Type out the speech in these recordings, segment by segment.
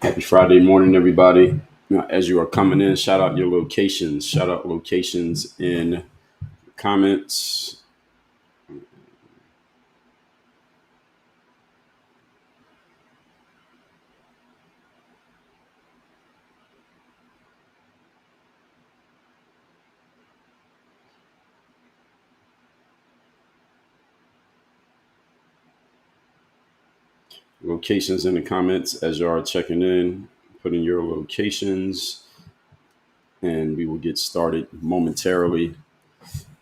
Happy Friday morning, everybody. As you are coming in, shout out your locations. Shout out locations in comments. Locations in the comments as you are checking in. Put in your locations, and we will get started momentarily.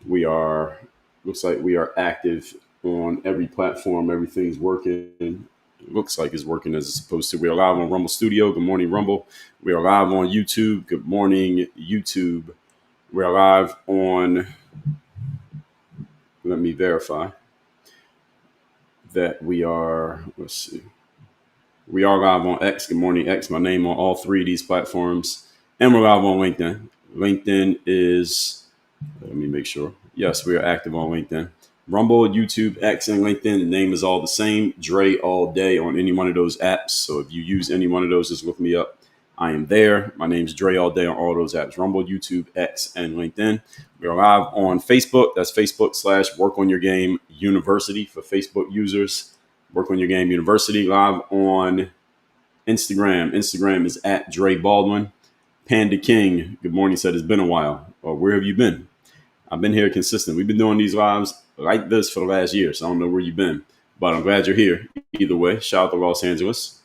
We are looks like we are active on every platform. Everything's working. Looks like it's working as it's supposed to. We are live on Rumble Studio. Good morning, Rumble. We are live on YouTube. Good morning, YouTube. We are live on. Let me verify that we are. Let's see. We are live on X. Good morning, X. My name on all three of these platforms, and we're live on LinkedIn. LinkedIn is. Let me make sure. Yes, we are active on LinkedIn. Rumble, YouTube, X, and LinkedIn. The name is all the same. Dre all day on any one of those apps. So if you use any one of those, just look me up. I am there. My name is Dre all day on all those apps. Rumble, YouTube, X, and LinkedIn. We are live on Facebook. That's Facebook/Work on Your Game University for Facebook users. Work on Your Game University. Live on Instagram. Instagram is at Dre Baldwin. Panda King, good morning, said it's been a while. Or where have you been? I've been here consistent. We've been doing these lives like this for the last year, so I don't know where you've been, but I'm glad you're here. Either way, shout out to Los Angeles.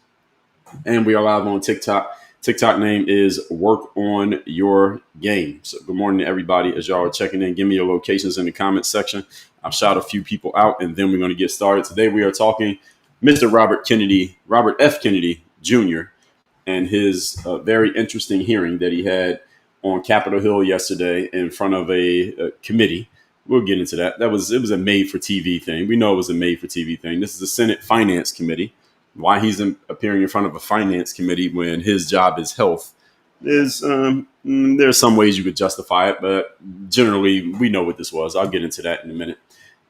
And we are live on TikTok. TikTok name is Work on Your Game. So good morning to everybody as y'all are checking in. Give me your locations in the comments section. I'll shout a few people out, and then we're going to get started. Today we are talking Mr. Robert F. Kennedy Jr., and his very interesting hearing that he had on Capitol Hill yesterday in front of a committee. We'll get into that. It was a made for TV thing. We know it was a made for TV thing. This is the Senate Finance Committee. Why he's appearing in front of a finance committee when his job is health is there's some ways you could justify it, but generally we know what this was. I'll get into that in a minute.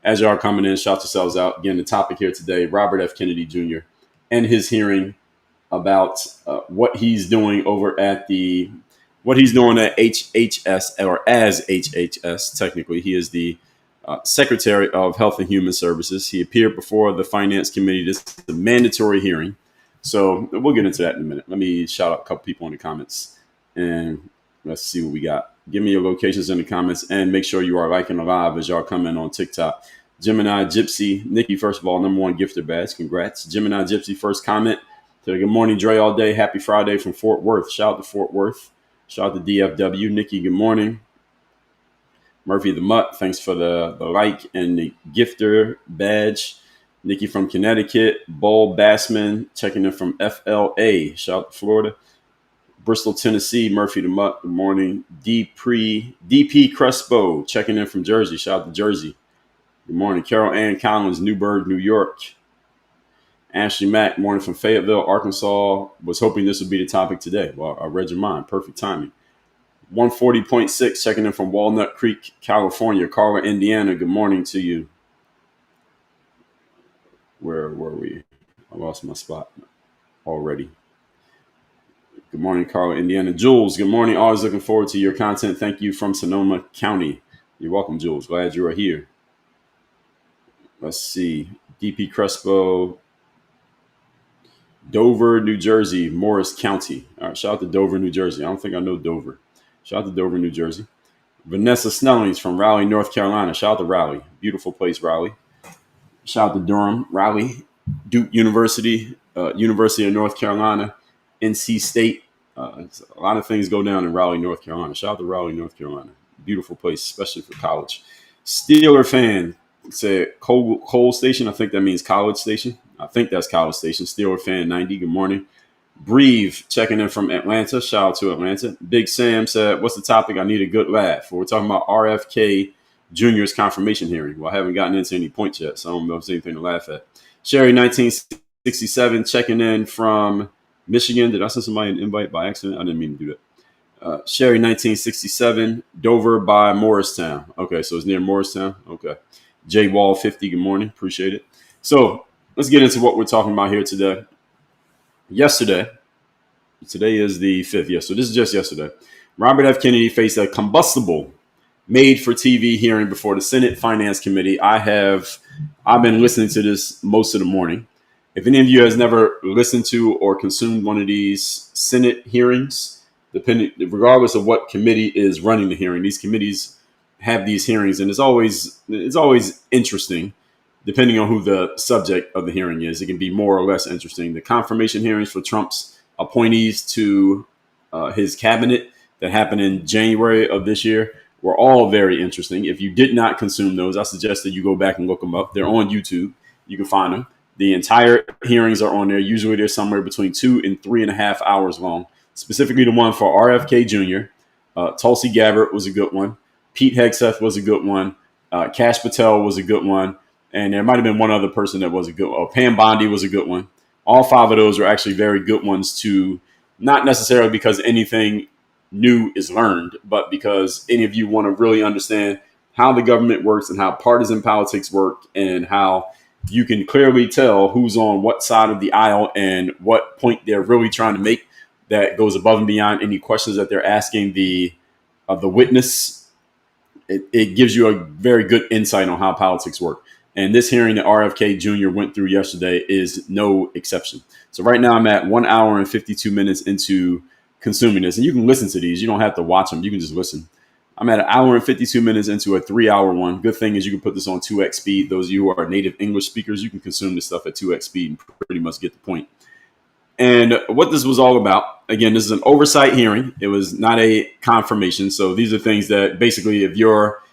As y'all are coming in, shout yourselves out. Again, the topic here today, Robert F. Kennedy Jr. and his hearing about what he's doing at HHS, or as HHS. Technically, he is the Secretary of Health and Human Services. He appeared before the Finance Committee. This is a mandatory hearing, so we'll get into that in a minute. Let me shout out a couple people in the comments, and let's see what we got. Give me your locations in the comments, and make sure you are liking the live as y'all come in on TikTok. Gemini Gypsy, Nikki, first of all, #1 gifter badge. Congrats. Gemini Gypsy, first comment. Good morning, Dre all day. Happy Friday from Fort Worth. Shout out to Fort Worth. Shout out to DFW. Nikki, good morning. Murphy the Mutt, thanks for the like and the gifter badge. Nikki from Connecticut. Bull Bassman checking in from FLA. Shout out to Florida. Bristol, Tennessee. Murphy the Mutt, good morning. DP Crespo checking in from Jersey. Shout out to Jersey. Good morning. Carol Ann Collins, Newburgh, New York. Ashley Mack, morning from Fayetteville, Arkansas. Was hoping this would be the topic today. Well, I read your mind. Perfect timing. 140.6 checking in from Walnut Creek, California. Carla, Indiana, good morning to you. Where were we? I lost my spot already. Good morning, Carla, Indiana. Jules, good morning. Always looking forward to your content. Thank you from Sonoma County. You're welcome, Jules. Glad you are here. Let's see. DP Crespo, Dover, New Jersey, Morris County. All right, shout out to Dover, New Jersey. I don't think I know Dover. Shout out to Dover, New Jersey. Vanessa Snellings from Raleigh, North Carolina. Shout out to Raleigh. Beautiful place, Raleigh. Shout out to Durham, Raleigh, Duke University, University of North Carolina, NC State. A lot of things go down in Raleigh, North Carolina. Shout out to Raleigh, North Carolina. Beautiful place, especially for college. Steeler fan said Cole Station. I think that means College Station. I think that's College Station. Steeler fan 90. Good morning. Breathe checking in from Atlanta. Shout out to Atlanta. Big Sam said, "What's the topic? I need a good laugh." We're talking about RFK Jr.'s confirmation hearing. Well, I haven't gotten into any points yet, so I don't know if there's anything to laugh at. Sherry 1967 checking in from Michigan. Did I send somebody an invite by accident? I didn't mean to do that. Sherry 1967, Dover by Morristown. Okay, so it's near Morristown. Okay. J Wall 50. Good morning. Appreciate it. So let's get into what we're talking about here today. Yesterday, Today is the 5th. Yeah, so this is just yesterday. Robert F. Kennedy faced a combustible made-for-TV hearing before the Senate Finance Committee. I've been listening to this most of the morning. If any of you has never listened to or consumed one of these Senate hearings, regardless of what committee is running the hearing, these committees have these hearings, and it's always interesting, depending on who the subject of the hearing is. It can be more or less interesting. The confirmation hearings for Trump's appointees to his cabinet that happened in January of this year were all very interesting. If you did not consume those, I suggest that you go back and look them up. They're on YouTube. You can find them. The entire hearings are on there. Usually they're somewhere between 2 and 3.5 hours long. Specifically the one for RFK Jr. Tulsi Gabbard was a good one. Pete Hegseth was a good one. Kash Patel was a good one. And there might have been one other person that was a good one. Pam Bondi was a good one. All 5 of those are actually very good ones to, not necessarily because anything new is learned, but because any of you want to really understand how the government works and how partisan politics work and how you can clearly tell who's on what side of the aisle and what point they're really trying to make that goes above and beyond any questions that they're asking the witness. It gives you a very good insight on how politics work. And this hearing that RFK Jr. went through yesterday is no exception. So right now I'm at 1 hour and 52 minutes into consuming this. And you can listen to these. You don't have to watch them. You can just listen. I'm at 1 hour and 52 minutes into a 3-hour one. Good thing is you can put this on 2x speed. Those of you who are native English speakers, you can consume this stuff at 2x speed and pretty much get the point. And what this was all about, again, this is an oversight hearing. It was not a confirmation. So these are things that basically, if you're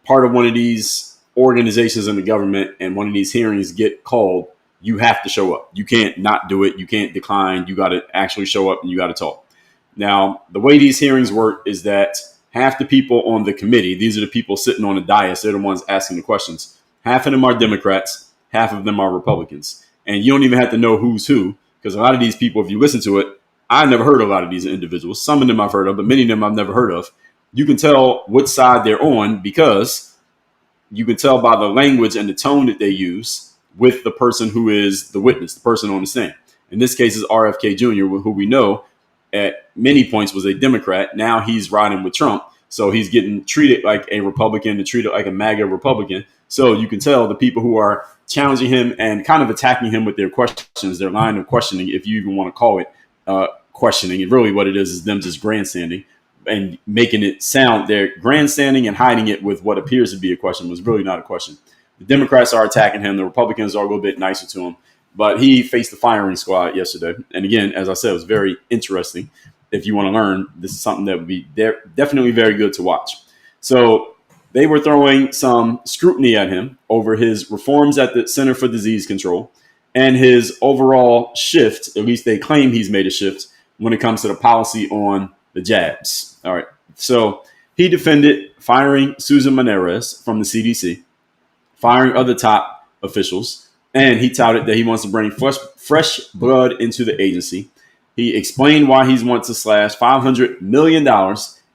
part of one of these organizations in the government and one of these hearings get called, you have to show up. You can't not do it. You can't decline. You got to actually show up and you got to talk. Now, the way these hearings work is that half the people on the committee, these are the people sitting on the dais, they're the ones asking the questions. Half of them are Democrats, half of them are Republicans. And you don't even have to know who's who, because a lot of these people, if you listen to it, I never heard of a lot of these individuals. Some of them I've heard of, but many of them I've never heard of. You can tell which side they're on because you can tell by the language and the tone that they use with the person who is the witness, the person on the stand. In this case is RFK Jr., who we know at many points was a Democrat. Now he's riding with Trump. So he's getting treated like a Republican and treated like a MAGA Republican. So you can tell the people who are challenging him and kind of attacking him with their questions, their line of questioning, if you even want to call it questioning. And really what it is them just grandstanding and making it sound they're grandstanding and hiding it with what appears to be a question was really not a question. The Democrats are attacking him. The Republicans are a little bit nicer to him. But he faced the firing squad yesterday. And again, as I said, it was very interesting. If you want to learn, this is something that would be definitely very good to watch. So they were throwing some scrutiny at him over his reforms at the Center for Disease Control and his overall shift. At least they claim he's made a shift when it comes to the policy on the jabs. All right. So he defended firing Susan Menarez from the CDC, firing other top officials. And he touted that he wants to bring fresh blood into the agency. He explained why he wants to slash $500 million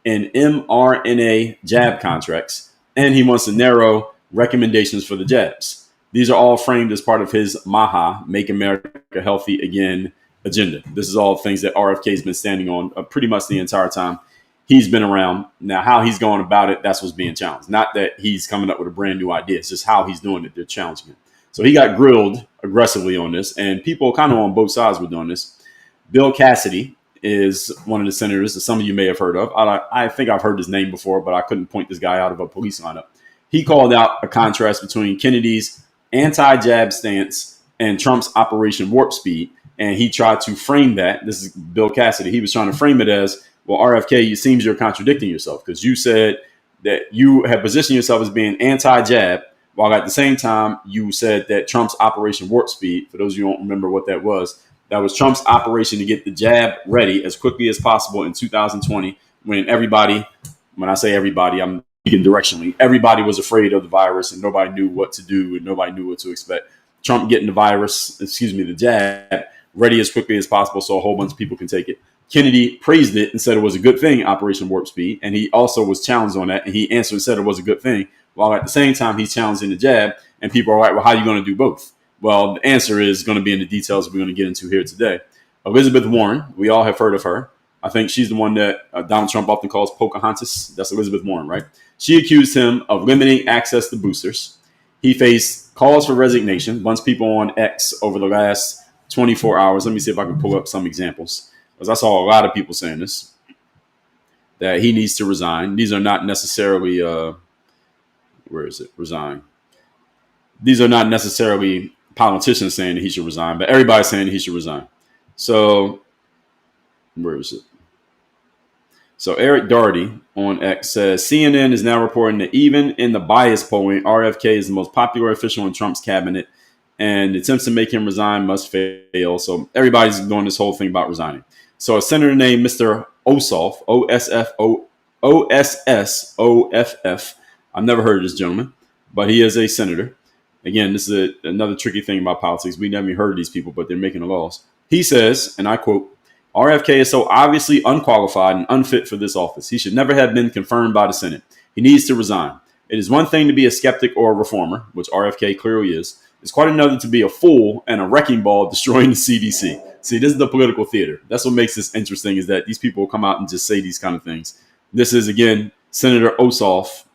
in mRNA jab contracts. And he wants to narrow recommendations for the jabs. These are all framed as part of his MAHA, Make America Healthy Again agenda. This is all things that RFK has been standing on pretty much the entire time he's been around. Now, how he's going about it, that's what's being challenged. Not that he's coming up with a brand new idea. It's just how he's doing it. They're challenging him. So he got grilled aggressively on this, and people kind of on both sides were doing this. Bill Cassidy is one of the senators that some of you may have heard of. I think I've heard his name before, but I couldn't point this guy out of a police lineup. He called out a contrast between Kennedy's anti-jab stance and Trump's Operation Warp Speed, and he tried to frame that. This is Bill Cassidy. He was trying to frame it as, well, RFK, it seems you're contradicting yourself because you said that you have positioned yourself as being anti-jab, while at the same time, you said that Trump's Operation Warp Speed, for those of you who don't remember what that was Trump's operation to get the jab ready as quickly as possible in 2020 when I say everybody, I'm speaking directionally, everybody was afraid of the virus and nobody knew what to do and nobody knew what to expect. Trump getting the jab ready as quickly as possible so a whole bunch of people can take it. Kennedy praised it and said it was a good thing, Operation Warp Speed, and he also was challenged on that, and he answered and said it was a good thing, while at the same time he's challenging the jab, and people are like, well, how are you going to do both? Well, the answer is going to be in the details we're going to get into here today. Elizabeth Warren, we all have heard of her. I think she's the one that Donald Trump often calls Pocahontas. That's Elizabeth Warren, right? She accused him of limiting access to boosters. He faced calls for resignation. A bunch of people on X over the last 24 hours. Let me see if I can pull up some examples, because I saw a lot of people saying this, that he needs to resign. These are not necessarily, where is it? Resign. These are not necessarily politicians saying that he should resign, but everybody's saying that he should resign. So, where is it? So Eric Doherty on X says, CNN is now reporting that even in the bias polling, RFK is the most popular official in Trump's cabinet, and attempts to make him resign must fail. So everybody's doing this whole thing about resigning. So a senator named Mr. Ossoff, O-S-S-O-F-F. I've never heard of this gentleman, but he is a senator. Again, this is another tricky thing about politics. We never heard of these people, but they're making the laws. He says, and I quote, RFK is so obviously unqualified and unfit for this office. He should never have been confirmed by the Senate. He needs to resign. It is one thing to be a skeptic or a reformer, which RFK clearly is. It's quite another to be a fool and a wrecking ball destroying the CDC. See, this is the political theater. That's what makes this interesting, is that these people will come out and just say these kind of things. This is, again, Senator Ossoff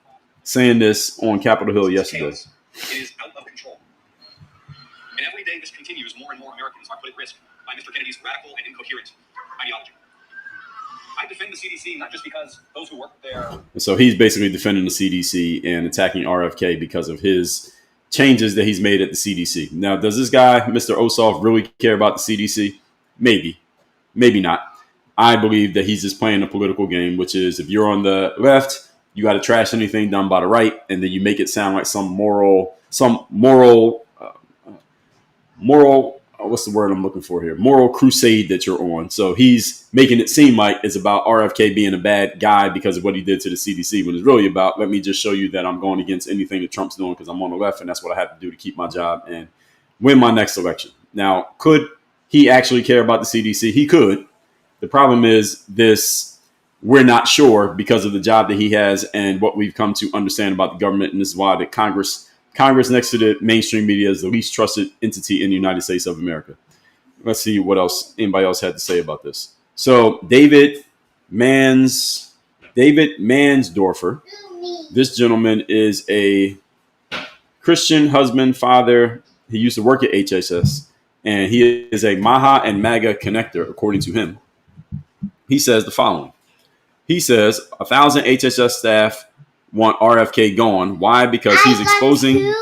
saying this on Capitol Hill yesterday. It is out of control. And every day this continues, more and more Americans are put at risk by Mr. Kennedy's radical and incoherent ideology. I defend the CDC not just because those who work there. So he's basically defending the CDC and attacking RFK because of his changes that he's made at the CDC. Now, does this guy, Mr. Ossoff, really care about the CDC? Maybe. Maybe not. I believe that he's just playing a political game, which is if you're on the left, you got to trash anything done by the right, and then you make it sound like some moral, what's the word I'm looking for here? Moral crusade that you're on. So he's making it seem like it's about RFK being a bad guy because of what he did to the CDC, when it's really about, let me just show you that I'm going against anything that Trump's doing because I'm on the left, and that's what I have to do to keep my job and win my next election. Now, could he actually care about the CDC? He could. The problem is this, we're not sure because of the job that he has and what we've come to understand about the government. And this is why the Congress next to the mainstream media is the least trusted entity in the United States of America. Let's see what else anybody else had to say about this. So David Mansdorfer, this gentleman is a Christian husband, father. He used to work at HHS, and he is a Maha and MAGA connector, according to him. He says the following. He says 1,000 HHS staff want RFK gone. Why? Because he's exposing.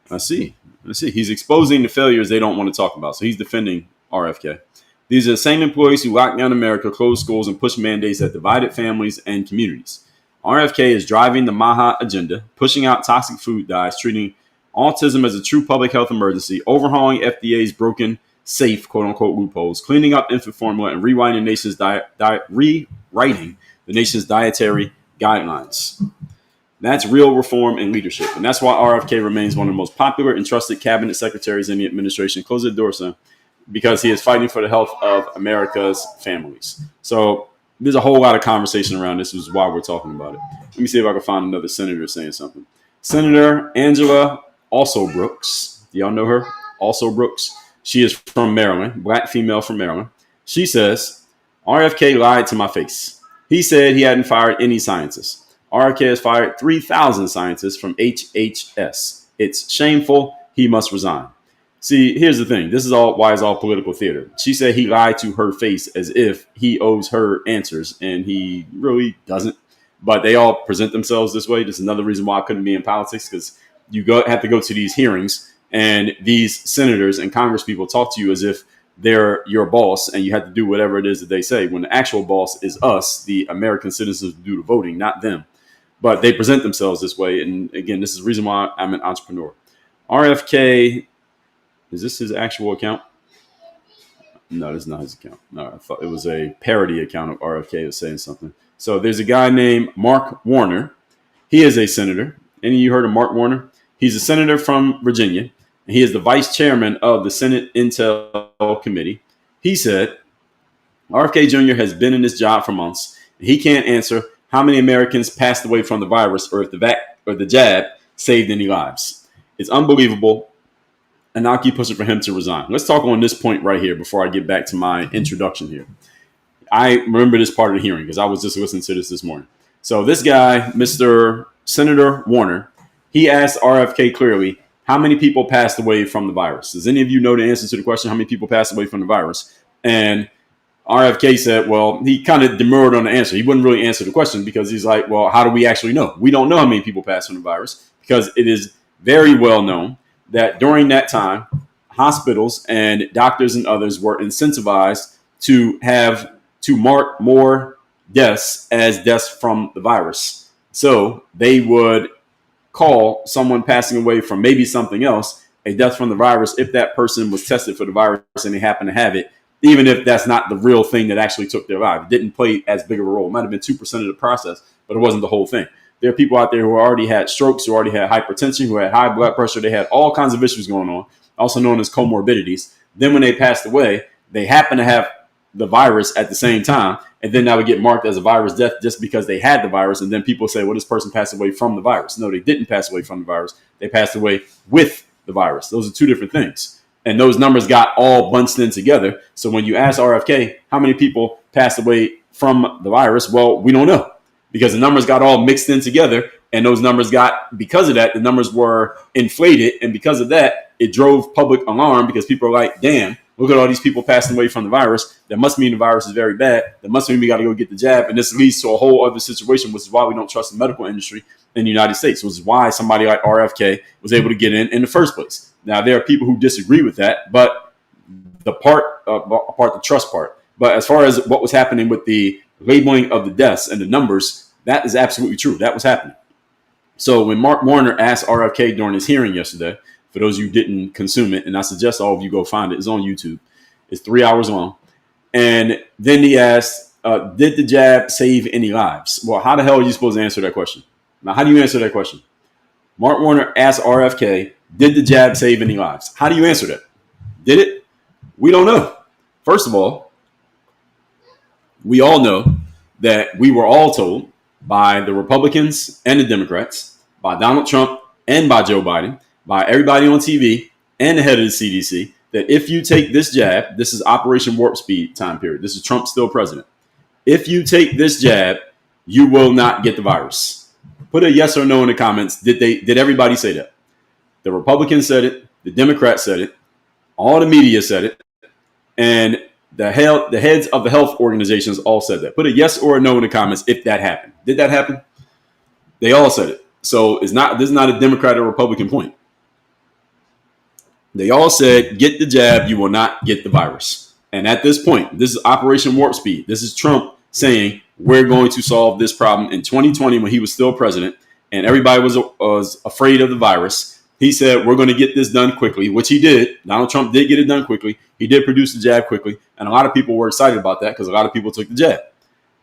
I see. He's exposing the failures they don't want to talk about. So he's defending RFK. These are the same employees who locked down America, closed schools, and pushed mandates that divided families and communities. RFK is driving the Maha agenda, pushing out toxic food dyes, treating autism as a true public health emergency, overhauling FDA's broken, safe, quote-unquote, loopholes, cleaning up infant formula, and rewriting the nation's dietary guidelines. That's real reform and leadership. And that's why RFK remains one of the most popular and trusted cabinet secretaries in the administration. Close the door, son. Because he is fighting for the health of America's families. So there's a whole lot of conversation around this, which is why we're talking about it. Let me see if I can find another senator saying something. Senator Angela Alsobrooks. Do y'all know her? Alsobrooks. She is from Maryland, black female from Maryland. She says, RFK lied to my face. He said he hadn't fired any scientists. RFK has fired 3,000 scientists from HHS. It's shameful. He must resign. See, here's the thing. This is all why it's all political theater. She said he lied to her face as if he owes her answers, and he really doesn't. But they all present themselves this way. This is another reason why I couldn't be in politics, because you have to go to these hearings, and these senators and congresspeople talk to you as if they're your boss, and you have to do whatever it is that they say, when the actual boss is us, the American citizens who do the voting, not them. But they present themselves this way. And again, this is the reason why I'm an entrepreneur. RFK, is this his actual account? No, this is not his account. No, I thought it was a parody account of RFK was saying something. So there's a guy named Mark Warner. He is a senator. Any of you heard of Mark Warner? He's a senator from Virginia. And he is the vice chairman of the Senate Intel Committee. He said, RFK Jr. has been in this job for months. And he can't answer how many Americans passed away from the virus or if the jab saved any lives. It's unbelievable. and I'll keep pushing for him to resign. Let's talk on this point right here before I get back to my introduction here. I remember this part of the hearing because I was just listening to this morning. So this guy, Mr. Senator Warner, he asked RFK clearly, how many people passed away from the virus? Does any of you know the answer to the question, how many people passed away from the virus? And RFK said, well, he kind of demurred on the answer. He wouldn't really answer the question because he's like, well, how do we actually know? We don't know how many people passed from the virus because it is very well known that during that time, hospitals and doctors and others were incentivized to mark more deaths as deaths from the virus. So they would call someone passing away from maybe something else a death from the virus if that person was tested for the virus and they happen to have it, even if that's not the real thing that actually took their life. It didn't play as big of a role. It might have been 2% of the process, but it wasn't the whole thing. There are people out there who already had strokes, who already had hypertension, who had high blood pressure. They had all kinds of issues going on, also known as comorbidities. Then when they passed away, they happened to have the virus at the same time, and then that would get marked as a virus death just because they had the virus. And then people say, well, this person passed away from the virus. No, they didn't pass away from the virus. They passed away with the virus. Those are two different things. And those numbers got all bunched in together. So when you ask RFK how many people passed away from the virus, well, we don't know because the numbers got all mixed in together. And those numbers because of that, the numbers were inflated. And because of that, it drove public alarm because people are like, damn, look at all these people passing away from the virus. That must mean the virus is very bad. That must mean we got to go get the jab. And this leads to a whole other situation, which is why we don't trust the medical industry in the United States, which is why somebody like RFK was able to get in the first place. Now, there are people who disagree with that, but the trust part. But as far as what was happening with the labeling of the deaths and the numbers, that is absolutely true. That was happening. So when Mark Warner asked RFK during his hearing yesterday, for those of you who didn't consume it, and I suggest all of you go find it. It's on YouTube. It's 3 hours long. And then he asked, did the jab save any lives? Well, how the hell are you supposed to answer that question? Now, how do you answer that question? Mark Warner asked RFK, did the jab save any lives? How do you answer that? Did it? We don't know. First of all, we all know that we were all told by the Republicans and the Democrats, by Donald Trump and by Joe Biden, by everybody on TV and the head of the CDC, that if you take this jab, this is Operation Warp Speed time period. This is Trump still president. If you take this jab, you will not get the virus. Put a yes or no in the comments. Did everybody say that? The Republicans said it. The Democrats said it. All the media said it. And the heads of the health organizations all said that. Put a yes or a no in the comments if that happened. Did that happen? They all said it. So this is not a Democrat or Republican point. They all said, get the jab, you will not get the virus. And at this point, this is Operation Warp Speed. This is Trump saying, we're going to solve this problem. In 2020, when he was still president and everybody was afraid of the virus, he said, we're going to get this done quickly, which he did. Donald Trump did get it done quickly. He did produce the jab quickly. And a lot of people were excited about that because a lot of people took the jab.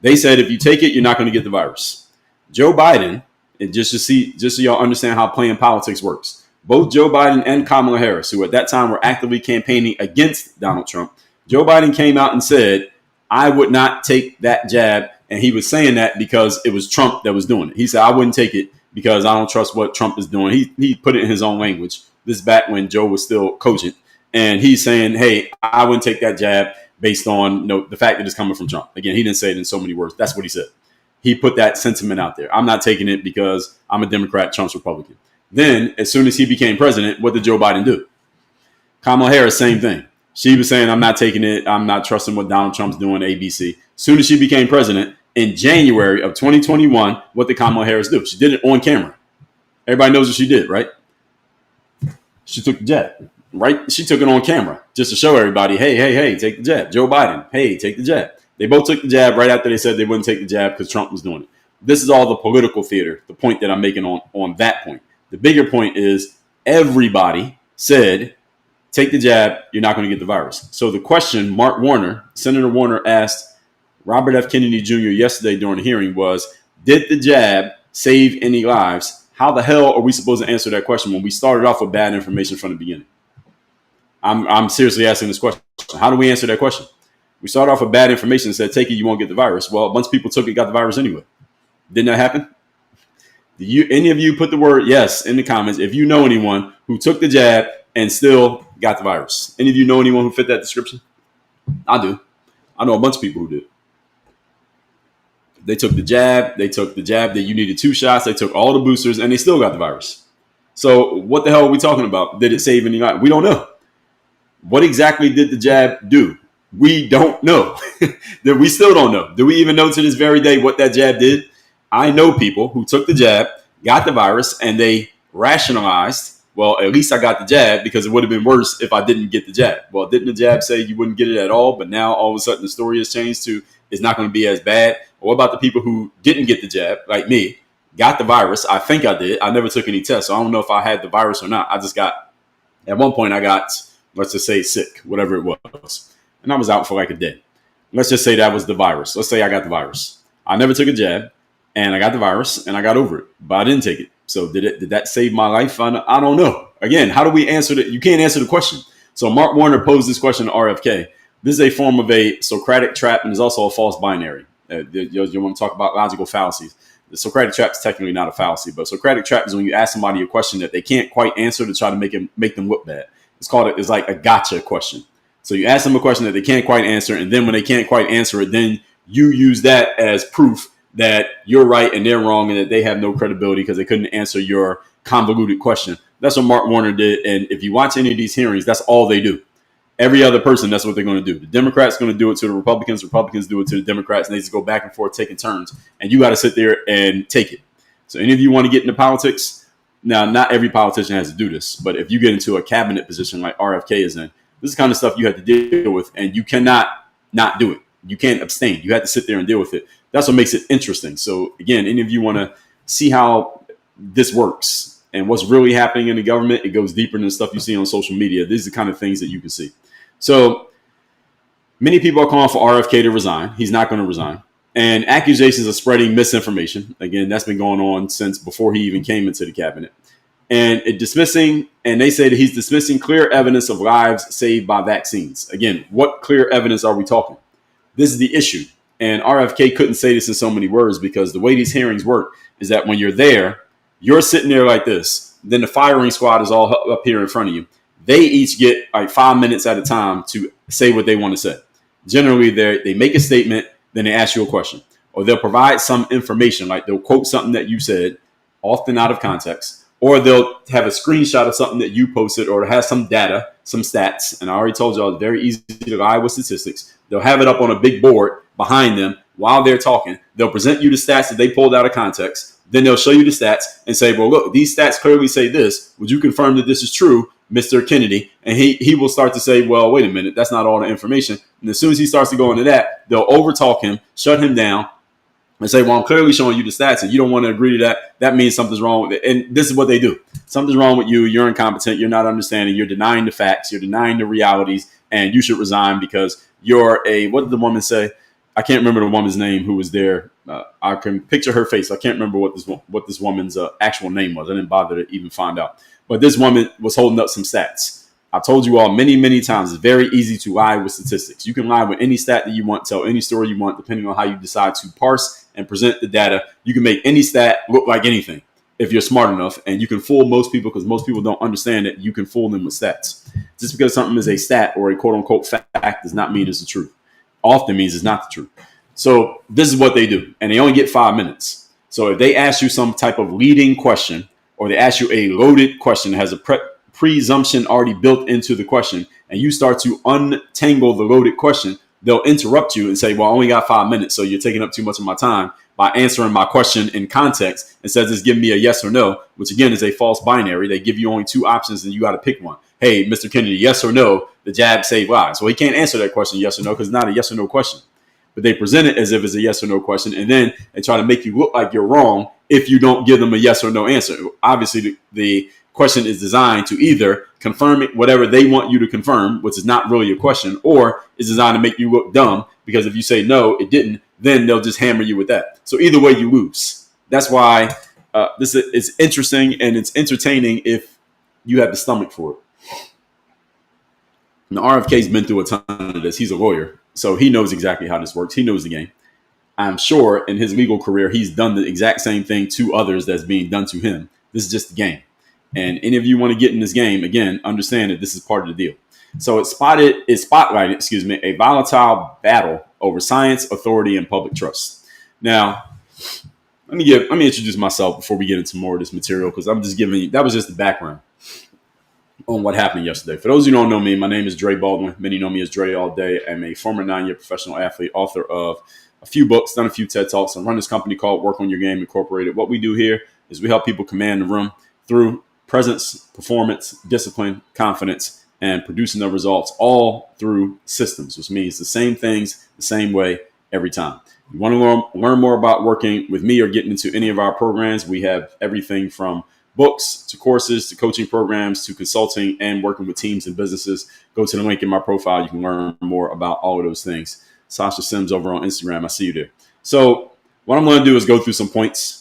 They said, if you take it, you're not going to get the virus. Joe Biden, and just so y'all understand how playing politics works, both Joe Biden and Kamala Harris, who at that time were actively campaigning against Donald Trump, Joe Biden came out and said, I would not take that jab. And he was saying that because it was Trump that was doing it. He said, I wouldn't take it because I don't trust what Trump is doing. He put it in his own language. This is back when Joe was still cogent. And he's saying, hey, I wouldn't take that jab based on the fact that it's coming from Trump. Again, he didn't say it in so many words. That's what he said. He put that sentiment out there. I'm not taking it because I'm a Democrat, Trump's Republican. Then, as soon as he became president, what did Joe Biden do? Kamala Harris, same thing. She was saying, I'm not taking it. I'm not trusting what Donald Trump's doing, ABC. As soon as she became president in January of 2021, what did Kamala Harris do? She did it on camera. Everybody knows what she did, right? She took the jab, right? She took it on camera just to show everybody, hey, take the jab. Joe Biden, hey, take the jab. They both took the jab right after they said they wouldn't take the jab because Trump was doing it. This is all the political theater, the point that I'm making on that point. The bigger point is everybody said, take the jab, you're not going to get the virus. So the question Senator Warner asked Robert F. Kennedy Jr. yesterday during the hearing was, did the jab save any lives? How the hell are we supposed to answer that question when we started off with bad information from the beginning? I'm seriously asking this question. How do we answer that question? We started off with bad information and said, take it, you won't get the virus. Well, a bunch of people took it, got the virus anyway. Didn't that happen? Any of you put the word yes in the comments if you know anyone who took the jab, and still got the virus. Any of you know anyone who fit that description? I do. I know a bunch of people who did. They took the jab. They took the jab that you needed 2 shots. They took all the boosters, and they still got the virus. So what the hell are we talking about? Did it save any life? We don't know. What exactly did the jab do? We don't know. We still don't know. Do we even know to this very day what that jab did? I know people who took the jab, got the virus, and they rationalized, well, at least I got the jab because it would have been worse if I didn't get the jab. Well, didn't the jab say you wouldn't get it at all? But now all of a sudden the story has changed to it's not going to be as bad. Or what about the people who didn't get the jab, like me, got the virus? I think I did. I never took any tests, so I don't know if I had the virus or not. I just got, at one point I got, let's just say sick, whatever it was. And I was out for like a day. Let's just say that was the virus. Let's say I got the virus. I never took a jab, and I got the virus, and I got over it, but I didn't take it. So did that save my life? I don't know. Again, how do we answer that? You can't answer the question. So Mark Warner posed this question to RFK. This is a form of a Socratic trap, and is also a false binary. You want to talk about logical fallacies. The Socratic trap is technically not a fallacy, but Socratic trap is when you ask somebody a question that they can't quite answer to try to make them look bad. It's like a gotcha question. So you ask them a question that they can't quite answer, and then when they can't quite answer it, then you use that as proof that you're right and they're wrong, and that they have no credibility because they couldn't answer your convoluted question. That's what Mark Warner did. And if you watch any of these hearings, that's all they do. Every other person, that's what they're going to do. The Democrats going to do it to the Republicans. Republicans do it to the Democrats, and they just go back and forth taking turns. And you got to sit there and take it. So any of you want to get into politics? Now, not every politician has to do this, but if you get into a cabinet position like RFK is in, this is the kind of stuff you have to deal with, and you cannot not do it. You can't abstain. You have to sit there and deal with it. That's what makes it interesting. So again, any of you want to see how this works and what's really happening in the government, it goes deeper than the stuff you see on social media. These are the kind of things that you can see. So many people are calling for RFK to resign. He's not going to resign. And accusations of spreading misinformation. Again, that's been going on since before he even came into the cabinet. And they say that he's dismissing clear evidence of lives saved by vaccines. Again, what clear evidence are we talking? This is the issue. And RFK couldn't say this in so many words because the way these hearings work is that when you're there, you're sitting there like this. Then the firing squad is all up here in front of you. They each get like 5 minutes at a time to say what they want to say. Generally, they make a statement, then they ask you a question. Or they'll provide some information, like they'll quote something that you said, often out of context. Or they'll have a screenshot of something that you posted, or have some data, some stats. And I already told y'all it's very easy to lie with statistics. They'll have it up on a big board behind them while they're talking. They'll present you the stats that they pulled out of context. Then they'll show you the stats and say, well, look, these stats clearly say this. Would you confirm that this is true, Mr. Kennedy? And he will start to say, well, wait a minute, that's not all the information. And as soon as he starts to go into that, they'll overtalk him, shut him down, and say, well, I'm clearly showing you the stats and you don't want to agree to that. That means something's wrong with it. And this is what they do. Something's wrong with you. You're incompetent. You're not understanding. You're denying the facts. You're denying the realities. And you should resign because you're what did the woman say? I can't remember the woman's name who was there. I can picture her face. I can't remember what this woman's actual name was. I didn't bother to even find out. But this woman was holding up some stats. I told you all many, many times, it's very easy to lie with statistics. You can lie with any stat that you want, tell any story you want, depending on how you decide to parse and present the data. You can make any stat look like anything if you're smart enough, and you can fool most people because most people don't understand that you can fool them with stats. Just because something is a stat or a quote unquote fact does not mean it's the truth. Often means it's not the truth. So this is what they do, and they only get 5 minutes. So if they ask you some type of leading question, or they ask you a loaded question that has a presumption already built into the question, and you start to untangle the loaded question, they'll interrupt you and say, well, I only got 5 minutes, so you're taking up too much of my time by answering my question in context instead of just giving me a yes or no, which again is a false binary. They give you only 2 options and you got to pick one. Hey, Mr. Kennedy, yes or no, the jab saved lives. So he can't answer that question yes or no because it's not a yes or no question. But they present it as if it's a yes or no question, and then they try to make you look like you're wrong if you don't give them a yes or no answer. Obviously, the question is designed to either confirm whatever they want you to confirm, which is not really a question, or is designed to make you look dumb because if you say no, it didn't, then they'll just hammer you with that. So either way, you lose. That's why this is interesting and it's entertaining if you have the stomach for it. Now, RFK's been through a ton of this. He's a lawyer, so he knows exactly how this works. He knows the game. I'm sure in his legal career, he's done the exact same thing to others that's being done to him. This is just the game. And any of you want to get in this game, again, understand that this is part of the deal. So it spotlighted, a volatile battle over science, authority, and public trust. Now, let me introduce myself before we get into more of this material, because I'm just giving you, that was just the background on what happened yesterday. For those who don't know me, my name is Dre Baldwin. Many know me as Dre all day. I'm a former 9-year professional athlete, author of a few books, done a few TED Talks, and run this company called Work on Your Game Incorporated. What we do here is we help people command the room through presence, performance, discipline, confidence, and producing the results, all through systems, which means the same things, the same way, every time. You want to learn more about working with me or getting into any of our programs, we have everything from books to courses to coaching programs to consulting and working with teams and businesses. Go to the link in my profile. You can learn more about all of those things. Sasha Sims over on Instagram. I see you there. So what I'm going to do is go through some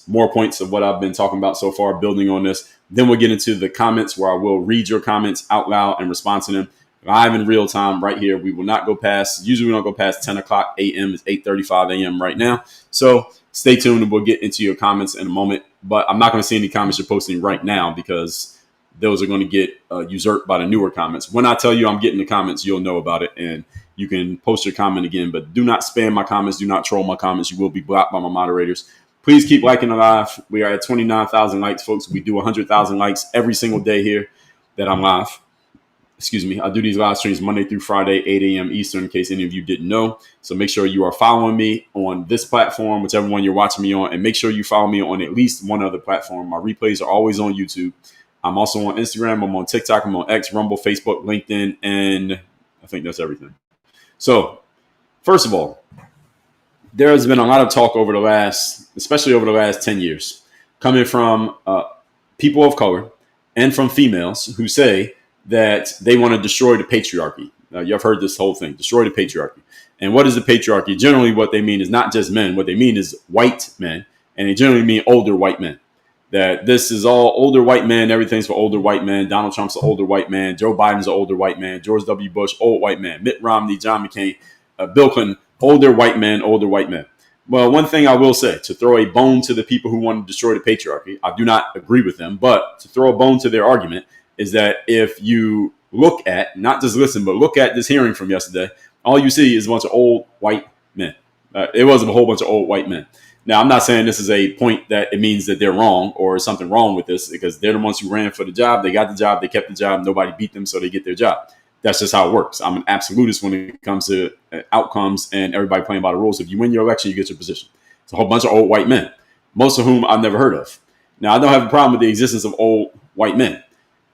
more points of what I've been talking about so far, building on this. Then we'll get into the comments where I will read your comments out loud and respond to them live in real time right here. We will not go past, usually we don't go past 10 o'clock a.m. It's 8:35 a.m. right now. So stay tuned and we'll get into your comments in a moment. But I'm not going to see any comments you're posting right now because those are going to get usurped by the newer comments. When I tell you I'm getting the comments, you'll know about it and you can post your comment again. But do not spam my comments. Do not troll my comments. You will be blocked by my moderators. Please keep liking the live. We are at 29,000 likes, folks. We do 100,000 likes every single day here that I'm live. I do these live streams Monday through Friday, 8 a.m. Eastern, in case any of you didn't know. So make sure you are following me on this platform, whichever one you're watching me on, and make sure you follow me on at least one other platform. My replays are always on YouTube. I'm also on Instagram. I'm on TikTok. I'm on X, Rumble, Facebook, LinkedIn, and I think that's everything. So first of all, there has been a lot of talk especially over the last 10 years, coming from people of color and from females who say that they want to destroy the patriarchy. You've heard this whole thing, destroy the patriarchy. And what is the patriarchy? Generally, what they mean is not just men. What they mean is white men. And they generally mean older white men. That this is all older white men. Everything's for older white men. Donald Trump's an older white man. Joe Biden's an older white man. George W. Bush, old white man. Mitt Romney, John McCain, Bill Clinton, older white men, older white men. Well, one thing I will say, to throw a bone to the people who want to destroy the patriarchy, I do not agree with them, but to throw a bone to their argument is that if you look at, not just listen, but look at this hearing from yesterday, all you see is a bunch of old white men. It wasn't a whole bunch of old white men. Now, I'm not saying this is a point that it means that they're wrong or something wrong with this, because they're the ones who ran for the job. They got the job. They kept the job. Nobody beat them, so they get their job. That's just how it works. I'm an absolutist when it comes to outcomes and everybody playing by the rules. If you win your election, you get your position. It's a whole bunch of old white men, most of whom I've never heard of. Now, I don't have a problem with the existence of old white men.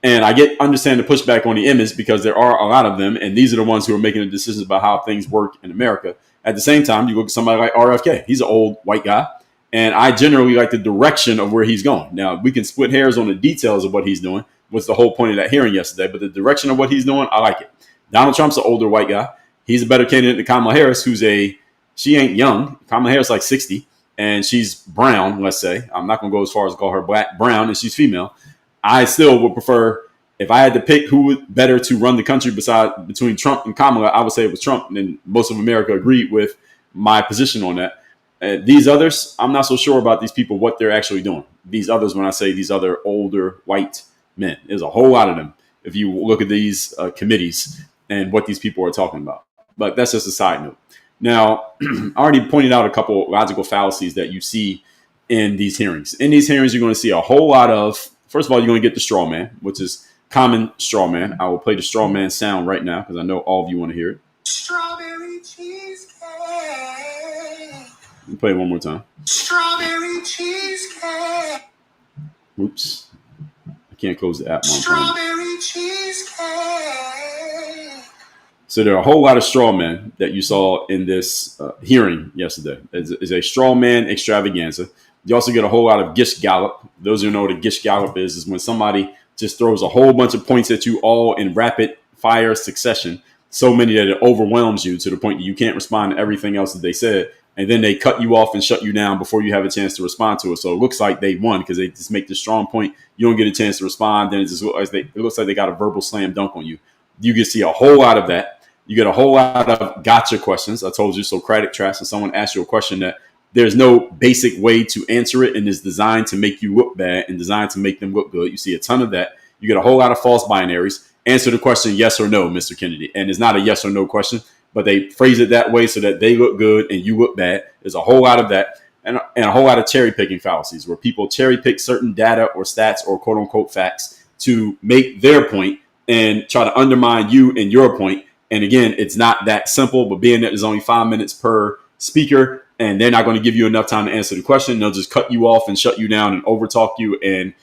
And I understand the pushback on the image because there are a lot of them. And these are the ones who are making the decisions about how things work in America. At the same time, you look at somebody like RFK. He's an old white guy. And I generally like the direction of where he's going. Now, we can split hairs on the details of what he's doing. What's the whole point of that hearing yesterday? But the direction of what he's doing, I like it. Donald Trump's an older white guy. He's a better candidate than Kamala Harris, she ain't young. Kamala Harris like 60, and she's brown, let's say. I'm not going to go as far as to call her brown, and she's female. I still would prefer, if I had to pick who was better to run the country between Trump and Kamala, I would say it was Trump. And most of America agreed with my position on that. These others, I'm not so sure about these people, what they're actually doing. These others, when I say these other older white men, there's a whole lot of them if you look at these committees and what these people are talking about. But that's just a side note. Now, I already pointed out a couple logical fallacies that you see in these hearings. In these hearings, you're going to see a whole lot of, first of all, you're going to get the straw man, which is common straw man. I will play the straw man sound right now because I know all of you want to hear it. Strawberry cheesecake. Let me play it one more time. Strawberry cheesecake. Oops. I can't close the app. Strawberry cheesecake. So there are a whole lot of straw men that you saw in this hearing yesterday. It's a straw man extravaganza. You also get a whole lot of gish gallop. Those who know what a gish gallop is when somebody just throws a whole bunch of points at you all in rapid fire succession. So many that it overwhelms you to the point that you can't respond to everything else that they said. And then they cut you off and shut you down before you have a chance to respond to it. So it looks like they won because they just make this strong point. You don't get a chance to respond. Then it looks like they got a verbal slam dunk on you. You can see a whole lot of that. You get a whole lot of gotcha questions. I told you, Socratic traps. And someone asks you a question that there's no basic way to answer it, and it's designed to make you look bad and designed to make them look good. You see a ton of that. You get a whole lot of false binaries. Answer the question yes or no, Mr. Kennedy. And it's not a yes or no question, but they phrase it that way so that they look good and you look bad. There's a whole lot of that. And a whole lot of cherry picking fallacies where people cherry pick certain data or stats or quote unquote facts to make their point and try to undermine you and your point. And again, it's not that simple, but being that there's only 5 minutes per speaker and they're not going to give you enough time to answer the question, they'll just cut you off and shut you down and overtalk you and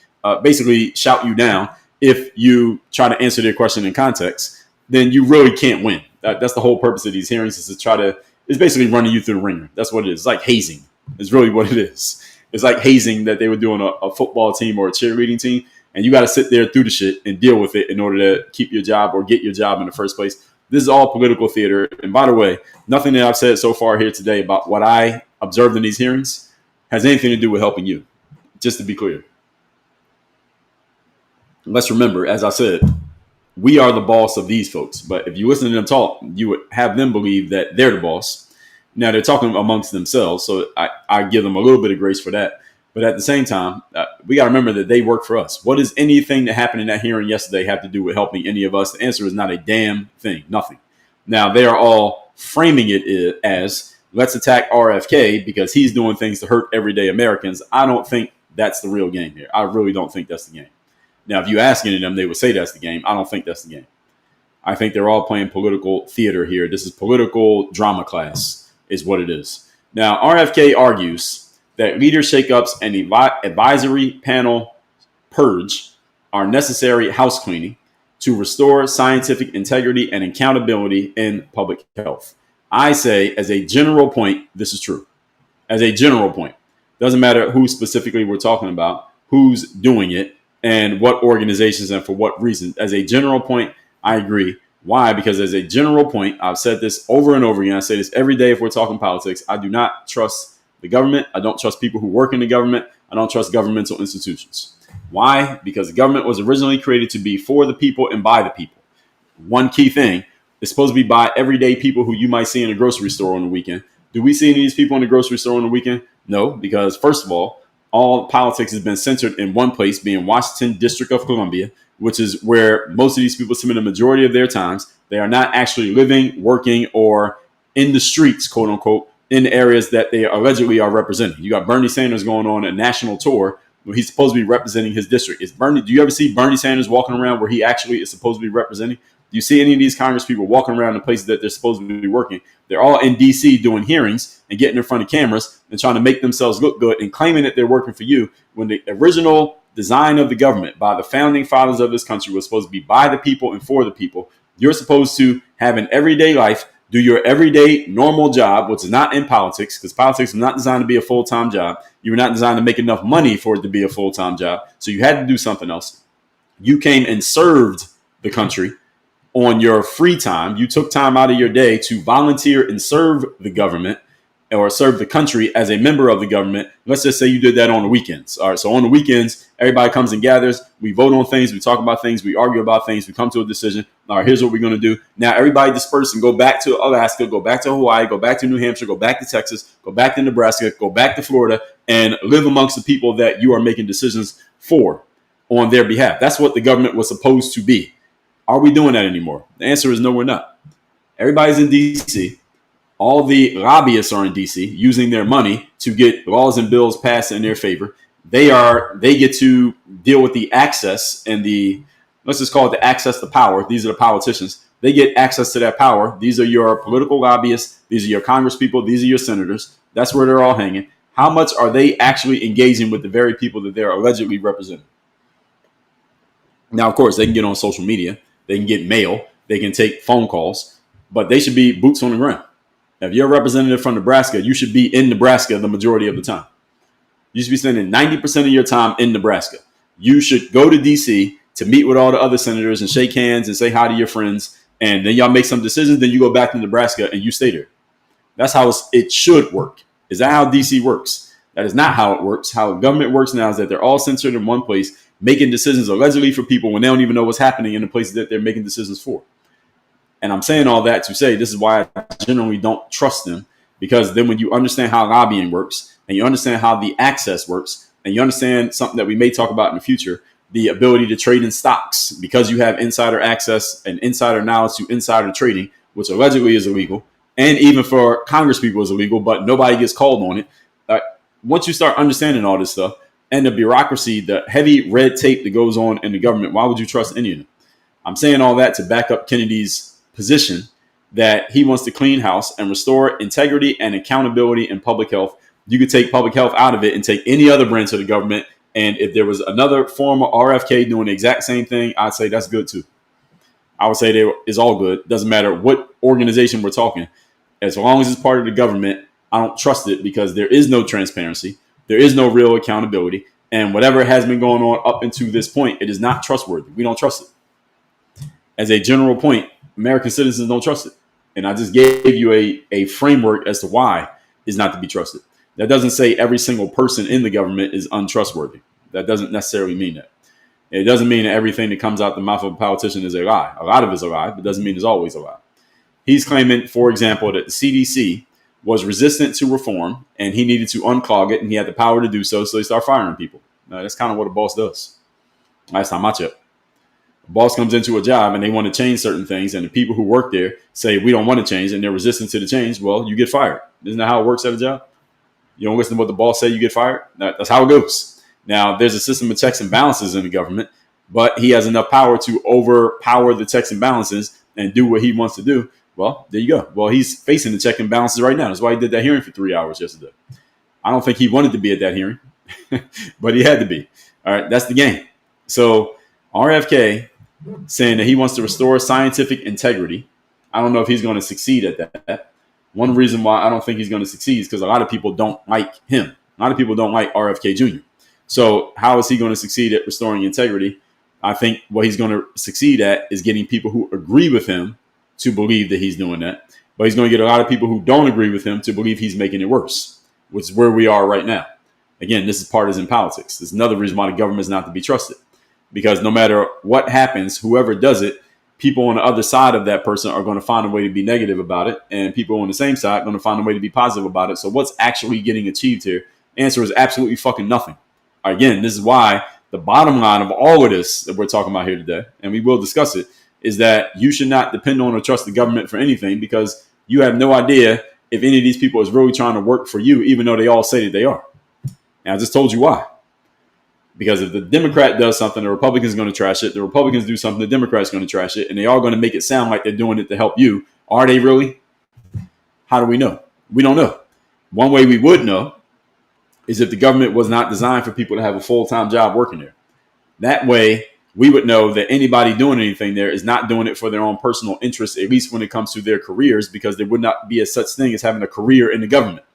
basically shout you down. If you try to answer their question in context, then you really can't win. That's the whole purpose of these hearings, is to try to, it's basically running you through the ringer. That's what it is. It's like hazing. Is really what it is. It's like hazing that they were doing a football team or a cheerleading team, and you got to sit there through the shit and deal with it in order to keep your job or get your job in the first place. This is all political theater. And by the way, nothing that I've said so far here today about what I observed in these hearings has anything to do with helping you, just to be clear. Let's remember, as I said, we are the boss of these folks. But if you listen to them talk, you would have them believe that they're the boss. Now, they're talking amongst themselves, so I give them a little bit of grace for that. But at the same time, we got to remember that they work for us. What does anything that happened in that hearing yesterday have to do with helping any of us? The answer is not a damn thing, nothing. Now, they are all framing it as, let's attack RFK because he's doing things to hurt everyday Americans. I don't think that's the real game here. I really don't think that's the game. Now, if you ask any of them, they would say that's the game. I don't think that's the game. I think they're all playing political theater here. This is political drama class. Is what it is. Now, RFK argues that leader shakeups and advisory panel purge are necessary house cleaning to restore scientific integrity and accountability in public health. I say, as a general point, this is true. As a general point, doesn't matter who specifically we're talking about, who's doing it, and what organizations and for what reason. As a general point, I agree. Why? Because as a general point, I've said this over and over again. I say this every day if we're talking politics. I do not trust the government. I don't trust people who work in the government. I don't trust governmental institutions. Why? Because the government was originally created to be for the people and by the people. One key thing, it's supposed to be by everyday people who you might see in a grocery store on the weekend. Do we see any of these people in the grocery store on the weekend? No, because first of all politics has been centered in one place, being Washington, District of Columbia, which is where most of these people spend the majority of their times. They are not actually living, working, or in the streets, quote unquote, in the areas that they allegedly are representing. You got Bernie Sanders going on a national tour where he's supposed to be representing his district. Do you ever see Bernie Sanders walking around where he actually is supposed to be representing? Do you see any of these Congress people walking around the places that they're supposed to be working? They're all in D.C. doing hearings and getting in front of cameras and trying to make themselves look good and claiming that they're working for you when the original design of the government by the founding fathers of this country was supposed to be by the people and for the people. You're supposed to have an everyday life, do your everyday normal job, which is not in politics, because politics was not designed to be a full-time job. You were not designed to make enough money for it to be a full-time job. So you had to do something else. You came and served the country on your free time. You took time out of your day to volunteer and serve the government or serve the country as a member of the government. Let's just say you did that on the weekends. All right. So on the weekends, everybody comes and gathers. We vote on things. We talk about things. We argue about things. We come to a decision. All right, here's what we're going to do. Now, everybody disperse and go back to Alaska, go back to Hawaii, go back to New Hampshire, go back to Texas, go back to Nebraska, go back to Florida, and live amongst the people that you are making decisions for on their behalf. That's what the government was supposed to be. Are we doing that anymore? The answer is no, we're not. Everybody's in D.C. All the lobbyists are in D.C. using their money to get laws and bills passed in their favor. They get to deal with the access and let's just call it the access to power. These are the politicians. They get access to that power. These are your political lobbyists. These are your Congress people. These are your senators. That's where they're all hanging. How much are they actually engaging with the very people that they're allegedly representing? Now, of course, they can get on social media. They can get mail. They can take phone calls. But they should be boots on the ground. If you're a representative from Nebraska, you should be in Nebraska the majority of the time. You should be spending 90% of your time in Nebraska. You should go to D.C. to meet with all the other senators and shake hands and say hi to your friends. And then y'all make some decisions. Then you go back to Nebraska and you stay there. That's how it should work. Is that how D.C. works? That is not how it works. How government works now is that they're all centered in one place, making decisions allegedly for people when they don't even know what's happening in the places that they're making decisions for. And I'm saying all that to say this is why I generally don't trust them. Because then when you understand how lobbying works and you understand how the access works and you understand something that we may talk about in the future, the ability to trade in stocks because you have insider access and insider knowledge to insider trading, which allegedly is illegal, and even for Congress people is illegal, but nobody gets called on it. Once you start understanding all this stuff and the bureaucracy, the heavy red tape that goes on in the government, why would you trust any of them? I'm saying all that to back up Kennedy's position that he wants to clean house and restore integrity and accountability in public health. You could take public health out of it and take any other branch of the government. And if there was another form of RFK doing the exact same thing, I'd say that's good too. I would say it's all good. Doesn't matter what organization we're talking. As long as it's part of the government, I don't trust it because there is no transparency. There is no real accountability. And whatever has been going on up until this point, it is not trustworthy. We don't trust it. As a general point, American citizens don't trust it. And I just gave you a framework as to why it's not to be trusted. That doesn't say every single person in the government is untrustworthy. That doesn't necessarily mean that. It doesn't mean that everything that comes out the mouth of a politician is a lie. A lot of it is a lie, but it doesn't mean it's always a lie. He's claiming, for example, that the CDC was resistant to reform and he needed to unclog it and he had the power to do so, so he started firing people. Now, that's kind of what a boss does. Last time I checked. A boss comes into a job and they want to change certain things and the people who work there say, we don't want to change and they're resistant to the change. Well, you get fired. Isn't that how it works at a job? You don't listen to what the boss say, you get fired. That's how it goes. Now, there's a system of checks and balances in the government, but he has enough power to overpower the checks and balances and do what he wants to do. Well, there you go. Well, he's facing the check and balances right now. That's why he did that hearing for 3 hours yesterday. I don't think he wanted to be at that hearing, but he had to be. All right, that's the game. So RFK saying that he wants to restore scientific integrity. I don't know if he's going to succeed at that. One reason why I don't think he's going to succeed is because a lot of people don't like him. A lot of people don't like RFK Jr. So how is he going to succeed at restoring integrity? I think what he's going to succeed at is getting people who agree with him to believe that he's doing that. But he's going to get a lot of people who don't agree with him to believe he's making it worse, which is where we are right now. Again, this is partisan politics. There's another reason why the government is not to be trusted. Because no matter what happens, whoever does it, people on the other side of that person are going to find a way to be negative about it. And people on the same side are going to find a way to be positive about it. So what's actually getting achieved here? Answer is absolutely fucking nothing. Again, this is why the bottom line of all of this that we're talking about here today, and we will discuss it, is that you should not depend on or trust the government for anything because you have no idea if any of these people is really trying to work for you, even though they all say that they are. And I just told you why. Because if the Democrat does something, the Republican's going to trash it. The Republicans do something, the Democrat's going to trash it. And they are going to make it sound like they're doing it to help you. Are they really? How do we know? We don't know. One way we would know is if the government was not designed for people to have a full-time job working there. That way, we would know that anybody doing anything there is not doing it for their own personal interests, at least when it comes to their careers, because there would not be a such thing as having a career in the government.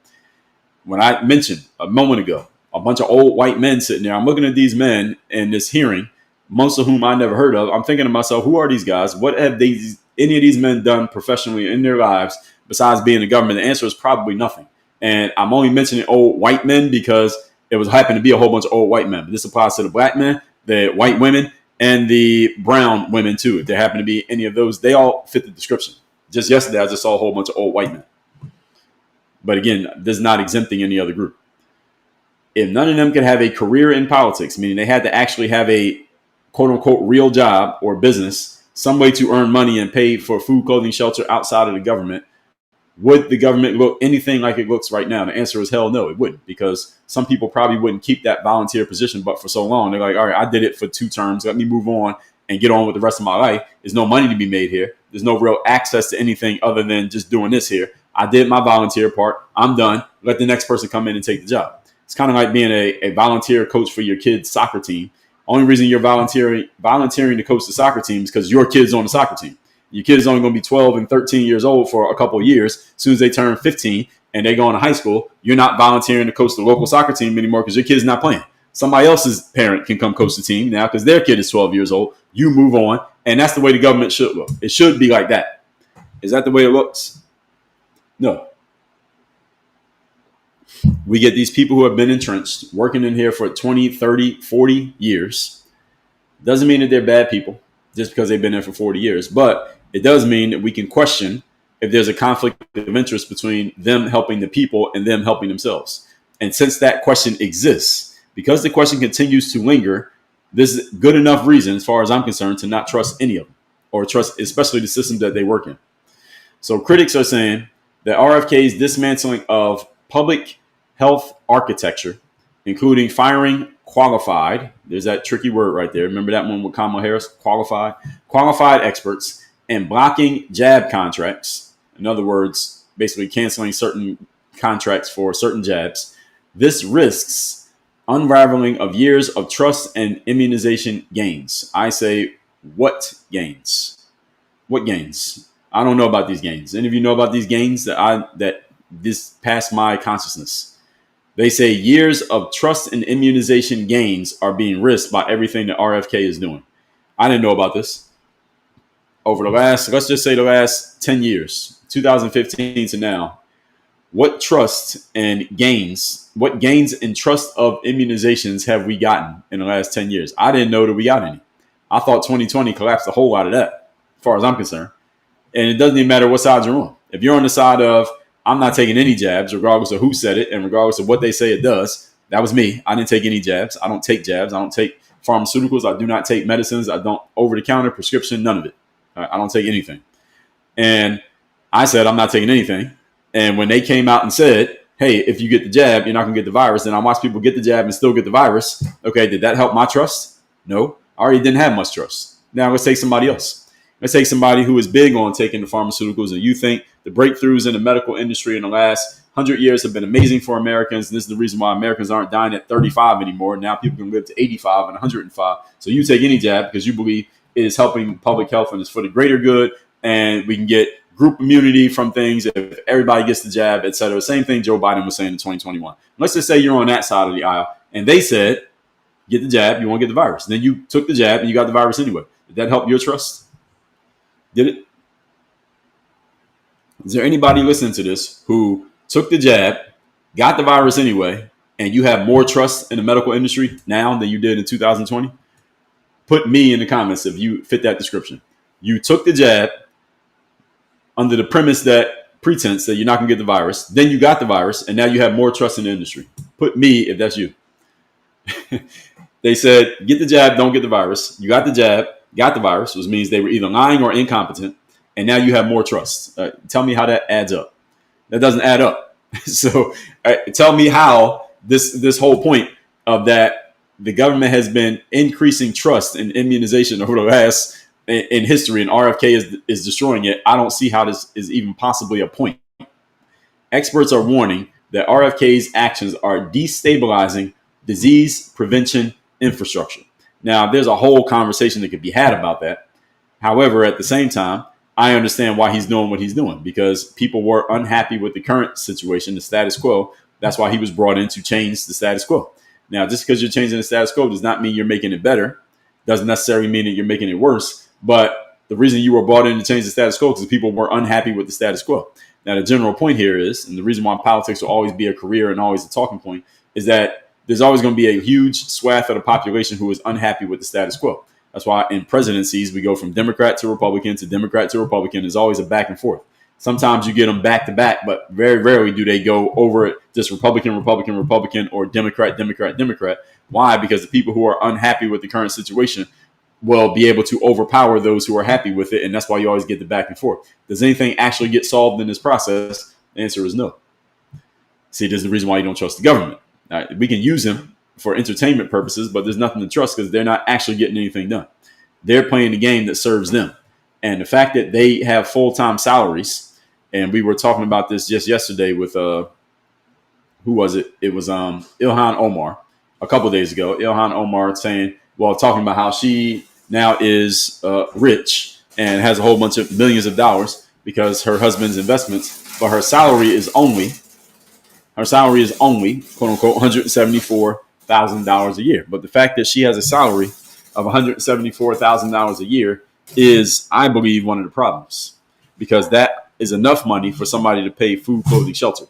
When I mentioned a moment ago, a bunch of old white men sitting there, I'm looking at these men in this hearing, most of whom I never heard of. I'm thinking to myself, who are these guys? What have any of these men done professionally in their lives besides being in the government? The answer is probably nothing. And I'm only mentioning old white men because it was happened to be a whole bunch of old white men. But this applies to the black men, the white women, and the brown women too. If there happen to be any of those, they all fit the description. Just yesterday, I just saw a whole bunch of old white men. But again, this is not exempting any other group. If none of them could have a career in politics, meaning they had to actually have a quote unquote real job or business, some way to earn money and pay for food, clothing, shelter outside of the government, would the government look anything like it looks right now? The answer is hell no, it wouldn't, because some people probably wouldn't keep that volunteer position, but for so long, they're like, all right, I did it for 2 terms. Let me move on and get on with the rest of my life. There's no money to be made here. There's no real access to anything other than just doing this here. I did my volunteer part. I'm done. Let the next person come in and take the job. It's kind of like being a volunteer coach for your kid's soccer team. Only reason you're volunteering to coach the soccer team is because your kid's on the soccer team. Your kid is only going to be 12 and 13 years old for a couple of years. As soon as they turn 15 and they go into high school, you're not volunteering to coach the local soccer team anymore because your kid's not playing. Somebody else's parent can come coach the team now because their kid is 12 years old. You move on, and that's the way the government should look. It should be like that. Is that the way it looks? No. We get these people who have been entrenched, working in here for 20, 30, 40 years. Doesn't mean that they're bad people just because they've been there for 40 years. But it does mean that we can question if there's a conflict of interest between them helping the people and them helping themselves. And since that question exists, because the question continues to linger, this is good enough reason, as far as I'm concerned, to not trust any of them, or trust especially the systems that they work in. So critics are saying that RFK's dismantling of public health architecture, including firing qualified, there's that tricky word right there. Remember that one with Kamala Harris, qualified experts, and blocking jab contracts. In other words, basically canceling certain contracts for certain jabs. This risks unraveling of years of trust and immunization gains. I say, what gains? What gains? I don't know about these gains. Any of you know about these gains that this passed my consciousness? They say years of trust and immunization gains are being risked by everything that RFK is doing. I didn't know about this. Over the last, let's just say the last 10 years, 2015 to now, what trust and gains, what gains in trust of immunizations have we gotten in the last 10 years? I didn't know that we got any. I thought 2020 collapsed a whole lot of that, as far as I'm concerned. And it doesn't even matter what side you're on. If you're on the side of, I'm not taking any jabs, regardless of who said it and regardless of what they say it does, that was me. I didn't take any jabs. I don't take jabs. I don't take pharmaceuticals. I do not take medicines. I don't over-the-counter, prescription, none of it. I don't take anything. And I said, I'm not taking anything. And when they came out and said, hey, if you get the jab, you're not going to get the virus, then I watch people get the jab and still get the virus. Okay, did that help my trust? No. I already didn't have much trust. Now let's take somebody else. Let's take somebody who is big on taking the pharmaceuticals, and you think the breakthroughs in the medical industry in the last 100 years have been amazing for Americans. And this is the reason why Americans aren't dying at 35 anymore. Now people can live to 85 and 105. So you take any jab because you believe it is helping public health and it's for the greater good. And we can get group immunity from things if everybody gets the jab, et cetera. Same thing Joe Biden was saying in 2021. Let's just say you're on that side of the aisle and they said, get the jab, you won't get the virus. Then you took the jab and you got the virus anyway. Did that help your trust? Did it? Is there anybody listening to this who took the jab, got the virus anyway, and you have more trust in the medical industry now than you did in 2020? Put me in the comments if you fit that description. You took the jab under the pretense that you're not going to get the virus. Then you got the virus, and now you have more trust in the industry. Put me if that's you. They said, get the jab, don't get the virus. You got the jab, got the virus, which means they were either lying or incompetent, and now you have more trust. Tell me how that adds up. That doesn't add up. So tell me how this whole point of that the government has been increasing trust in immunization over the last in history, and RFK is destroying it. I don't see how this is even possibly a point. Experts are warning that RFK's actions are destabilizing disease prevention infrastructure. Now, there's a whole conversation that could be had about that. However, at the same time, I understand why he's doing what he's doing, because people were unhappy with the current situation, the status quo. That's why he was brought in to change the status quo. Now, just because you're changing the status quo does not mean you're making it better. Doesn't necessarily mean that you're making it worse. But the reason you were brought in to change the status quo is because people were unhappy with the status quo. Now, the general point here is, and the reason why politics will always be a career and always a talking point, is that there's always going to be a huge swath of the population who is unhappy with the status quo. That's why in presidencies, we go from Democrat to Republican to Democrat to Republican. There's always a back and forth. Sometimes you get them back to back, but very rarely do they go over it just Republican, Republican, Republican, or Democrat, Democrat, Democrat. Why? Because the people who are unhappy with the current situation will be able to overpower those who are happy with it. And that's why you always get the back and forth. Does anything actually get solved in this process? The answer is no. See, this is the reason why you don't trust the government. We can use them for entertainment purposes, but there's nothing to trust because they're not actually getting anything done. They're playing the game that serves them. And the fact that they have full-time salaries, and we were talking about this just yesterday with, who was it? It was Ilhan Omar a couple of days ago. Ilhan Omar saying, well, talking about how she now is rich and has a whole bunch of millions of dollars because her husband's investments, but her salary is only, quote unquote, $174,000 a year. But the fact that she has a salary of $174,000 a year is, I believe, one of the problems, because that is enough money for somebody to pay food, clothing, shelter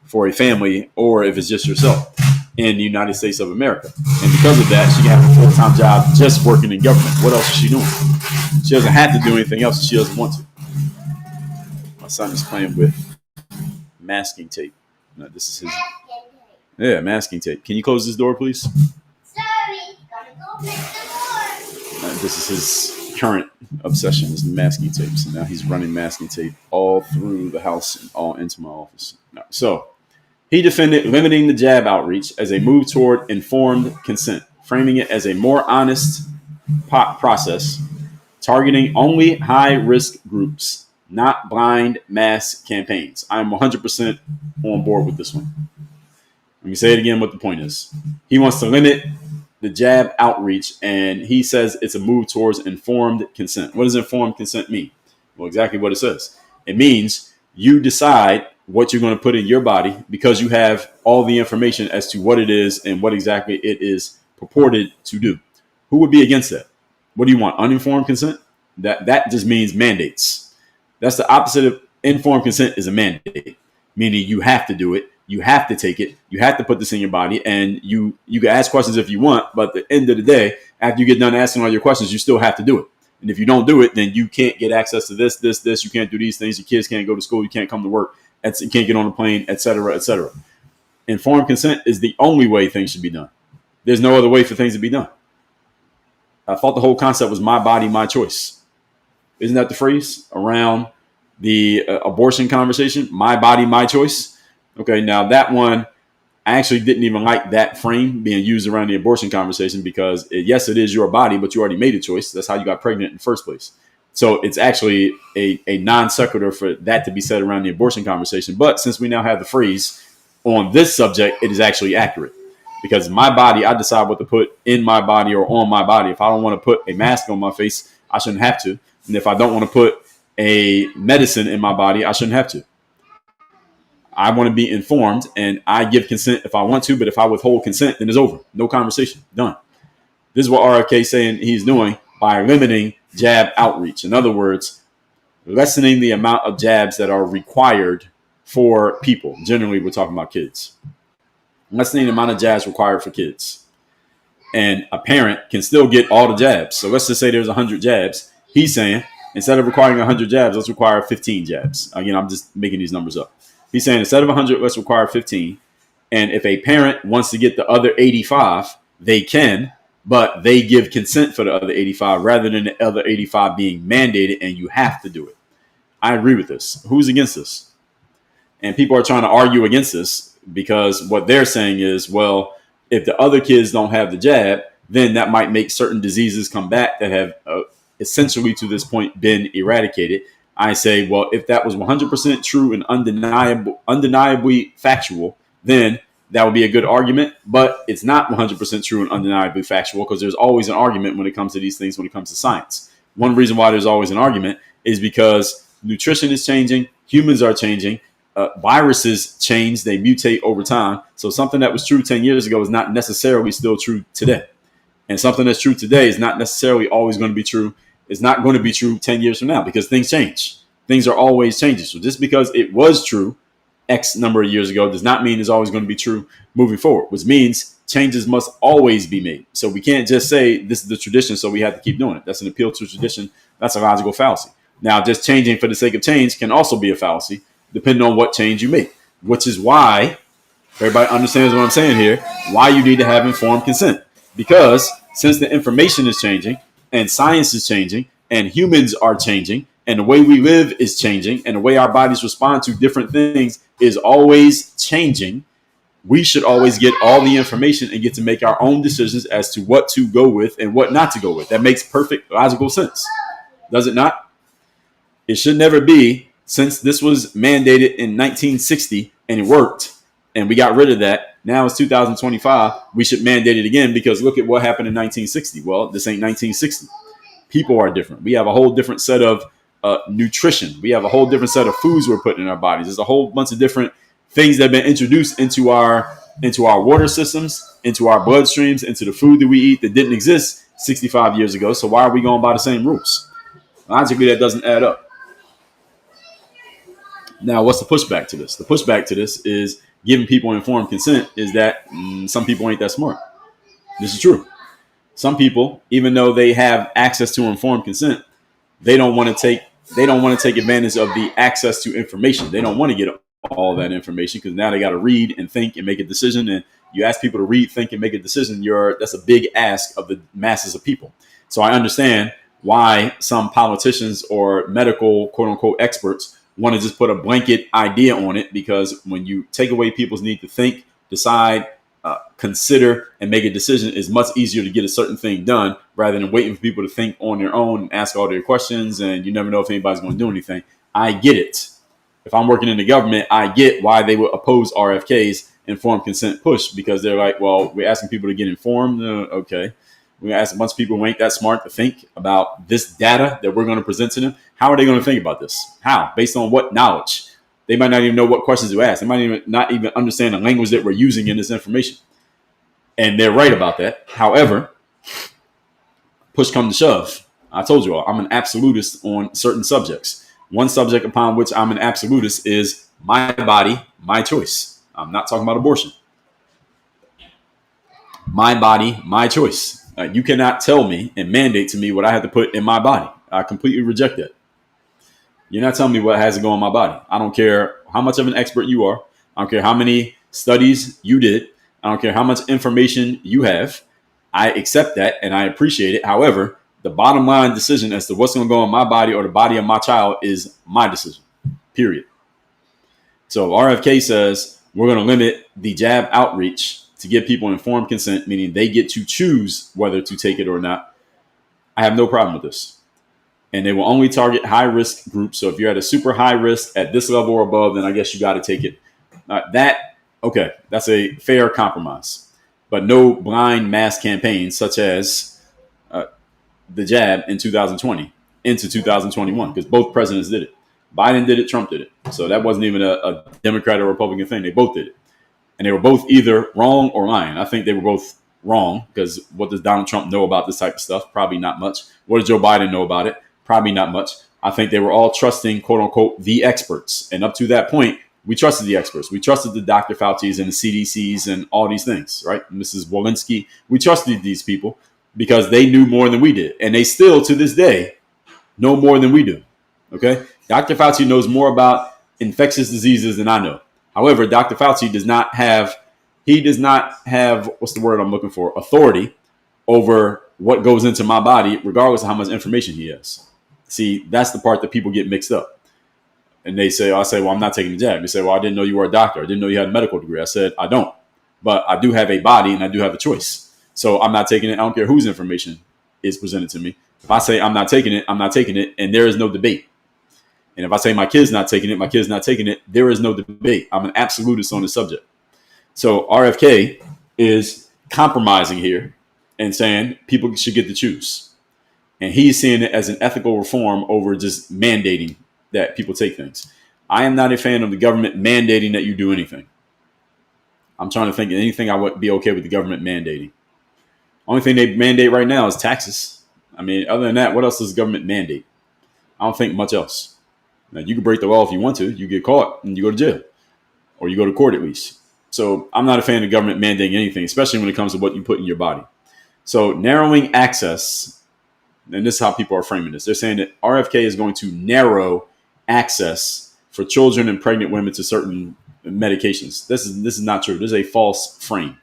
for a family, or if it's just yourself in the United States of America. And because of that, she can have a full-time job just working in government. What else is she doing? She doesn't have to do anything else if she doesn't want to. My son is playing with masking tape. No, this is his. Yeah, masking tape. Can you close this door, please? Sorry, gotta go fix the door. This is his current obsession is masking tape. So now he's running masking tape all through the house and all into my office. No. So he defended limiting the jab outreach as a move toward informed consent, framing it as a more honest process, targeting only high-risk groups, not blind mass campaigns. I'm 100% on board with this one. Let me say it again what the point is. He wants to limit the jab outreach, and he says it's a move towards informed consent. What does informed consent mean? Well, exactly what it says. It means you decide what you're going to put in your body because you have all the information as to what it is and what exactly it is purported to do. Who would be against that? What do you want? Uninformed consent? That just means mandates. That's the opposite of informed consent is a mandate, meaning you have to do it. You have to take it. You have to put this in your body, and you can ask questions if you want. But at the end of the day, after you get done asking all your questions, you still have to do it. And if you don't do it, then you can't get access to this. You can't do these things. Your kids can't go to school. You can't come to work. You can't get on a plane, et cetera, et cetera. Informed consent is the only way things should be done. There's no other way for things to be done. I thought the whole concept was my body, my choice. Isn't that the phrase around the abortion conversation? My body, my choice. Okay, now that one, I actually didn't even like that frame being used around the abortion conversation because, yes, it is your body, but you already made a choice. That's how you got pregnant in the first place. So it's actually a non sequitur for that to be said around the abortion conversation. But since we now have the phrase on this subject, it is actually accurate. Because my body, I decide what to put in my body or on my body. If I don't want to put a mask on my face, I shouldn't have to. And if I don't want to put a medicine in my body, I shouldn't have to. I want to be informed, and I give consent if I want to, but if I withhold consent, then it's over. No conversation. Done. This is what RFK is saying he's doing by limiting jab outreach. In other words, lessening the amount of jabs that are required for people. Generally, we're talking about kids. Lessening the amount of jabs required for kids. And a parent can still get all the jabs. So let's just say there's 100 jabs. He's saying, instead of requiring 100 jabs, let's require 15 jabs. Again, I'm just making these numbers up. He's saying instead of 100, let's require 15. And if a parent wants to get the other 85, they can, but they give consent for the other 85 rather than the other 85 being mandated and you have to do it. I agree with this. Who's against this? And people are trying to argue against this because what they're saying is, well, if the other kids don't have the jab, then that might make certain diseases come back that have essentially to this point been eradicated. I say, well, if that was 100% true and undeniably factual, then that would be a good argument. But it's not 100% true and undeniably factual because there's always an argument when it comes to these things, when it comes to science. One reason why there's always an argument is because nutrition is changing, humans are changing, viruses change, they mutate over time. So something that was true 10 years ago is not necessarily still true today. And something that's true today is not necessarily always going to be true. It's not going to be true 10 years from now because things change. Things are always changing. So just because it was true X number of years ago does not mean it's always going to be true moving forward, which means changes must always be made. So we can't just say this is the tradition, so we have to keep doing it. That's an appeal to tradition. That's a logical fallacy. Now, just changing for the sake of change can also be a fallacy, depending on what change you make, which is why everybody understands what I'm saying here, why you need to have informed consent. Because since the information is changing and science is changing and humans are changing and the way we live is changing and the way our bodies respond to different things is always changing, we should always get all the information and get to make our own decisions as to what to go with and what not to go with. That makes perfect logical sense. Does it not? It should never be, since this was mandated in 1960 and it worked and we got rid of that. Now it's 2025. We should mandate it again because look at what happened in 1960. Well, this ain't 1960. People are different. We have a whole different set of nutrition. We have a whole different set of foods we're putting in our bodies. There's a whole bunch of different things that have been introduced into our water systems, into our bloodstreams, into the food that we eat that didn't exist 65 years ago. So why are we going by the same rules? Logically, that doesn't add up. Now, what's the pushback to this? The pushback to this is giving people informed consent is that some people ain't that smart. This is true. Some people, even though they have access to informed consent, they don't want to take they don't want to take advantage of the access to information. They don't want to get all that information because now they got to read and think and make a decision. And you ask people to read, think, and make a decision. That's a big ask of the masses of people. So I understand why some politicians or medical quote unquote experts want to just put a blanket idea on it, because when you take away people's need to think, decide, consider, and make a decision, it's much easier to get a certain thing done rather than waiting for people to think on their own and ask all their questions. And you never know if anybody's going to do anything. I get it. If I'm working in the government, I get why they would oppose RFK's informed consent push, because they're like, well, we're asking people to get informed. Okay. We're going to ask a bunch of people who ain't that smart to think about this data that we're going to present to them. How are they going to think about this? How? Based on what knowledge? They might not even know what questions to ask. They might not even understand the language that we're using in this information. And they're right about that. However, push come to shove. I told you all, I'm an absolutist on certain subjects. One subject upon which I'm an absolutist is my body, my choice. I'm not talking about abortion. My body, my choice. You cannot tell me and mandate to me what I have to put in my body. I completely reject that. You're not telling me what has to go in my body. I don't care how much of an expert you are. I don't care how many studies you did. I don't care how much information you have. I accept that and I appreciate it. However, the bottom line decision as to what's going to go in my body or the body of my child is my decision, period. So RFK says we're going to limit the jab outreach to give people informed consent, meaning they get to choose whether to take it or not. I have no problem with this. And they will only target high risk groups. So if you're at a super high risk at this level or above, then I guess you got to take it. Okay, that's a fair compromise. But no blind mass campaigns such as the jab in 2020 into 2021, because both presidents did it. Biden did it, Trump did it. So that wasn't even a Democrat or Republican thing. They both did it. And they were both either wrong or lying. I think they were both wrong, because what does Donald Trump know about this type of stuff? Probably not much. What does Joe Biden know about it? Probably not much. I think they were all trusting, quote unquote, the experts. And up to that point, we trusted the experts. We trusted the Dr. Fauci's and the CDC's and all these things, right? Mrs. Walensky. We trusted these people because they knew more than we did. And they still, to this day, know more than we do. Okay? Dr. Fauci knows more about infectious diseases than I know. However, Dr. Fauci does not have, what's the word I'm looking for? Authority over what goes into my body, regardless of how much information he has. See, that's the part that people get mixed up. And I say, well, I'm not taking the jab. They say, well, I didn't know you were a doctor. I didn't know you had a medical degree. I said, I don't. But I do have a body and I do have a choice. So I'm not taking it. I don't care whose information is presented to me. If I say I'm not taking it, I'm not taking it. And there is no debate. And if I say my kid's not taking it, my kid's not taking it, there is no debate. I'm an absolutist on the subject. So RFK is compromising here and saying people should get to choose. And he's seeing it as an ethical reform over just mandating that people take things. I am not a fan of the government mandating that you do anything. I'm trying to think of anything I would be okay with the government mandating. Only thing they mandate right now is taxes. I mean, other than that, what else does the government mandate? I don't think much else. Now, you can break the law if you want to. You get caught and you go to jail, or you go to court at least. So I'm not a fan of government mandating anything, especially when it comes to what you put in your body. So narrowing access, and this is how people are framing this. They're saying that RFK is going to narrow access for children and pregnant women to certain medications. This is not true. This is a false frame.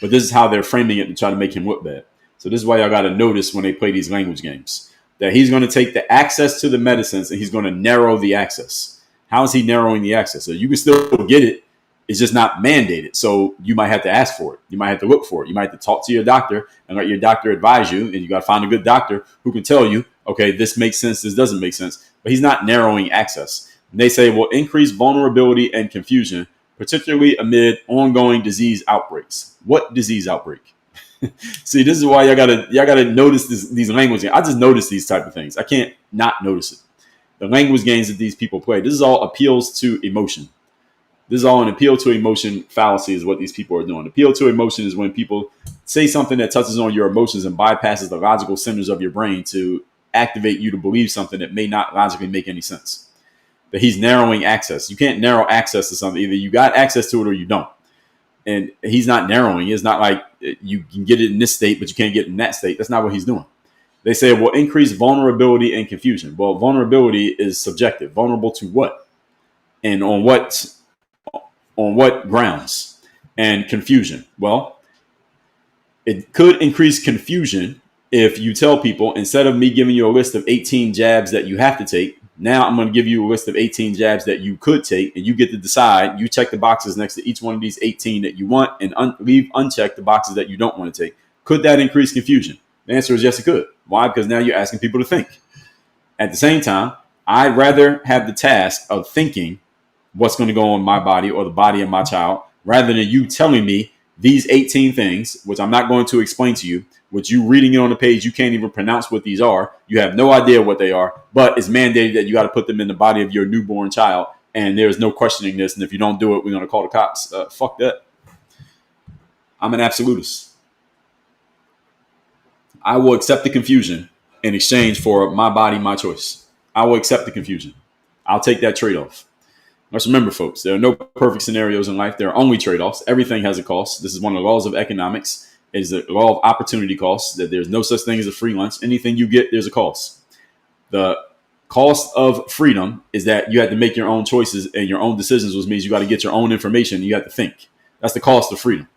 But this is how they're framing it to try to make him look bad. So this is why y'all got to notice when they play these language games, that he's going to take the access to the medicines and he's going to narrow the access. How is he narrowing the access? So you can still get it. It's just not mandated. So you might have to ask for it. You might have to look for it. You might have to talk to your doctor and let your doctor advise you. And you got to find a good doctor who can tell you, okay, this makes sense. This doesn't make sense. But he's not narrowing access. And they say, well, increase vulnerability and confusion, particularly amid ongoing disease outbreaks. What disease outbreak? See, this is why y'all gotta notice these language games. I just notice these type of things. I can't not notice it. The language games that these people play. This is all appeals to emotion. This is all an appeal to emotion fallacy is what these people are doing. Appeal to emotion is when people say something that touches on your emotions and bypasses the logical centers of your brain to activate you to believe something that may not logically make any sense. That he's narrowing access. You can't narrow access to something. Either you got access to it or you don't. And he's not narrowing. It's not like you can get it in this state, but you can't get it in that state. That's not what he's doing. They say it will increase vulnerability and confusion. Well, vulnerability is subjective. Vulnerable to what? And on what grounds? And confusion. Well, it could increase confusion if you tell people, instead of me giving you a list of 18 jabs that you have to take, now I'm going to give you a list of 18 jabs that you could take, and you get to decide. You check the boxes next to each one of these 18 that you want, and leave unchecked the boxes that you don't want to take. Could that increase confusion? The answer is yes, it could. Why? Because now you're asking people to think. At the same time, I'd rather have the task of thinking what's going to go on my body or the body of my child, rather than you telling me these 18 things, which I'm not going to explain to you, which you reading it on the page, you can't even pronounce what these are. You have no idea what they are, but it's mandated that you got to put them in the body of your newborn child, and there's no questioning this. And if you don't do it, we're going to call the cops. Fuck that. I'm an absolutist. I will accept the confusion in exchange for my body, my choice. I will accept the confusion. I'll take that trade-off. Let's remember, folks, there are no perfect scenarios in life. There are only trade-offs. Everything has a cost. This is one of the laws of economics. It is the law of opportunity costs, that there's no such thing as a free lunch. Anything you get, there's a cost. The cost of freedom is that you have to make your own choices and your own decisions, which means you got to get your own information. You have to think. That's the cost of freedom.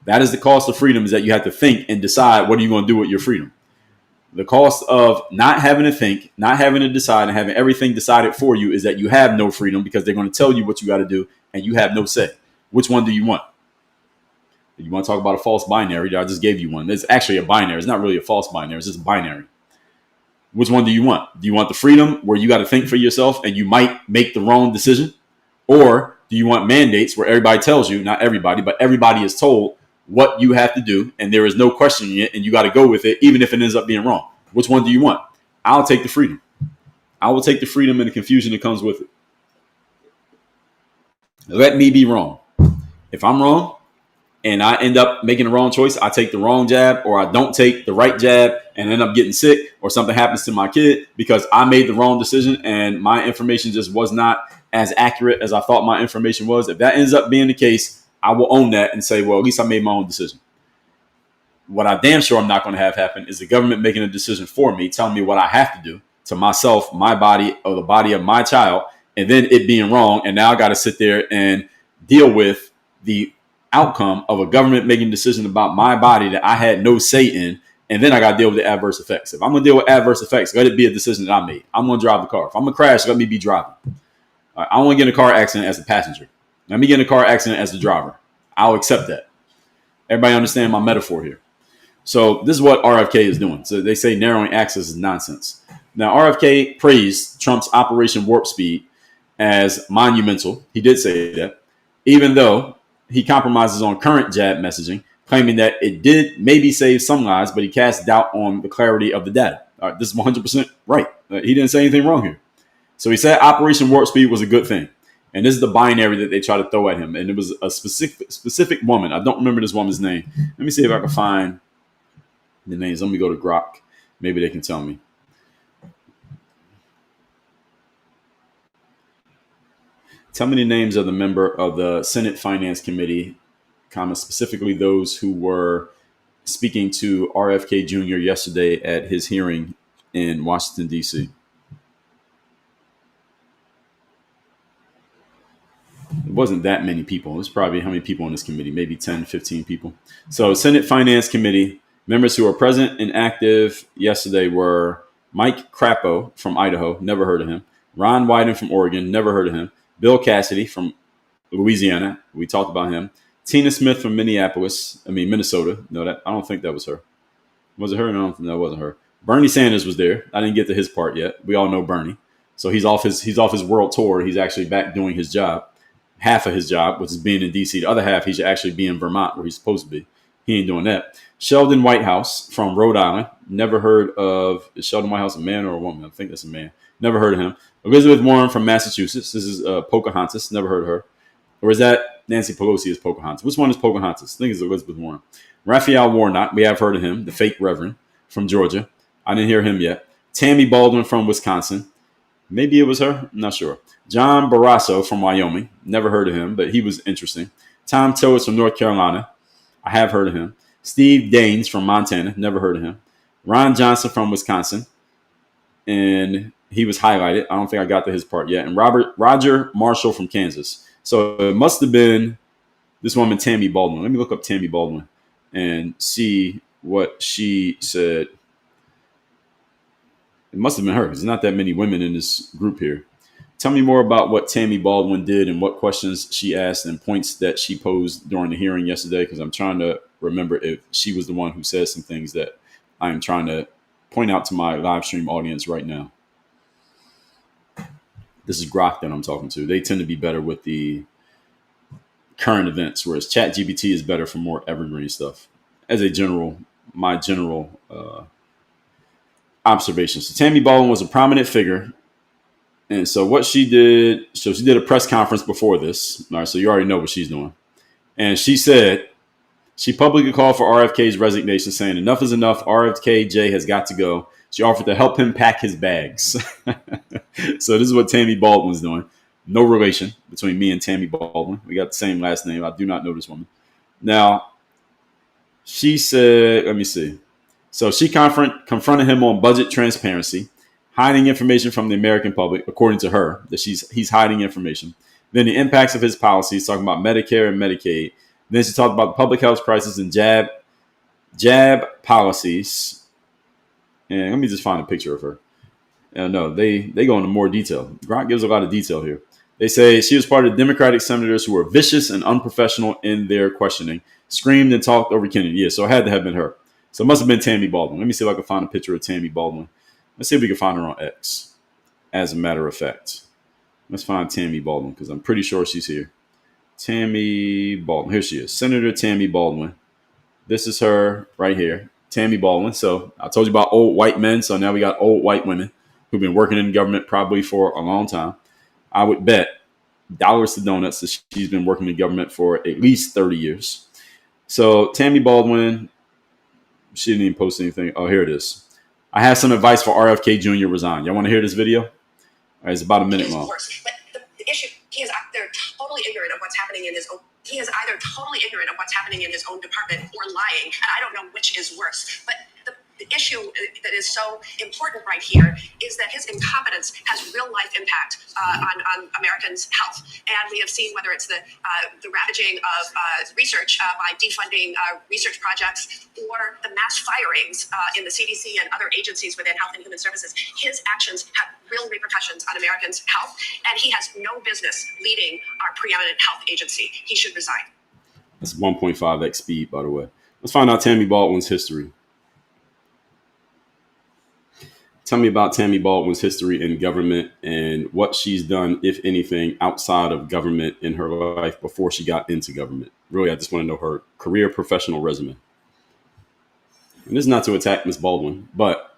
That is the cost of freedom, is that you have to think and decide what are you going to do with your freedom. The cost of not having to think, not having to decide, and having everything decided for you is that you have no freedom, because they're going to tell you what you got to do and you have no say. Which one do you want? You want to talk about a false binary? I just gave you one. It's actually a binary. It's not really a false binary. It's just a binary. Which one do you want? Do you want the freedom where you got to think for yourself and you might make the wrong decision? Or do you want mandates where everybody tells you, not everybody, but everybody is told what you have to do, and there is no questioning it, and you got to go with it, even if it ends up being wrong? Which one do you want? I'll take the freedom. I will take the freedom and the confusion that comes with it. Let me be wrong. If I'm wrong and I end up making the wrong choice, I take the wrong jab, or I don't take the right jab and end up getting sick, or something happens to my kid because I made the wrong decision and my information just was not as accurate as I thought my information was. If that ends up being the case, I will own that and say, well, at least I made my own decision. What I damn sure I'm not going to have happen is the government making a decision for me, telling me what I have to do to myself, my body, or the body of my child, and then it being wrong. And now I got to sit there and deal with the outcome of a government making a decision about my body that I had no say in. And then I got to deal with the adverse effects. If I'm going to deal with adverse effects, let it be a decision that I made. I'm going to drive the car. If I'm going to crash, let me be driving. I don't want to get in a car accident as a passenger. Let me get in a car accident as the driver. I'll accept that. Everybody understand my metaphor here. So this is what RFK is doing. So they say narrowing access is nonsense. Now, RFK praised Trump's Operation Warp Speed as monumental. He did say that, even though he compromises on current jab messaging, claiming that it did maybe save some lives, but he cast doubt on the clarity of the data. All right, this is 100% right. He didn't say anything wrong here. So he said Operation Warp Speed was a good thing. And this is the binary that they try to throw at him. And it was a specific woman. I don't remember this woman's name. Let me see if I can find the names. Let me go to Grok. Maybe they can tell me. Tell me the names of the member of the Senate Finance Committee, specifically those who were speaking to RFK Jr. yesterday at his hearing in Washington, D.C. It wasn't that many people. It was probably how many people on this committee? Maybe 10, 15 people. So Senate Finance Committee members who were present and active yesterday were Mike Crapo from Idaho, never heard of him. Ron Wyden from Oregon, never heard of him. Bill Cassidy from Louisiana, we talked about him. Tina Smith from Minnesota. No, I don't think that was her. Was it her? No, that wasn't her. Bernie Sanders was there. I didn't get to his part yet. We all know Bernie. So he's off his world tour. He's actually back doing his job. Half of his job, which is being in D.C. The other half, he should actually be in Vermont, where he's supposed to be. He ain't doing that. Sheldon Whitehouse from Rhode Island. Never heard of, is Sheldon Whitehouse a man or a woman? I think that's a man. Never heard of him. Elizabeth Warren from Massachusetts. This is Pocahontas. Never heard of her. Or is that Nancy Pelosi is Pocahontas? Which one is Pocahontas? I think it's Elizabeth Warren. Raphael Warnock. We have heard of him. The fake reverend from Georgia. I didn't hear him yet. Tammy Baldwin from Wisconsin. Maybe it was her. I'm not sure. John Barrasso from Wyoming. Never heard of him, but he was interesting. Tom Tillis from North Carolina. I have heard of him. Steve Daines from Montana. Never heard of him. Ron Johnson from Wisconsin, and he was highlighted. I don't think I got to his part yet. And Roger Marshall from Kansas. So it must have been this woman, Tammy Baldwin. Let me look up Tammy Baldwin and see what she said. It must have been her because there's not that many women in this group here. Tell me more about what Tammy Baldwin did and what questions she asked and points that she posed during the hearing yesterday, because I'm trying to remember if she was the one who said some things that I'm trying to point out to my live stream audience right now. This is Grok that I'm talking to. They tend to be better with the current events, whereas ChatGPT is better for more evergreen stuff. As a general, my general observation. So Tammy Baldwin was a prominent figure. And so what she did, so she did a press conference before this. All right, so you already know what she's doing. And she said she publicly called for RFK's resignation, saying enough is enough. RFK has got to go. She offered to help him pack his bags. So this is what Tammy Baldwin's doing. No relation between me and Tammy Baldwin. We got the same last name. I do not know this woman. Now, she said, let me see. So she confronted him on budget transparency, hiding information from the American public, according to her, that he's hiding information. Then the impacts of his policies, talking about Medicare and Medicaid. Then she talked about the public health crisis and jab policies. And let me just find a picture of her. No, they go into more detail. Grant gives a lot of detail here. They say she was part of the Democratic senators who were vicious and unprofessional in their questioning, screamed and talked over Kennedy. Yeah, so it had to have been her. So it must have been Tammy Baldwin. Let me see if I can find a picture of Tammy Baldwin. Let's see if we can find her on X, as a matter of fact. Let's find Tammy Baldwin, because I'm pretty sure she's here. Tammy Baldwin. Here she is. Senator Tammy Baldwin. This is her right here. Tammy Baldwin. So I told you about old white men. So now we got old white women who've been working in government probably for a long time. I would bet dollars to donuts that she's been working in government for at least 30 years. So Tammy Baldwin, she didn't even post anything. Oh, here it is. I have some advice for RFK Jr. resign. Y'all want to hear this video? All right, it's about a minute long. But the issue, he is either totally ignorant of what's happening in his own. He is either totally ignorant of what's happening in his own department or lying, and I don't know which is worse. But the issue that is so important right here is that his incompetence has real life impact on Americans' health, and we have seen whether it's the ravaging of research by defunding research projects or the mass firings in the CDC and other agencies within Health and Human Services. His actions have real repercussions on Americans' health, and he has no business leading our preeminent health agency. He should resign. That's 1.5x speed, by the way. Let's find out Tammy Baldwin's history. Tell me about Tammy Baldwin's history in government and what she's done, if anything, outside of government in her life before she got into government. Really, I just want to know her career professional resume. And this is not to attack Ms. Baldwin, but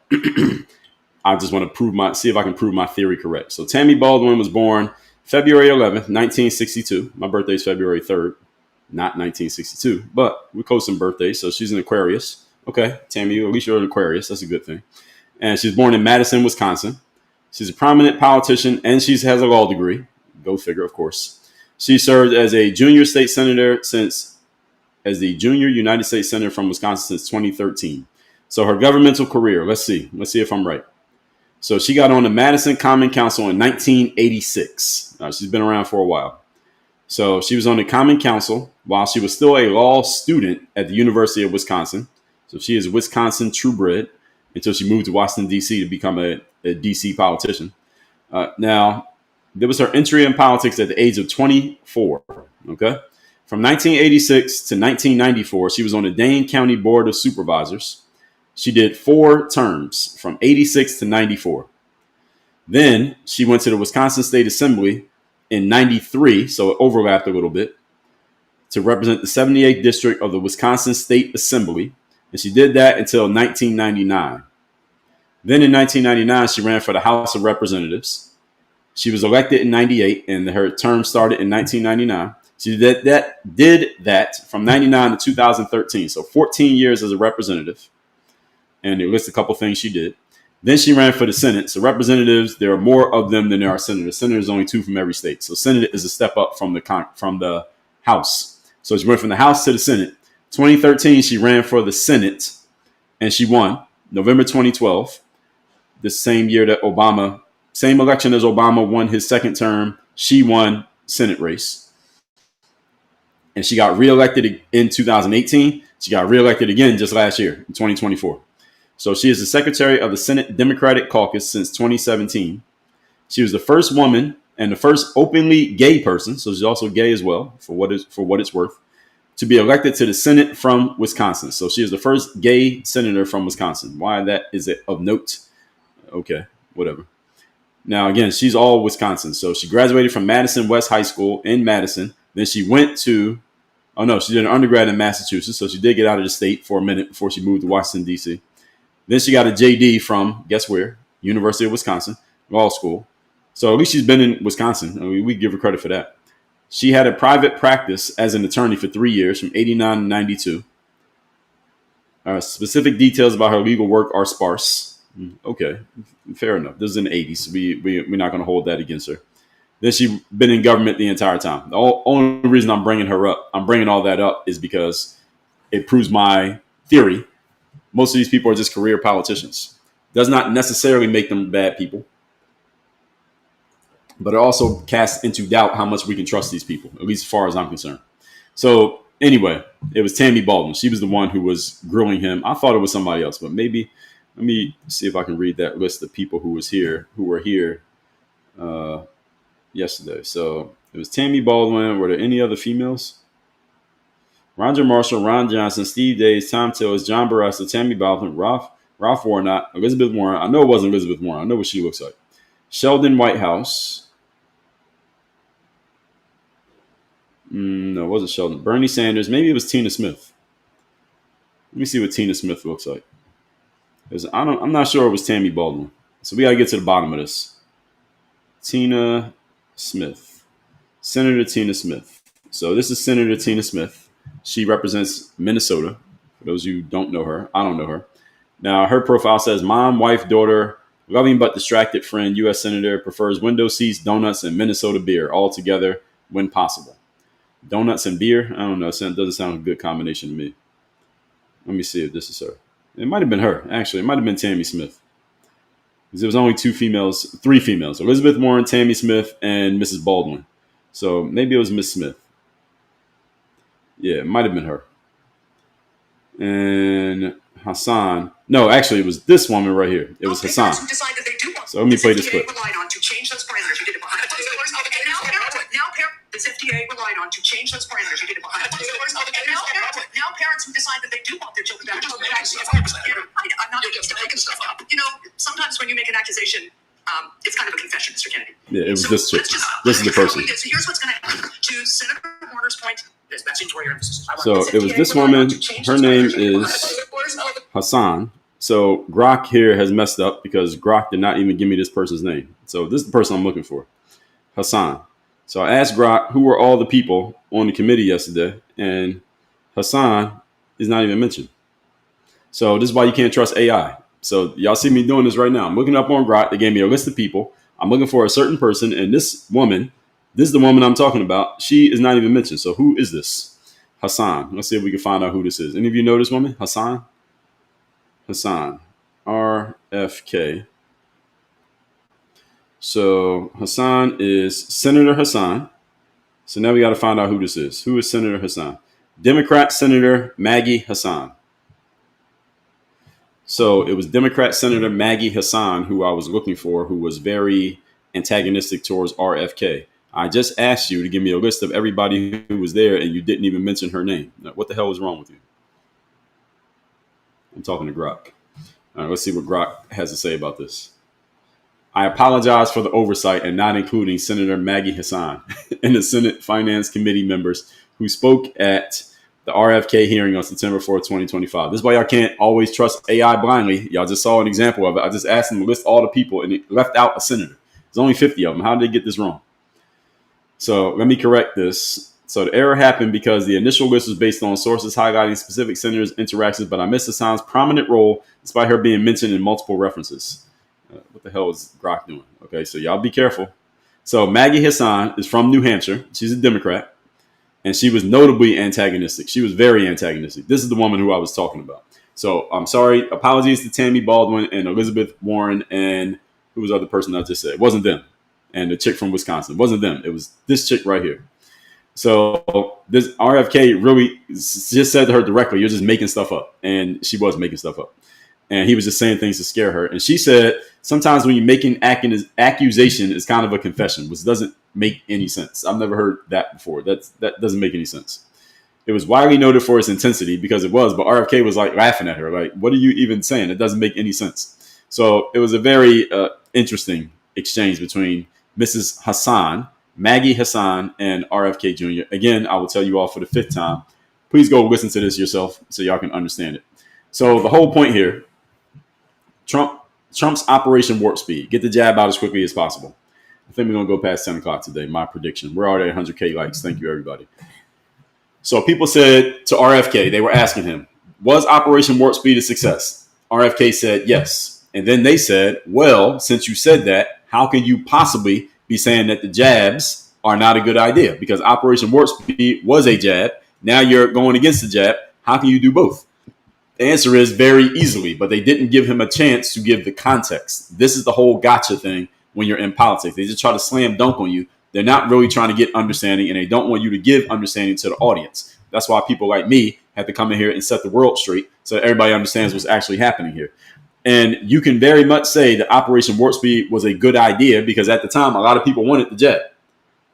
I just want to see if I can prove my theory correct. So Tammy Baldwin was born February 11th, 1962. My birthday is February 3rd, not 1962, but we're close in birthdays. So she's an Aquarius. Okay, Tammy, at least you're an Aquarius. That's a good thing. And she's born in Madison, Wisconsin. She's a prominent politician, and she has a law degree. Go figure, of course. She served as a junior state senator as the junior United States senator from Wisconsin since 2013. So her governmental career, let's see if I'm right. So she got on the Madison Common Council in 1986. She's been around for a while. So she was on the Common Council while she was still a law student at the University of Wisconsin. So she is Wisconsin truebred, until she moved to Washington, D.C. to become a D.C. politician. Now, there was her entry in politics at the age of 24. Okay. From 1986 to 1994, she was on the Dane County Board of Supervisors. She did 4 terms from 86 to 94. Then she went to the Wisconsin State Assembly in 93, so it overlapped a little bit, to represent the 78th District of the Wisconsin State Assembly. And she did that until 1999. Then in 1999, she ran for the House of Representatives. She was elected in 98, and her term started in 1999. She did that from 99 to 2013, so 14 years as a representative. And it lists a couple things she did. Then she ran for the Senate. So representatives, there are more of them than there are senators. Senators only 2 from every state. So Senate is a step up from the House. So she went from the House to the Senate. 2013, she ran for the Senate, and she won. November 2012, the same year that Obama, same election as Obama won his second term, she won Senate race. And she got reelected in 2018. She got reelected again just last year, in 2024. So she is the secretary of the Senate Democratic Caucus since 2017. She was the first woman and the first openly gay person, so she's also gay as well, for what it's worth, to be elected to the Senate from Wisconsin. So she is the first gay senator from Wisconsin. Why that is it of note? Okay, whatever. Now, again, she's all Wisconsin. So she graduated from Madison West High School in Madison. Then she went to, she did an undergrad in Massachusetts. So she did get out of the state for a minute before she moved to Washington, D.C. Then she got a JD from, guess where? University of Wisconsin Law School. So at least she's been in Wisconsin. I mean, we give her credit for that. She had a private practice as an attorney for 3 years, from 89 to 92. Specific details about her legal work are sparse. Okay, fair enough. This is in the 80s. We're not going to hold that against her. Then she's been in government the entire time. The only reason I'm bringing all that up, is because it proves my theory. Most of these people are just career politicians. Does not necessarily make them bad people, but it also casts into doubt how much we can trust these people, at least as far as I'm concerned. So anyway, it was Tammy Baldwin. She was the one who was grilling him. I thought it was somebody else, but maybe, let me see if I can read that list of people who were here yesterday. So it was Tammy Baldwin. Were there any other females? Roger Marshall, Ron Johnson, Steve Days, Tom Tillis, John Barrasso, Tammy Baldwin, Ralph Warnock, Elizabeth Warren. I know it wasn't Elizabeth Warren. I know what she looks like. Sheldon Whitehouse. No, it wasn't Sheldon. Bernie Sanders. Maybe it was Tina Smith. Let me see what Tina Smith looks like. I'm not sure it was Tammy Baldwin. So we got to get to the bottom of this. Tina Smith. Senator Tina Smith. So this is Senator Tina Smith. She represents Minnesota. For those of you who don't know her, I don't know her. Now, her profile says, mom, wife, daughter, loving but distracted friend, U.S. Senator, prefers window seats, donuts, and Minnesota beer, all together when possible. Donuts and beer? I don't know. It doesn't sound a good combination to me. Let me see if this is her. It might have been her, actually. It might have been Tammy Smith. Because there was only three females. Elizabeth Warren, Tammy Smith, and Mrs. Baldwin. So maybe it was Miss Smith. Yeah, it might have been her. And Hassan. No, actually, it was this woman right here. It was Hassan. So let me play this clip. This FDA relied on to change those parameters. You did it behind closed doors. Now parents who decide that they do want their children back. I'm not just making stuff up. Sometimes when you make an accusation, it's kind of a confession, Mr. Kennedy. Yeah, it was this chick. This is the person. So here's what's going to happen. To Senator Warner's point, that seems where your emphasis. So it was this woman. Her name is Hassan. So Grok here has messed up because Grok did not even give me this person's name. So this is the person I'm looking for. Hassan. So I asked Grok who were all the people on the committee yesterday, and Hassan is not even mentioned. So this is why you can't trust AI. So y'all see me doing this right now. I'm looking up on Grok. They gave me a list of people. I'm looking for a certain person, and this is the woman I'm talking about. She is not even mentioned. So who is this? Hassan. Let's see if we can find out who this is. Any of you know this woman? Hassan? Hassan. RFK. So Hassan is Senator Hassan. So now we got to find out who this is. Who is Senator Hassan? Democrat Senator Maggie Hassan. So it was Democrat Senator Maggie Hassan who I was looking for, who was very antagonistic towards RFK. I just asked you to give me a list of everybody who was there, and you didn't even mention her name. Now, what the hell is wrong with you? I'm talking to Grok. All right, let's see what Grok has to say about this. I apologize for the oversight and not including Senator Maggie Hassan and the Senate Finance Committee members who spoke at the RFK hearing on September 4th, 2025. This is why y'all can't always trust AI blindly. Y'all just saw an example of it. I just asked them to list all the people, and it left out a senator. There's only 50 of them. How did they get this wrong? So let me correct this. So the error happened because the initial list was based on sources highlighting specific senators' interactions, but I missed Hassan's prominent role despite her being mentioned in multiple references. What the hell is Grok doing? Okay, so y'all be careful. So Maggie Hassan is from New Hampshire. She's a Democrat, and she was notably antagonistic. She was very antagonistic. This is the woman who I was talking about. So I'm sorry. Apologies to Tammy Baldwin and Elizabeth Warren and who was the other person I just said. It wasn't them. And the chick from Wisconsin. It wasn't them. It was this chick right here. So this RFK really just said to her directly, "You're just making stuff up," and she was making stuff up. And he was just saying things to scare her. And she said, sometimes when you make an accusation, it's kind of a confession, which doesn't make any sense. I've never heard that before. That doesn't make any sense. It was widely noted for its intensity because it was, but RFK was like laughing at her. Like, what are you even saying? It doesn't make any sense. So it was a very interesting exchange between Mrs. Hassan, Maggie Hassan, and RFK Jr. Again, I will tell you all for the 5th time. Please go listen to this yourself so y'all can understand it. So the whole point here, Trump's Operation Warp Speed. Get the jab out as quickly as possible. I think we're going to go past 10 o'clock today, my prediction. We're already at 100K likes. Thank you, everybody. So people said to RFK, they were asking him, was Operation Warp Speed a success? RFK said yes. And then they said, well, since you said that, how can you possibly be saying that the jabs are not a good idea? Because Operation Warp Speed was a jab. Now you're going against the jab. How can you do both? The answer is very easily, but they didn't give him a chance to give the context. This is the whole gotcha thing when you're in politics. They just try to slam dunk on you. They're not really trying to get understanding, and they don't want you to give understanding to the audience. That's why people like me have to come in here and set the world straight so that everybody understands what's actually happening here. And you can very much say that Operation Warp Speed was a good idea because at the time, a lot of people wanted the jab.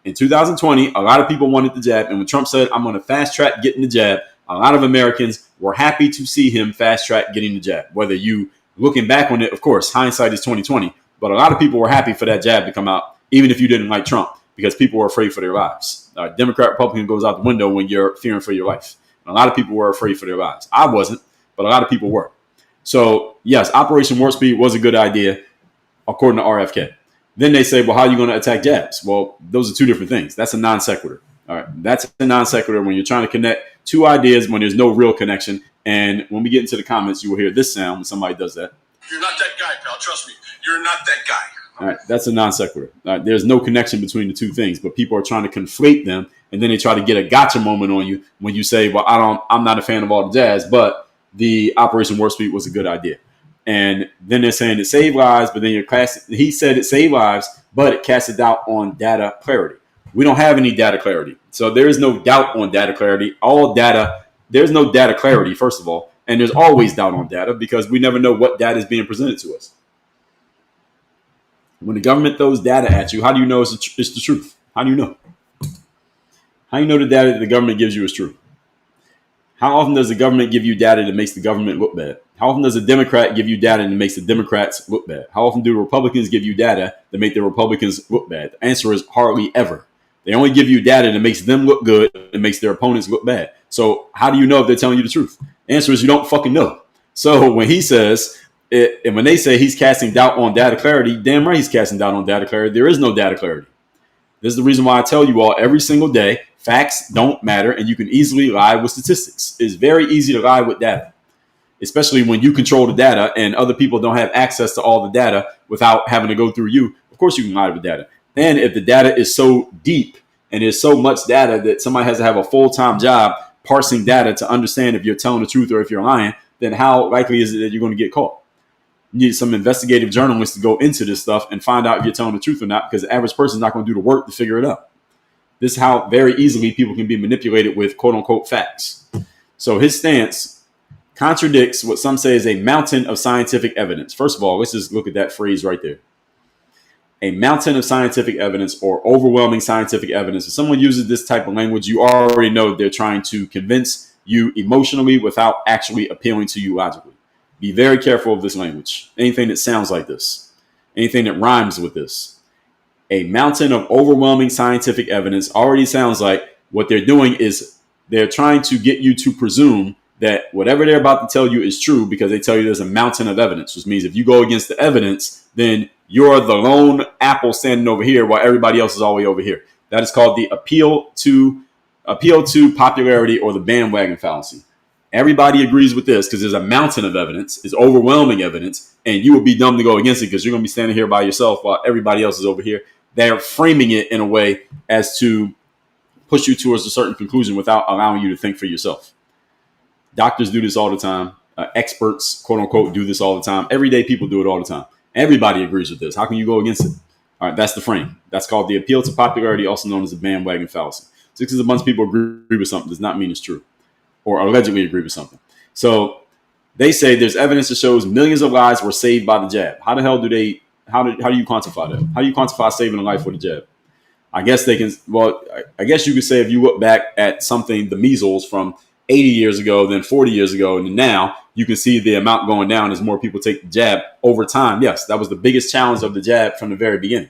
In 2020, a lot of people wanted the jab. And when Trump said, I'm going to fast track getting the jab, a lot of Americans were happy to see him fast track getting the jab. Whether you looking back on it, of course, hindsight is 2020. But a lot of people were happy for that jab to come out, even if you didn't like Trump, because people were afraid for their lives. Democrat, Republican goes out the window when you're fearing for your life. And a lot of people were afraid for their lives. I wasn't, but a lot of people were. So, yes, Operation Warp Speed was a good idea, according to RFK. Then they say, well, how are you going to attack jabs? Well, those are two different things. That's a non sequitur. All right. That's a non sequitur when you're trying to connect two ideas when there's no real connection. And when we get into the comments, you will hear this sound when somebody does that. You're not that guy, pal. Trust me. You're not that guy. All right. That's a non sequitur. All right, there's no connection between the two things, but people are trying to conflate them. And then they try to get a gotcha moment on you when you say, well, I'm not a fan of all the jazz, but the Operation Warp Speed was a good idea. And then they're saying it saved lives, but then he said it saved lives, but it casted doubt on data clarity. We don't have any data clarity. So there is no doubt on data clarity. There's no data clarity, first of all. And there's always doubt on data because we never know what data is being presented to us. When the government throws data at you, how do you know it's the truth? How do you know? How do you know the data that the government gives you is true? How often does the government give you data that makes the government look bad? How often does a Democrat give you data that makes the Democrats look bad? How often do Republicans give you data that make the Republicans look bad? The answer is hardly ever. They only give you data that makes them look good and makes their opponents look bad. So how do you know if they're telling you the truth? The answer is you don't fucking know. So when he says it, and when they say he's casting doubt on data clarity, damn right he's casting doubt on data clarity. There is no data clarity. This is the reason why I tell you all every single day, facts don't matter and you can easily lie with statistics. It's very easy to lie with data, especially when you control the data and other people don't have access to all the data without having to go through you. Of course you can lie with data. And if the data is so deep and there's so much data that somebody has to have a full-time job parsing data to understand if you're telling the truth or if you're lying, then how likely is it that you're going to get caught? You need some investigative journalists to go into this stuff and find out if you're telling the truth or not, because the average person is not going to do the work to figure it out. This is how very easily people can be manipulated with quote unquote facts. So his stance contradicts what some say is a mountain of scientific evidence. First of all, let's just look at that phrase right there. A mountain of scientific evidence or overwhelming scientific evidence. If someone uses this type of language, you already know they're trying to convince you emotionally without actually appealing to you logically. Be very careful of this language. Anything that sounds like this, anything that rhymes with this. A mountain of overwhelming scientific evidence already sounds like what they're doing is they're trying to get you to presume that whatever they're about to tell you is true because they tell you there's a mountain of evidence, which means if you go against the evidence, then you're the lone apple standing over here while everybody else is all the way over here. That is called the appeal to popularity or the bandwagon fallacy. Everybody agrees with this because there's a mountain of evidence, it's overwhelming evidence, and you would be dumb to go against it because you're going to be standing here by yourself while everybody else is over here. They're framing it in a way as to push you towards a certain conclusion without allowing you to think for yourself. Doctors do this all the time. experts, quote unquote, do this all the time. Everyday people do it all the time. Everybody agrees with this. How can you go against it? All right, that's the frame. That's called the appeal to popularity, also known as the bandwagon fallacy. Just because a bunch of people agree with something does not mean it's true, or allegedly agree with something. So they say there's evidence that shows millions of lives were saved by the jab. How the hell do they? How do you quantify that? How do you quantify saving a life with a jab? I guess they can. Well, I guess you could say if you look back at something, the measles from 80 years ago, then 40 years ago, and now you can see the amount going down as more people take the jab over time. Yes, that was the biggest challenge of the jab from the very beginning.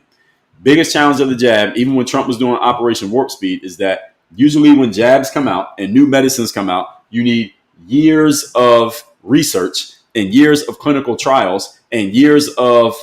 Biggest challenge of the jab, even when Trump was doing Operation Warp Speed, is that usually when jabs come out and new medicines come out, you need years of research and years of clinical trials and years of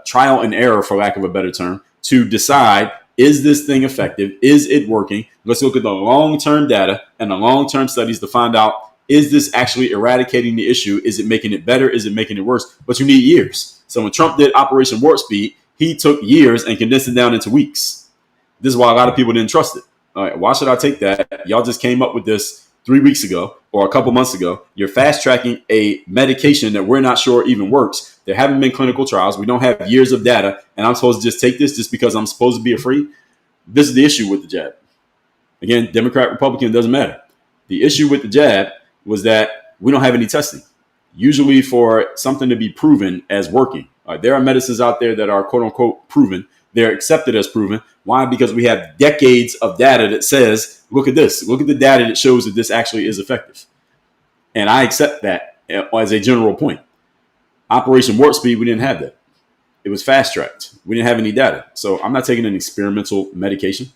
trial and error, for lack of a better term, to decide, is this thing effective? Is it working? Let's look at the long-term data and the long-term studies to find out, is this actually eradicating the issue? Is it making it better? Is it making it worse? But you need years. So when Trump did Operation Warp Speed, he took years and condensed it down into weeks. This is why a lot of people didn't trust it. All right, why should I take that? Y'all just came up with this 3 weeks ago or a couple months ago. You're fast tracking a medication that we're not sure even works. There haven't been clinical trials. We don't have years of data. And I'm supposed to just take this just because I'm supposed to be afraid. This is the issue with the jab. Again, Democrat, Republican, doesn't matter. The issue with the jab was that we don't have any testing. Usually for something to be proven as working. There are medicines out there that are quote unquote proven. They're accepted as proven. Why? Because we have decades of data that says, look at this. Look at the data that shows that this actually is effective. And I accept that as a general point. Operation Warp Speed, we didn't have that. It was fast tracked. We didn't have any data. So I'm not taking an experimental medication.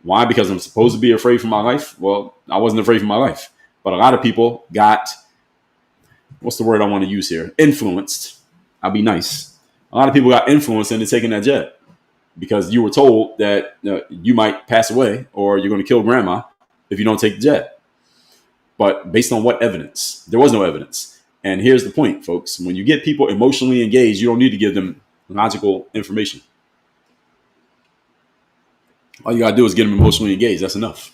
Why? Because I'm supposed to be afraid for my life? Well, I wasn't afraid for my life. But a lot of people got, what's the word I want to use here? Influenced. I'll be nice. A lot of people got influenced into taking that jab because you were told that you might pass away or you're going to kill grandma if you don't take the jab. But based on what evidence? There was no evidence. And here's the point, folks. When you get people emotionally engaged, you don't need to give them logical information. All you got to do is get them emotionally engaged. That's enough.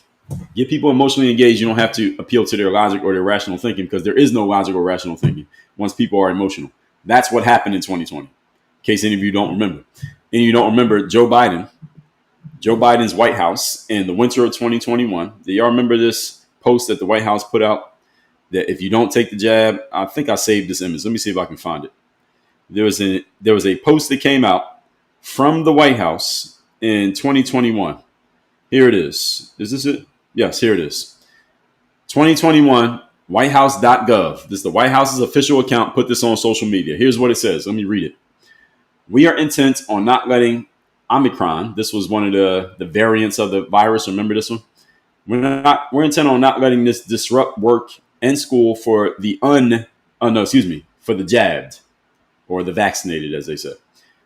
Get people emotionally engaged. You don't have to appeal to their logic or their rational thinking because there is no logic or rational thinking once people are emotional. That's what happened in 2020. In case any of you don't remember. And you don't remember Joe Biden's White House in the winter of 2021. Do y'all remember this post that the White House put out? That if you don't take the jab, I think I saved this image. Let me see if I can find it. There was a post that came out from the White House in 2021. Here it is. Is this it? Yes, here it is. 2021, whitehouse.gov. This is the White House's official account. Put this on social media. Here's what it says. Let me read it. We are intent on not letting Omicron, this was one of the variants of the virus. Remember this one? We're intent on not letting this disrupt work and school for the for the jabbed or the vaccinated, as they said.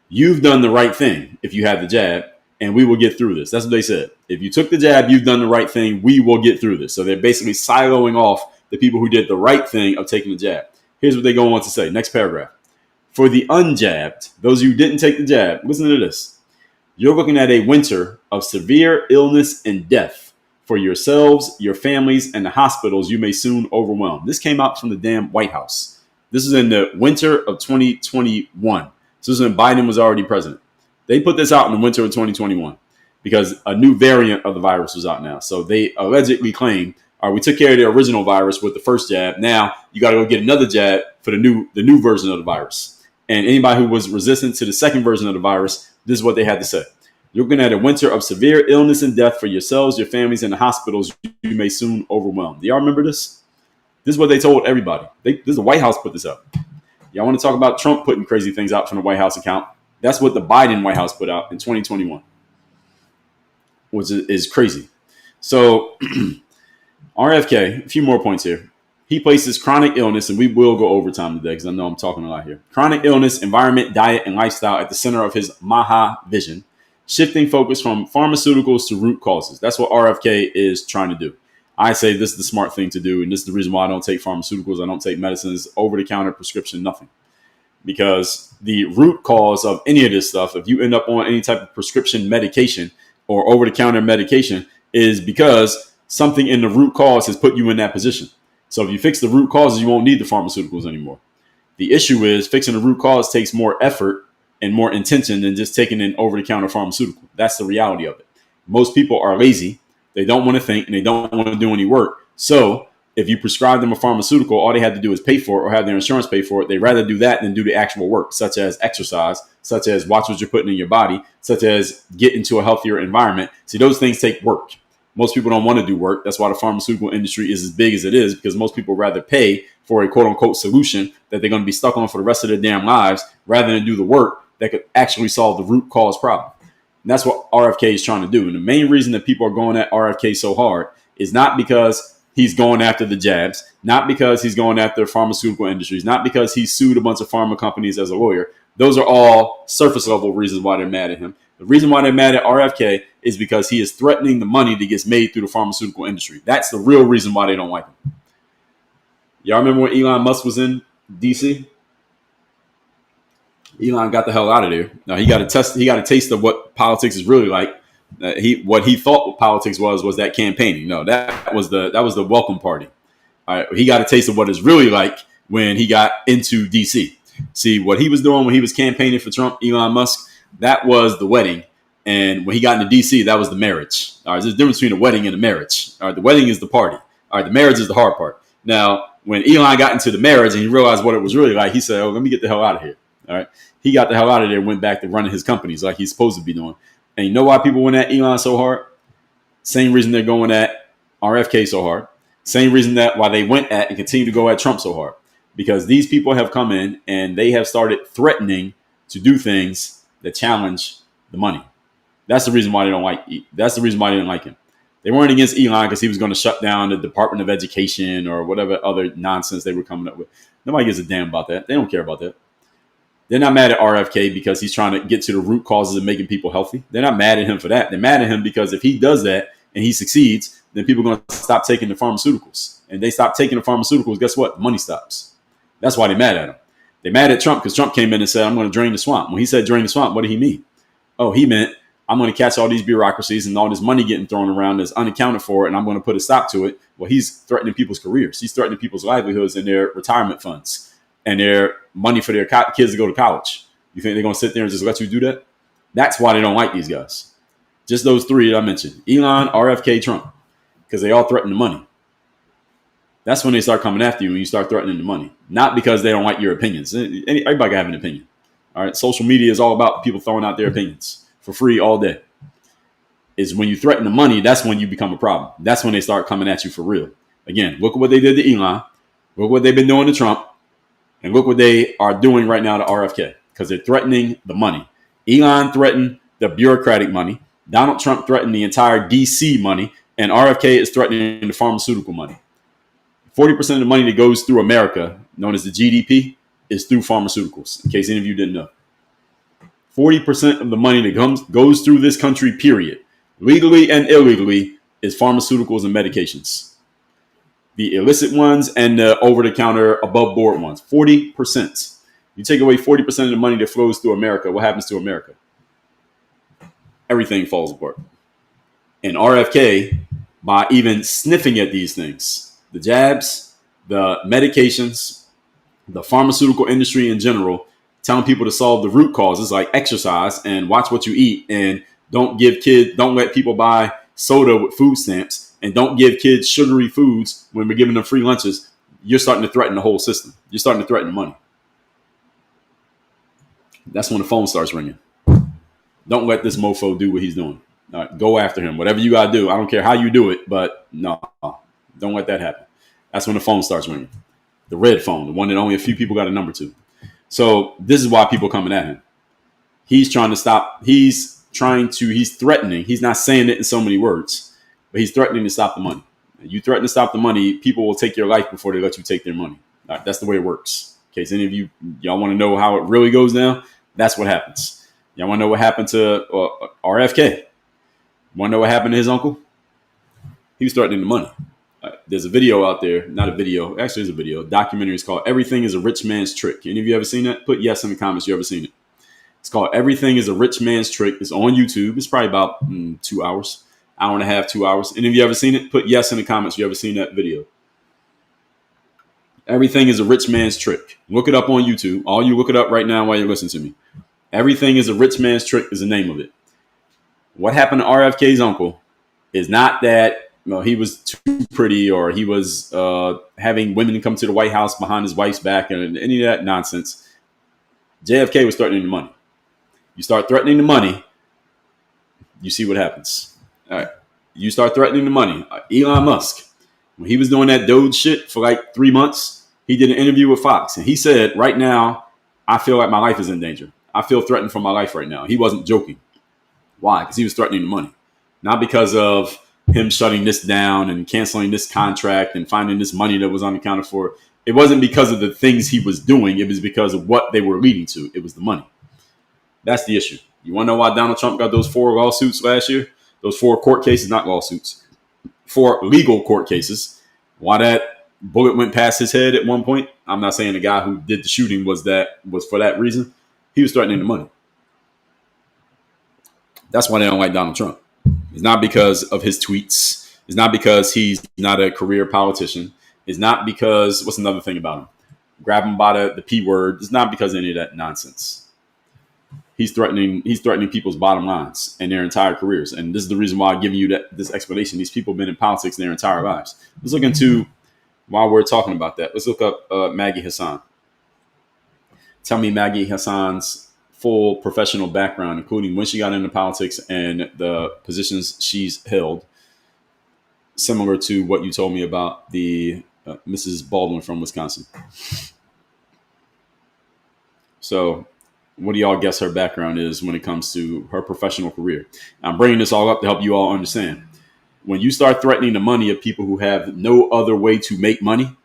You've done the right thing if you have the jab, and we will get through this. That's what they said. If you took the jab, you've done the right thing. We will get through this. So they're basically siloing off the people who did the right thing of taking the jab. Here's what they go on to say. Next paragraph. For the unjabbed, those of you who didn't take the jab, listen to this. You're looking at a winter of severe illness and death for yourselves, your families, and the hospitals you may soon overwhelm. This came out from the damn White House. This is in the winter of 2021. This is when Biden was already president. They put this out in the winter of 2021 because a new variant of the virus was out now. So they allegedly claim, all right, we took care of the original virus with the first jab. Now you got to go get another jab for the new version of the virus. And anybody who was resistant to the second version of the virus, this is what they had to say. You're looking at a winter of severe illness and death for yourselves, your families, and the hospitals you may soon overwhelm. Do y'all remember this? This is what they told everybody. This is the White House put this up. Y'all want to talk about Trump putting crazy things out from the White House account? That's what the Biden White House put out in 2021, which is crazy. So RFK, a few more points here. He places chronic illness, and we will go overtime today because I know I'm talking a lot here. Chronic illness, environment, diet, and lifestyle at the center of his Maha vision, shifting focus from pharmaceuticals to root causes. That's what RFK is trying to do. I say this is the smart thing to do, and this is the reason why I don't take pharmaceuticals. I don't take medicines, over-the-counter, prescription, nothing. Because the root cause of any of this stuff, if you end up on any type of prescription medication or over-the-counter medication, is because something in the root cause has put you in that position. So if you fix the root causes, you won't need the pharmaceuticals anymore. The issue is fixing the root cause takes more effort and more intention than just taking an over-the-counter pharmaceutical. That's the reality of it. Most people are lazy. They don't want to think and they don't want to do any work. So if you prescribe them a pharmaceutical, all they have to do is pay for it or have their insurance pay for it. They'd rather do that than do the actual work, such as exercise, such as watch what you're putting in your body, such as get into a healthier environment. See, those things take work. Most people don't want to do work. That's why the pharmaceutical industry is as big as it is, because most people rather pay for a quote unquote solution that they're going to be stuck on for the rest of their damn lives rather than do the work that could actually solve the root cause problem. And that's what RFK is trying to do. And the main reason that people are going at RFK so hard is not because he's going after the jabs, not because he's going after pharmaceutical industries, not because he sued a bunch of pharma companies as a lawyer. Those are all surface level reasons why they're mad at him. The reason why they're mad at RFK is because he is threatening the money that gets made through the pharmaceutical industry. That's the real reason why they don't like him. Y'all remember when Elon Musk was in DC? Elon got the hell out of there. Now he got a taste of what politics is really like. What he thought politics was that campaigning. No, that was the welcome party. All right, he got a taste of what it's really like when he got into DC. See, what he was doing when he was campaigning for Trump, Elon Musk, that was the wedding. And when he got into DC, that was the marriage. All right, there's a difference between a wedding and a marriage. All right, the wedding is the party. All right, the marriage is the hard part. Now, when Elon got into the marriage and he realized what it was really like, he said, "Oh, let me get the hell out of here." All right, he got the hell out of there and went back to running his companies like he's supposed to be doing. And you know why people went at Elon so hard? Same reason they're going at RFK so hard. Same reason that why they went at and continue to go at Trump so hard. Because these people have come in and they have started threatening to do things that challenge the money. That's the reason why they don't like. That's the reason why they didn't like him. They weren't against Elon because he was going to shut down the Department of Education or whatever other nonsense they were coming up with. Nobody gives a damn about that. They don't care about that. They're not mad at RFK because he's trying to get to the root causes of making people healthy. They're not mad at him for that. They're mad at him because if he does that and he succeeds, then people are going to stop taking the pharmaceuticals. And they stop taking the pharmaceuticals, guess what? Money stops. That's why they're mad at him. They're mad at Trump because Trump came in and said, "I'm going to drain the swamp." When he said drain the swamp, what did he mean? Oh, he meant I'm going to catch all these bureaucracies and all this money getting thrown around that's unaccounted for, and I'm going to put a stop to it. Well, he's threatening people's careers. He's threatening people's livelihoods and their retirement funds and their money for their kids to go to college. You think they're going to sit there and just let you do that? That's why they don't like these guys. Just those three that I mentioned: Elon, RFK, Trump, because they all threaten the money. That's when they start coming after you when you start threatening the money. Not because they don't like your opinions. Everybody can have an opinion. All right. Social media is all about people throwing out their opinions for free all day. Is when you threaten the money, that's when you become a problem. That's when they start coming at you for real. Again, look at what they did to Elon. Look what they've been doing to Trump. And look what they are doing right now to RFK. Because they're threatening the money. Elon threatened the bureaucratic money. Donald Trump threatened the entire DC money. And RFK is threatening the pharmaceutical money. 40% of the money that goes through America, known as the GDP, is through pharmaceuticals, in case any of you didn't know. 40% of the money that goes through this country, period, legally and illegally, is pharmaceuticals and medications. The illicit ones and the over-the-counter, above-board ones. 40%. You take away 40% of the money that flows through America, what happens to America? Everything falls apart. And RFK, by even sniffing at these things, the jabs, the medications, the pharmaceutical industry in general, telling people to solve the root causes like exercise and watch what you eat, and don't let people buy soda with food stamps, and don't give kids sugary foods when we're giving them free lunches. You're starting to threaten the whole system. You're starting to threaten the money. That's when the phone starts ringing. Don't let this mofo do what he's doing. All right, go after him. Whatever you got to do. I don't care how you do it, but no, don't let that happen. That's when the phone starts ringing. The red phone, the one that only a few people got a number to. So this is why people are coming at him. He's trying to stop. He's threatening. He's not saying it in so many words, but he's threatening to stop the money. You threaten to stop the money, people will take your life before they let you take their money. All right, that's the way it works. In case any of y'all want to know how it really goes down, that's what happens. Y'all want to know what happened to RFK? Want to know what happened to his uncle? He was threatening the money. There's a video out there, not a video, actually there's a video, a documentary. It's called Everything is a Rich Man's Trick. Any of you ever seen that? Put yes in the comments you ever seen it. It's called Everything is a Rich Man's Trick. It's on YouTube. It's probably about 2 hours, hour and a half, 2 hours. Any of you ever seen it? Put yes in the comments you ever seen that video. Everything is a rich man's trick. Look it up on YouTube. All you look it up right now while you're listening to me. Everything is a rich man's trick is the name of it. What happened to RFK's uncle is not that he was too pretty or he was having women come to the White House behind his wife's back and any of that nonsense. JFK was threatening the money. You start threatening the money, you see what happens. All right. You start threatening the money. Elon Musk, when he was doing that Doge shit for like 3 months, he did an interview with Fox. And he said, right now, I feel like my life is in danger. I feel threatened for my life right now. He wasn't joking. Why? Because he was threatening the money. Not because of him shutting this down and canceling this contract and finding this money that was unaccounted for. It wasn't because of the things he was doing. It was because of what they were leading to. It was the money. That's the issue. You want to know why Donald Trump got those 4 lawsuits last year? Those 4 court cases, not lawsuits. 4 legal court cases. Why that bullet went past his head at one point? I'm not saying the guy who did the shooting was for that reason. He was threatening the money. That's why they don't like Donald Trump. It's not because of his tweets. It's not because he's not a career politician. It's not because, what's another thing about him? Grab him by the P word. It's not because of any of that nonsense. He's threatening people's bottom lines and their entire careers. And this is the reason why I'm giving you this explanation. These people have been in politics their entire lives. Let's look into, while we're talking about that, let's look up Maggie Hassan. Tell me Maggie Hassan's full professional background, including when she got into politics and the positions she's held, similar to what you told me about the Mrs. Baldwin from Wisconsin. So what do y'all guess her background is when it comes to her professional career? I'm bringing this all up to help you all understand. When you start threatening the money of people who have no other way to make money,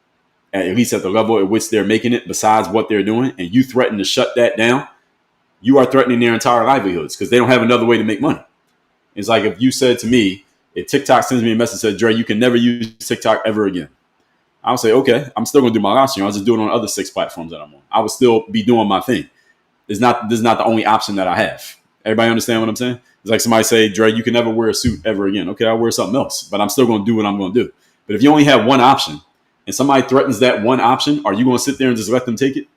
at least at the level at which they're making it, besides what they're doing, and you threaten to shut that down, you are threatening their entire livelihoods because they don't have another way to make money. It's like if you said to me, if TikTok sends me a message that said, Dre, you can never use TikTok ever again. I'll say, okay, I'm still going to do my live stream. I'll just do it on other 6 platforms that I'm on. I will still be doing my thing. This is not the only option that I have. Everybody understand what I'm saying? It's like somebody say, Dre, you can never wear a suit ever again. Okay, I'll wear something else, but I'm still going to do what I'm going to do. But if you only have one option and somebody threatens that one option, are you going to sit there and just let them take it?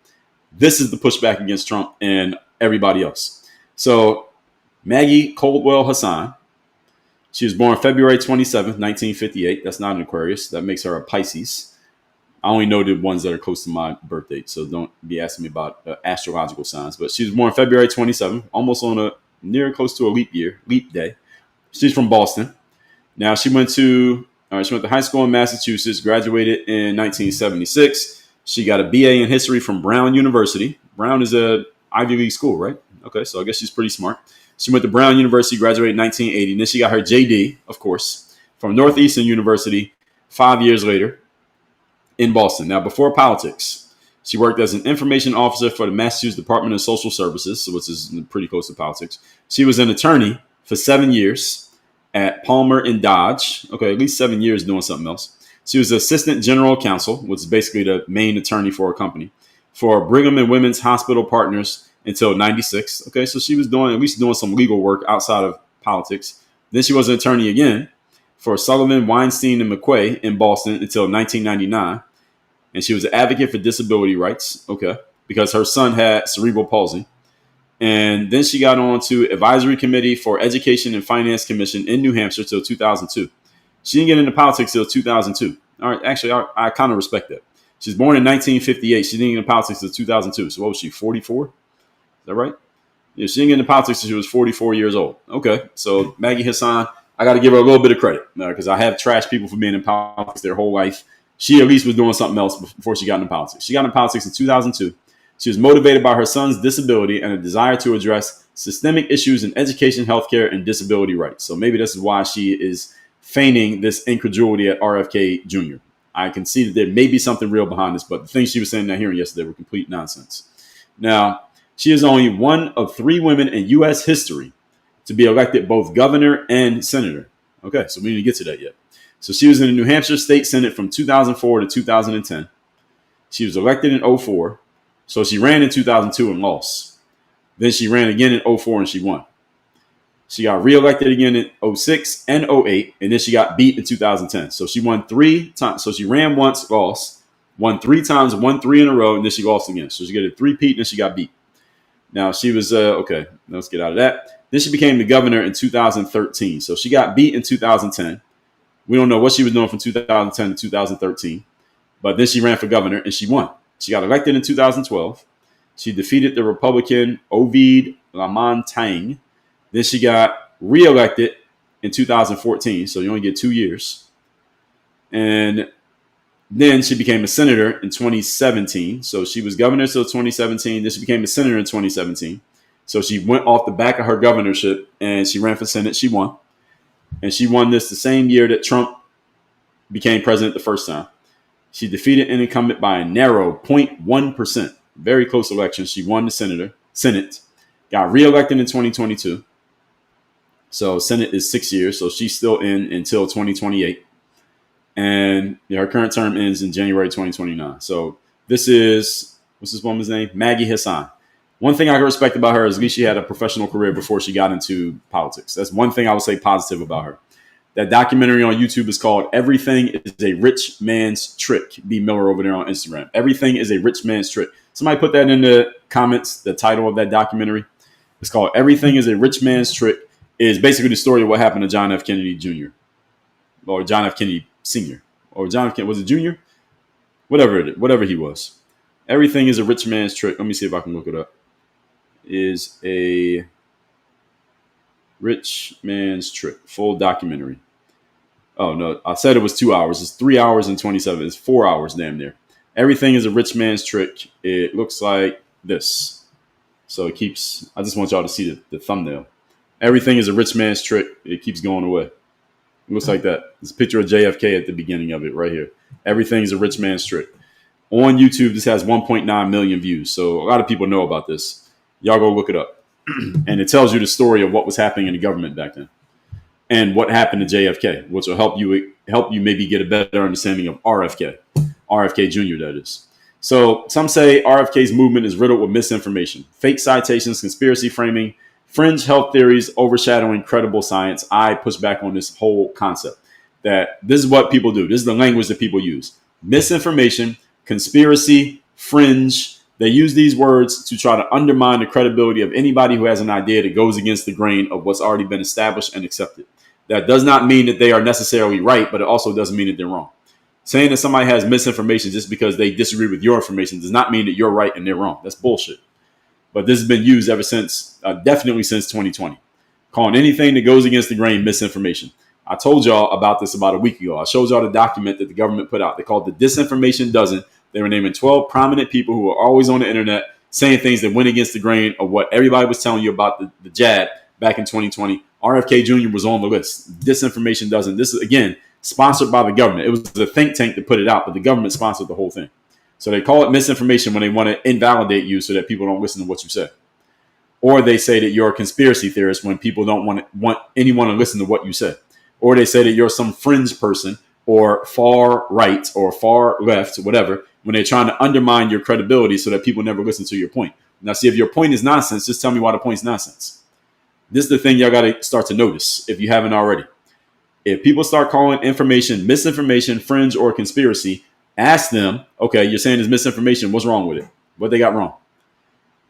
This is the pushback against Trump and everybody else. So Maggie Caldwell Hassan, she was born February 27th, 1958. That's not an Aquarius. That makes her a Pisces. I only know the ones that are close to my birth date, so don't be asking me about astrological signs. But she was born February 27th, almost on close to a leap day. She's from Boston. Now she went to high school in Massachusetts, graduated in 1976. She got a BA in history from Brown University. Brown is a Ivy League school, right? Okay, so I guess she's pretty smart. She went to Brown University, graduated in 1980. And then she got her JD, of course, from Northeastern University 5 years later in Boston. Now, before politics, she worked as an information officer for the Massachusetts Department of Social Services, which is pretty close to politics. She was an attorney for 7 years at Palmer and Dodge. Okay, at least 7 years doing something else. She was assistant general counsel, which is basically the main attorney for a company, for Brigham and Women's Hospital Partners until 96. Okay, so she was at least doing some legal work outside of politics. Then she was an attorney again for Sullivan, Weinstein, and McQuay in Boston until 1999. And she was an advocate for disability rights, okay, because her son had cerebral palsy. And then she got on to Advisory Committee for Education and Finance Commission in New Hampshire till 2002. She didn't get into politics till 2002. All right, actually, I kind of respect that. She was born in 1958. She didn't get into politics till 2002. So what was she, 44? Is that right? Yeah, she didn't get into politics till she was 44 years old. Okay, so Maggie Hassan, I got to give her a little bit of credit because I have trashed people for being in politics their whole life. She at least was doing something else before she got into politics. She got into politics in 2002. She was motivated by her son's disability and a desire to address systemic issues in education, healthcare, and disability rights. So maybe this is why she is feigning this incredulity at RFK Jr. I can see that there may be something real behind this, but the things she was saying in that hearing yesterday were complete nonsense. Now, she is only one of 3 women in U.S. history to be elected both governor and senator. Okay, so we didn't get to that yet. So she was in the New Hampshire State Senate from 2004 to 2010. She was elected in 2004. So she ran in 2002 and lost. Then she ran again in 2004 and she won. She got reelected again in 2006 and 2008, and then she got beat in 2010. So she won 3 times. So she ran once, lost. won 3 times, won 3 in a row, and then she lost again. So she got a 3-peat, and then she got beat. Now she was okay. Let's get out of that. Then she became the governor in 2013. So she got beat in 2010. We don't know what she was doing from 2010 to 2013, but then she ran for governor and she won. She got elected in 2012. She defeated the Republican Ovid Lamontagne. Then she got reelected in 2014. So you only get 2 years. And then she became a senator in 2017. So she was governor until 2017. Then she became a senator in 2017. So she went off the back of her governorship and she ran for Senate. She won. And she won this the same year that Trump became president the first time. She defeated an incumbent by a narrow 0.1%. Very close election. She won the Senate, got reelected in 2022. So Senate is 6 years. So she's still in until 2028. And her current term ends in January 2029. So this is, what's this woman's name? Maggie Hassan. One thing I can respect about her is at least she had a professional career before she got into politics. That's one thing I would say positive about her. That documentary on YouTube is called Everything is a Rich Man's Trick. B. Miller over there on Instagram. Everything is a Rich Man's Trick. Somebody put that in the comments, the title of that documentary. It's called Everything is a Rich Man's Trick. Is basically the story of what happened to John F. Kennedy Jr. or John F. Kennedy Sr. or John F. Kennedy, was it Jr.? Whatever he was. Everything is a Rich Man's Trick. Let me see if I can look it up. Is a Rich Man's Trick. Full documentary. Oh, no. I said it was 2 hours. It's 3 hours and 27. It's 4 hours damn near. Everything is a Rich Man's Trick. It looks like this. So it keeps... I just want y'all to see the thumbnail. Everything is a Rich Man's Trick. It keeps going away. It looks like that. There's a picture of JFK at the beginning of it right here. Everything is a Rich Man's Trick. On YouTube, this has 1.9 million views. So a lot of people know about this. Y'all go look it up. And it tells you the story of what was happening in the government back then and what happened to JFK, which will help you maybe get a better understanding of RFK Jr., that is. So some say RFK's movement is riddled with misinformation, fake citations, conspiracy framing, fringe health theories overshadowing credible science. I push back on this whole concept that this is what people do. This is the language that people use. Misinformation, conspiracy, fringe. They use these words to try to undermine the credibility of anybody who has an idea that goes against the grain of what's already been established and accepted. That does not mean that they are necessarily right, but it also doesn't mean that they're wrong. Saying that somebody has misinformation just because they disagree with your information does not mean that you're right and they're wrong. That's bullshit. But this has been used ever since, definitely since 2020. Calling anything that goes against the grain misinformation. I told y'all about this about a week ago. I showed y'all the document that the government put out. They called the Disinformation Dozen. They were naming 12 prominent people who are always on the internet saying things that went against the grain of what everybody was telling you about the jab back in 2020. RFK Jr. was on the list. Disinformation Dozen. This is, again, sponsored by the government. It was a think tank that put it out, but the government sponsored the whole thing. So they call it misinformation when they want to invalidate you so that people don't listen to what you say. Or they say that you're a conspiracy theorist when people don't want anyone to listen to what you say. Or they say that you're some fringe person or far right or far left, whatever, when they're trying to undermine your credibility so that people never listen to your point. Now, see, if your point is nonsense, just tell me why the point's nonsense. This is the thing y'all got to start to notice if you haven't already. If people start calling information misinformation, fringe, or conspiracy, ask them, okay, you're saying it's misinformation. What's wrong with it? What they got wrong?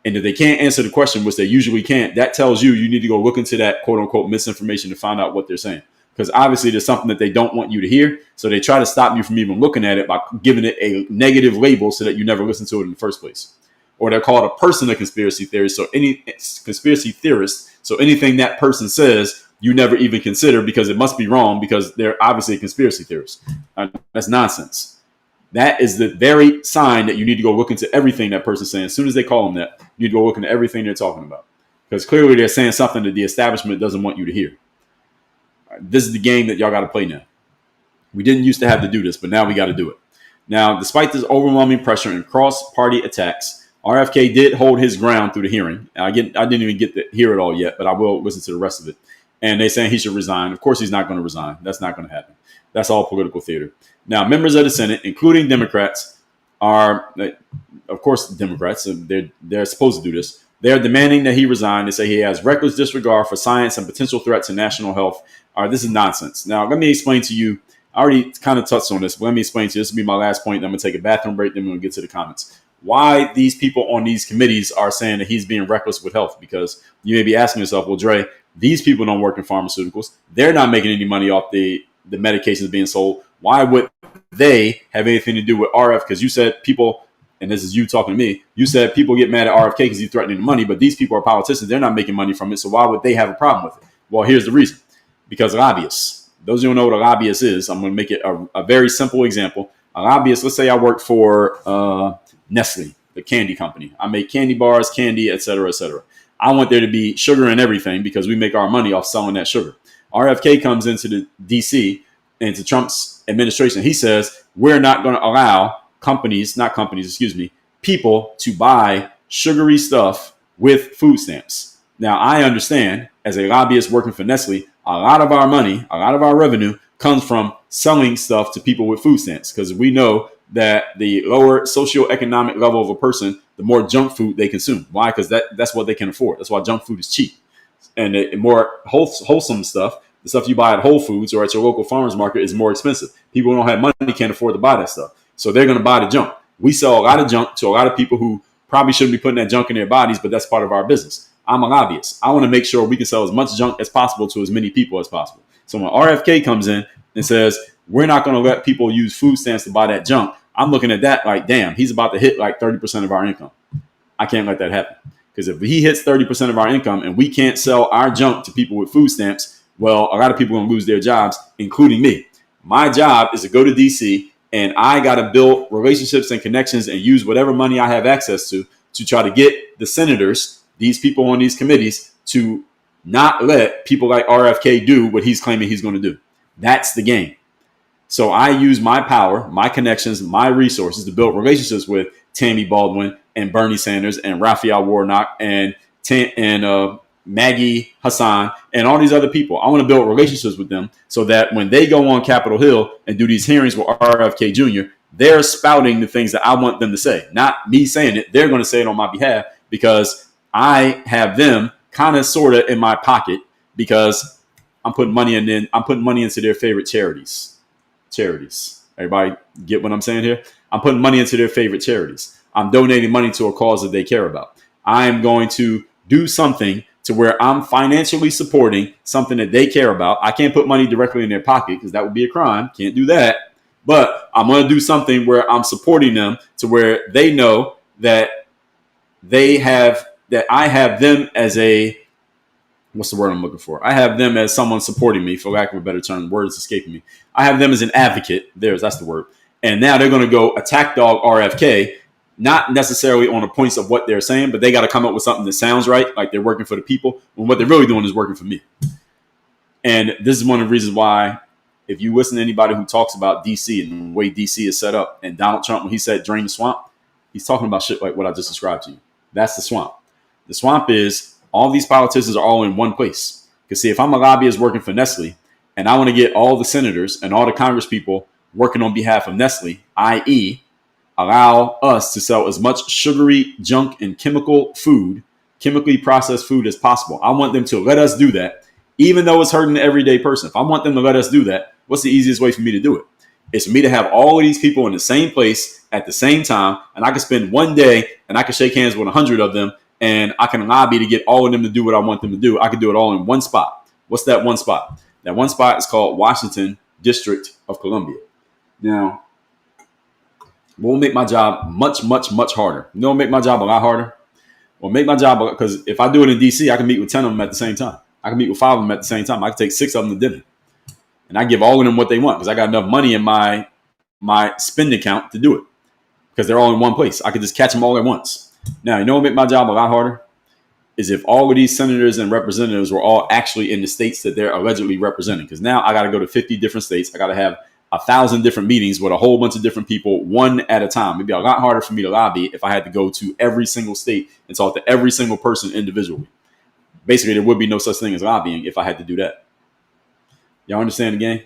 And if they can't answer the question, which they usually can't, that tells you need to go look into that quote unquote misinformation to find out what they're saying. Because obviously there's something that they don't want you to hear. So they try to stop you from even looking at it by giving it a negative label so that you never listen to it in the first place. Or they're called a person a conspiracy theorist. So any conspiracy theorist. So anything that person says, you never even consider because it must be wrong because they're obviously a conspiracy theorist. That's nonsense. That is the very sign that you need to go look into everything that person's saying. As soon as they call them that, you need to go look into everything they're talking about. Because clearly they're saying something that the establishment doesn't want you to hear. This is the game that y'all got to play now. We didn't used to have to do this, but now we got to do it. Now, despite this overwhelming pressure and cross-party attacks, RFK did hold his ground through the hearing. I didn't even get to hear it all yet, but I will listen to the rest of it. And they're saying he should resign. Of course, he's not going to resign. That's not going to happen. That's all political theater. Now, members of the Senate, including Democrats, are, of course, Democrats. They're supposed to do this. They're demanding that he resign. They say he has reckless disregard for science and potential threat to national health. This is nonsense. Now, let me explain to you I already kind of touched on this, but let me explain to you. This will be my last point. I'm going to take a bathroom break, then we're going to get to the comments. Why these people on these committees are saying that he's being reckless with health, because you may be asking yourself, well, Dre, these people don't work in pharmaceuticals. They're not making any money off the medications being sold. Why would they have anything to do with RF? Because you said people, and this is you talking to me, you said people get mad at RFK because he's threatening the money, but these people are politicians. They're not making money from it. So why would they have a problem with it? Well, here's the reason. Because lobbyists. Those who don't know what a lobbyist is, I'm going to make it a very simple example. A lobbyist, let's say I work for Nestle, the candy company. I make candy bars, candy, et cetera, et cetera. I want there to be sugar in everything because we make our money off selling that sugar. RFK comes into the DC, into Trump's administration. He says, we're not going to allow people to buy sugary stuff with food stamps. Now, I understand as a lobbyist working for Nestle, a lot of our money, a lot of our revenue comes from selling stuff to people with food stamps, because we know that the lower socioeconomic level of a person, the more junk food they consume. Why? Because that's what they can afford. That's why junk food is cheap. And the more wholesome stuff, the stuff you buy at Whole Foods or at your local farmer's market, is more expensive. People who don't have money can't afford to buy that stuff. So they're going to buy the junk. We sell a lot of junk to a lot of people who probably shouldn't be putting that junk in their bodies, but that's part of our business. I'm a lobbyist. I want to make sure we can sell as much junk as possible to as many people as possible. So when RFK comes in and says, we're not going to let people use food stamps to buy that junk, I'm looking at that like, damn, he's about to hit like 30% of our income. I can't let that happen. Because if he hits 30% of our income and we can't sell our junk to people with food stamps, well, a lot of people are going to lose their jobs, including me. My job is to go to DC, and I got to build relationships and connections and use whatever money I have access to try to get the senators, these people on these committees, to not let people like RFK do what he's claiming he's going to do. That's the game. So I use my power, my connections, my resources to build relationships with Tammy Baldwin and Bernie Sanders and Raphael Warnock and Maggie Hassan and all these other people. I want to build relationships with them so that when they go on Capitol Hill and do these hearings with RFK Jr., they're spouting the things that I want them to say. Not me saying it. They're going to say it on my behalf because I have them kind of sort of in my pocket, because I'm putting money in. I'm putting money into their favorite charities. Everybody get what I'm saying here? I'm putting money into their favorite charities. I'm donating money to a cause that they care about. I'm going to do something to where I'm financially supporting something that they care about. I can't put money directly in their pocket because that would be a crime. Can't do that. But I'm going to do something where I'm supporting them to where they know that I have them as a, what's the word I'm looking for? I have them as someone supporting me, for lack of a better term. Words escaping me. I have them as an advocate. That's the word. And now they're going to go attack dog RFK, not necessarily on the points of what they're saying, but they got to come up with something that sounds right, like they're working for the people, when what they're really doing is working for me. And this is one of the reasons why, if you listen to anybody who talks about DC and the way DC is set up, and Donald Trump, when he said drain the swamp, he's talking about shit like what I just described to you. That's the swamp. The swamp is all these politicians are all in one place. Because see, if I'm a lobbyist working for Nestle and I want to get all the senators and all the Congress people working on behalf of Nestle, i.e., allow us to sell as much sugary junk and chemically processed food as possible. I want them to let us do that, even though it's hurting the everyday person. If I want them to let us do that, what's the easiest way for me to do it? It's for me to have all of these people in the same place at the same time, and I can spend one day and I can shake hands with 100 of them, and I can lobby to get all of them to do what I want them to do. I can do it all in one spot. What's that one spot? That one spot is called Washington, District of Columbia. Now, will make my job much, much, much harder. You know, it'll make my job a lot harder. Well, make my job, because if I do it in DC, I can meet with 10 of them at the same time. I can meet with 5 of them at the same time. I can take 6 of them to dinner, and I give all of them what they want because I got enough money in my spend account to do it, because they're all in one place. I could just catch them all at once. Now, you know what make my job a lot harder is if all of these senators and representatives were all actually in the states that they're allegedly representing. Because now I got to go to 50 different states. I got to have 1,000 different meetings with a whole bunch of different people, one at a time. It'd be a lot harder for me to lobby if I had to go to every single state and talk to every single person individually. Basically, there would be no such thing as lobbying if I had to do that. Y'all understand the game?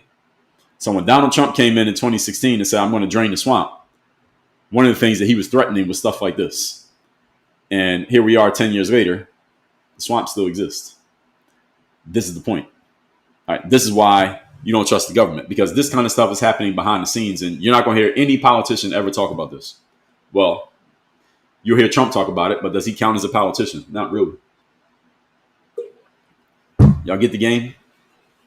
So when Donald Trump came in 2016 and said, I'm going to drain the swamp, one of the things that he was threatening was stuff like this. And here we are 10 years later, the swamp still exists. This is the point. All right, this is why you don't trust the government, because this kind of stuff is happening behind the scenes, and you're not going to hear any politician ever talk about this. Well, you'll hear Trump talk about it, but does he count as a politician? Not really. Y'all get the game?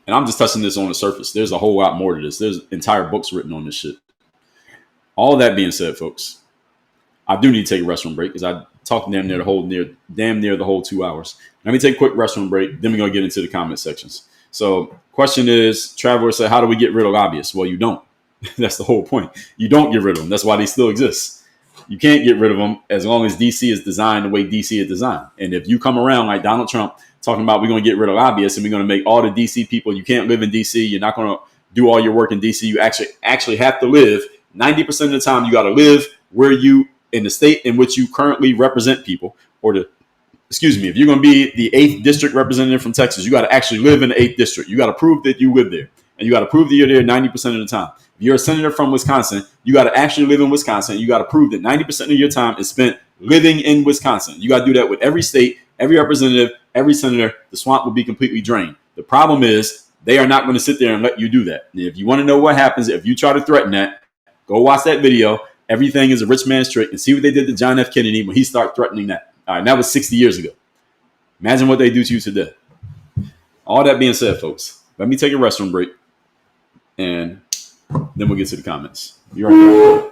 And I'm just touching this on the surface. There's a whole lot more to this. There's entire books written on this shit. All that being said, folks, I do need to take a restroom break because I talked damn near the whole 2 hours. Let me take a quick restroom break. Then we're going to get into the comment sections. So question is, Traveler said, how do we get rid of lobbyists? Well, you don't. That's the whole point. You don't get rid of them. That's why they still exist. You can't get rid of them as long as DC is designed the way DC is designed. And if you come around like Donald Trump talking about we're going to get rid of lobbyists and we're going to make all the DC people, you can't live in DC. You're not going to do all your work in DC. You actually have to live 90% of the time. You got to live where you in the state in which you currently represent people, or if you're going to be the 8th district representative from Texas, you got to actually live in the 8th district. You got to prove that you live there, and you got to prove that you're there 90% of the time. If you're a senator from Wisconsin, you got to actually live in Wisconsin. You got to prove that 90% of your time is spent living in Wisconsin. You got to do that with every state, every representative, every senator. The swamp will be completely drained. The problem is they are not going to sit there and let you do that. And if you want to know what happens if you try to threaten that, go watch that video. Everything is a rich man's trick, and see what they did to John F. Kennedy when he started threatening that. All right, that was 60 years ago. Imagine what they do to you today. All that being said, folks, let me take a restroom break, and then we'll get to the comments. You're right.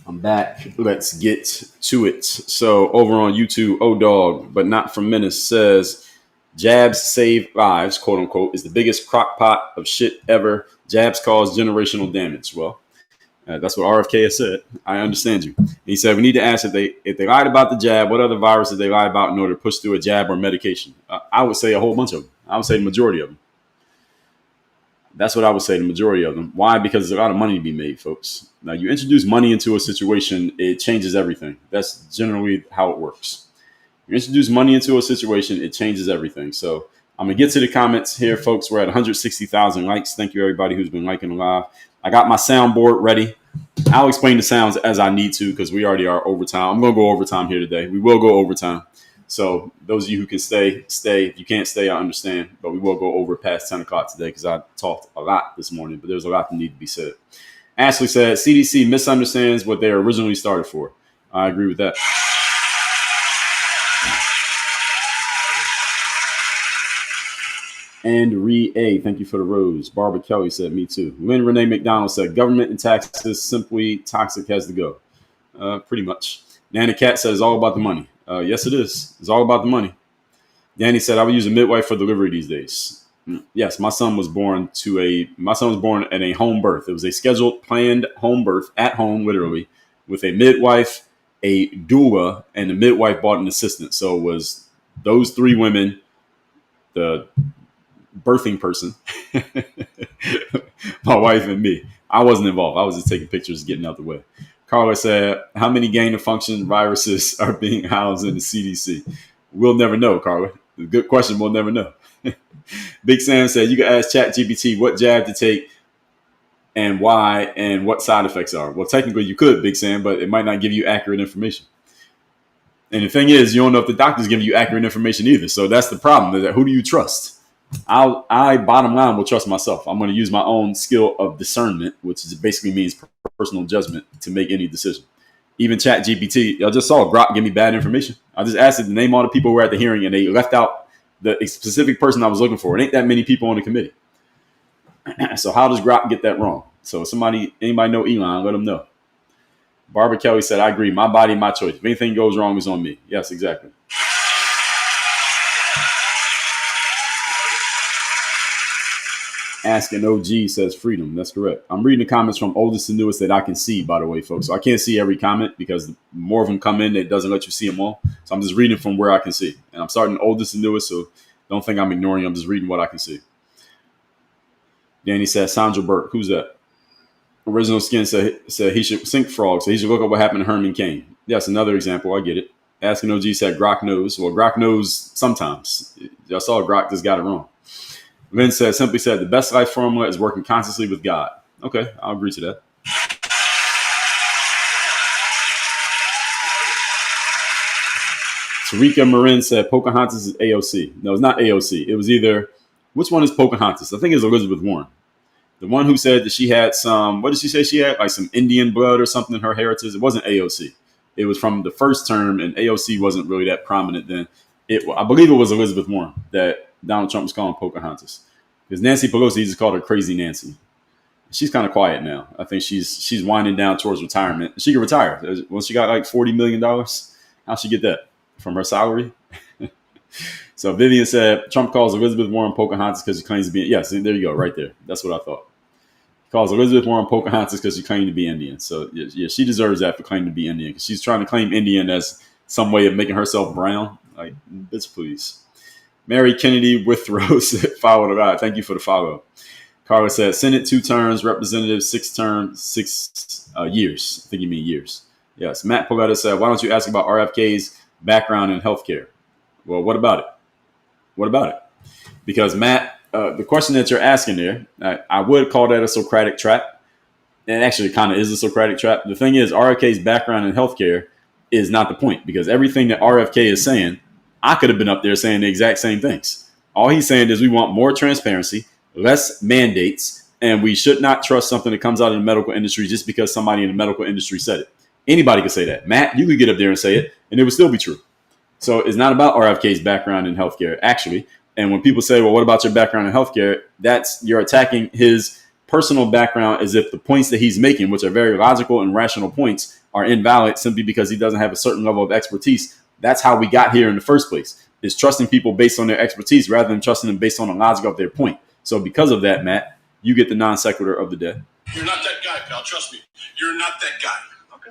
I'm back. Let's get to it. So over on YouTube, dog, but not from Menace, says jabs save lives, quote unquote, is the biggest crock pot of shit ever. Jabs cause generational damage. Well, that's what RFK has said. I understand you. He said we need to ask if they lied about the jab, what other viruses they lied about in order to push through a jab or medication. I would say a whole bunch of them. I would say the majority of them. That's what I would say, the majority of them. Why? Because there's a lot of money to be made, folks. Now, you introduce money into a situation, it changes everything. That's generally how it works. You introduce money into a situation, it changes everything. So I'm going to get to the comments here, folks. We're at 160,000 likes. Thank you, everybody who's been liking the live. I got my soundboard ready. I'll explain the sounds as I need to because we already are overtime. I'm going to go overtime here today. We will go overtime. So those of you who can stay. If you can't stay, I understand. But we will go over past 10 o'clock today because I talked a lot this morning. But there's a lot that need to be said. Ashley said, CDC misunderstands what they originally started for. I agree with that. And A, thank you for the rose. Barbara Kelly said, me too. Lynn Renee McDonald said, government and taxes simply toxic has to go. Pretty much. Nana Cat said, it's all about the money. Yes, it is. It's all about the money. Danny said, I would use a midwife for delivery these days. Yes, my son was born at a home birth. It was a scheduled, planned home birth at home, literally, with a midwife, a doula, and the midwife bought an assistant. So it was those three women, the birthing person, my wife, and me. I wasn't involved. I was just taking pictures, getting out the way. Carla said, how many gain of function viruses are being housed in the CDC? We'll never know, Carla. Good question. We'll never know. Big Sam said you can ask ChatGPT what jab to take and why and what side effects are. Well, technically you could, Big Sam, but it might not give you accurate information. And the thing is, you don't know if the doctor's giving you accurate information either. So that's the problem. Is that who do you trust? I bottom line will trust myself. I'm going to use my own skill of discernment, which basically means personal judgment, to make any decision. Even ChatGPT, I just saw Grok give me bad information. I just asked it to name all the people who were at the hearing, and they left out the specific person I was looking for. It ain't that many people on the committee. So how does Grok get that wrong? So anybody know Elon, let them know. Barbara Kelly said, I agree. My body, my choice. If anything goes wrong, it's on me. Yes, exactly. Asking OG says freedom. That's correct. I'm reading the comments from oldest to newest that I can see, by the way, folks. So I can't see every comment because the more of them come in, it doesn't let you see them all. So I'm just reading from where I can see. And I'm starting oldest and newest, so don't think I'm ignoring you. I'm just reading what I can see. Danny says, Sandra Burke. Who's that? Original Skin said he should sink frogs, so he should look up what happened to Herman Cain. Yes, another example. I get it. Asking OG said Grok knows. Well, Grok knows sometimes. I saw Grok just got it wrong. Lynn simply said, the best life formula is working consciously with God. Okay, I'll agree to that. Tarika Marin said Pocahontas is AOC. No, it's not AOC. It was either, which one is Pocahontas? I think it's Elizabeth Warren. The one who said that she had some, what did she say she had? Like some Indian blood or something in her heritage. It wasn't AOC. It was from the first term, and AOC wasn't really that prominent then. I believe it was Elizabeth Warren that Donald Trump was calling Pocahontas. Because Nancy Pelosi, he just called her Crazy Nancy. She's kind of quiet now. I think she's winding down towards retirement. She can retire. Once she got like $40 million, how'd she get that? From her salary? So Vivian said, Trump calls Elizabeth Warren Pocahontas because she claims to be, yes, there you go, right there. That's what I thought. Calls Elizabeth Warren Pocahontas because she claimed to be Indian. So yeah, she deserves that for claiming to be Indian, because she's trying to claim Indian as some way of making herself brown. Like, bitch, please. Mary Kennedy Withrow said, follow the God. Thank you for the follow. Carla said, Senate 2 terms, Representative 6 terms, 6 years. I think you mean years. Yes. Matt Paletta said, why don't you ask about RFK's background in healthcare? Well, what about it? What about it? Because Matt, the question that you're asking there, I would call that a Socratic trap. And actually it kind of is a Socratic trap. The thing is, RFK's background in healthcare is not the point, because everything that RFK is saying, I could have been up there saying the exact same things. All he's saying is we want more transparency, less mandates, and we should not trust something that comes out of the medical industry just because somebody in the medical industry said it. Anybody could say that. Matt, you could get up there and say it, and it would still be true. So it's not about RFK's background in healthcare, actually. And when people say, well, what about your background in healthcare? You're attacking his personal background as if the points that he's making, which are very logical and rational points, are invalid simply because he doesn't have a certain level of expertise. That's how we got here in the first place, is trusting people based on their expertise rather than trusting them based on the logic of their point. So because of that, Matt, you get the non sequitur of the day. You're not that guy, pal. Trust me. You're not that guy. Okay.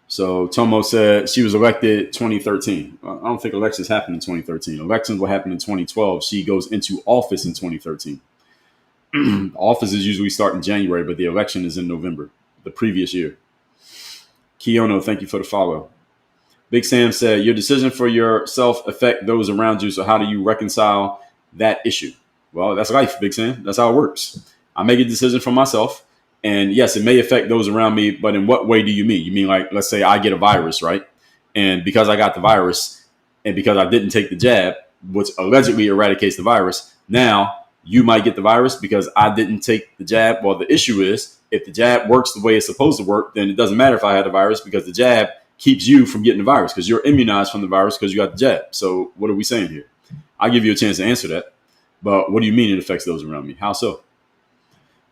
So Tomo said she was elected 2013. I don't think elections happened in 2013. Elections will happen in 2012. She goes into office in 2013. Offices usually start in January, but the election is in November, the previous year. Kiono, thank you for the follow. Big Sam said, your decision for yourself affect those around you. So how do you reconcile that issue? Well, that's life, Big Sam. That's how it works. I make a decision for myself. And yes, it may affect those around me. But in what way do you mean? You mean like, let's say I get a virus, right? And because I got the virus and because I didn't take the jab, which allegedly eradicates the virus, now you might get the virus because I didn't take the jab. Well, the issue is if the jab works the way it's supposed to work, then it doesn't matter if I had the virus, because the jab keeps you from getting the virus because you're immunized from the virus because you got the jab. So what are we saying here? I'll give you a chance to answer that. But what do you mean it affects those around me? How so?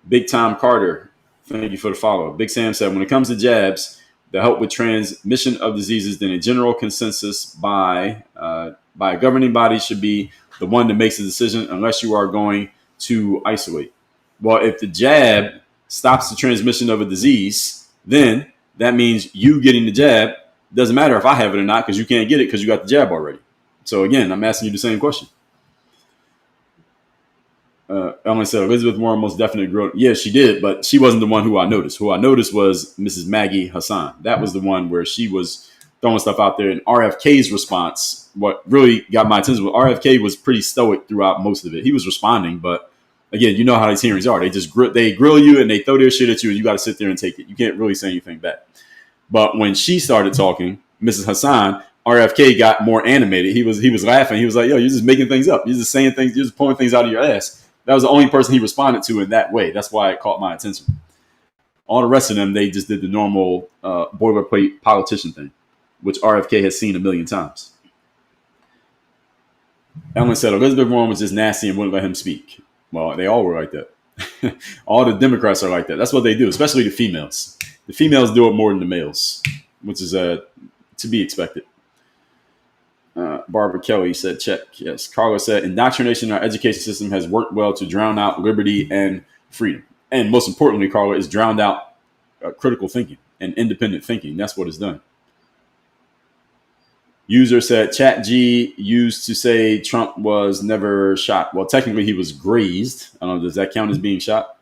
Big Tom Carter, thank you for the follow. Big Sam said, when it comes to jabs that help with transmission of diseases, then a general consensus by a governing body should be the one that makes the decision, unless you are going to isolate. Well, if the jab stops the transmission of a disease, then that means you getting the jab doesn't matter if I have it or not, because you can't get it because you got the jab already. So again, I'm asking you the same question. Ellen said Elizabeth Warren most definitely grew up. Yeah, she did, but she wasn't the one who I noticed. Who I noticed was Mrs. Maggie Hassan. That was the one where she was throwing stuff out there. And RFK's response, what really got my attention was RFK was pretty stoic throughout most of it. He was responding, but again, you know how these hearings are. They just they grill you and they throw their shit at you, and you got to sit there and take it. You can't really say anything back. But when she started talking, Mrs. Hassan, RFK got more animated. He was laughing. He was like, "Yo, you're just making things up. You're just saying things. You're just pulling things out of your ass." That was the only person he responded to in that way. That's why it caught my attention. All the rest of them, they just did the normal boilerplate politician thing, which RFK has seen a million times. Ellen said Elizabeth Warren was just nasty and wouldn't let him speak. Well, they all were like that. All the Democrats are like that. That's what they do, especially the females. The females do it more than the males, which is to be expected. Barbara Kelly said, check. Yes. Carla said, indoctrination in our education system has worked well to drown out liberty and freedom. And most importantly, Carla, is drowned out critical thinking and independent thinking. That's what it's done. User said, Chat G used to say Trump was never shot. Well, technically he was grazed. I don't know, does that count as being shot?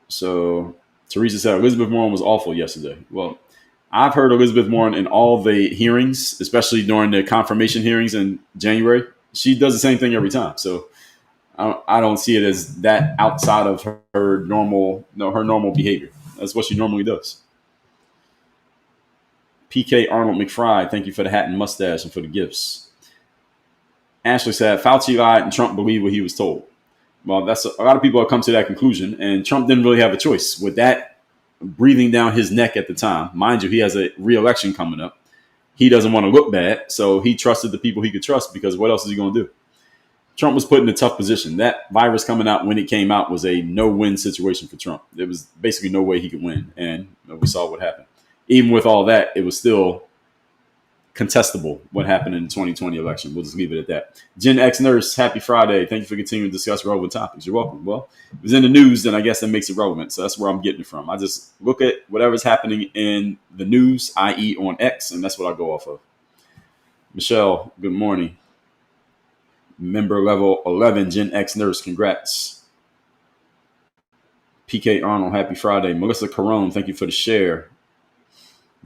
So Teresa said, Elizabeth Warren was awful yesterday. Well, I've heard Elizabeth Warren in all the hearings, especially during the confirmation hearings in January. She does the same thing every time. So I don't see it as that outside of her normal behavior. That's what she normally does. PK Arnold McFry, thank you for the hat and mustache and for the gifts. Ashley said, Fauci lied and Trump believed what he was told. Well, that's a lot of people have come to that conclusion, and Trump didn't really have a choice with that breathing down his neck at the time. Mind you, he has a re-election coming up. He doesn't want to look bad, so he trusted the people he could trust because what else is he going to do? Trump was put in a tough position. That virus coming out when it came out was a no-win situation for Trump. There was basically no way he could win, and we saw what happened. Even with all that, it was still contestable what happened in the 2020 election. We'll just leave it at that. Gen X Nurse, happy Friday. Thank you for continuing to discuss relevant topics. You're welcome. Well, it was in the news, then I guess that makes it relevant. So that's where I'm getting it from. I just look at whatever's happening in the news, i.e. on X, and that's what I go off of. Michelle, good morning. Member level 11, Gen X Nurse, congrats. PK Arnold, happy Friday. Melissa Carone, thank you for the share.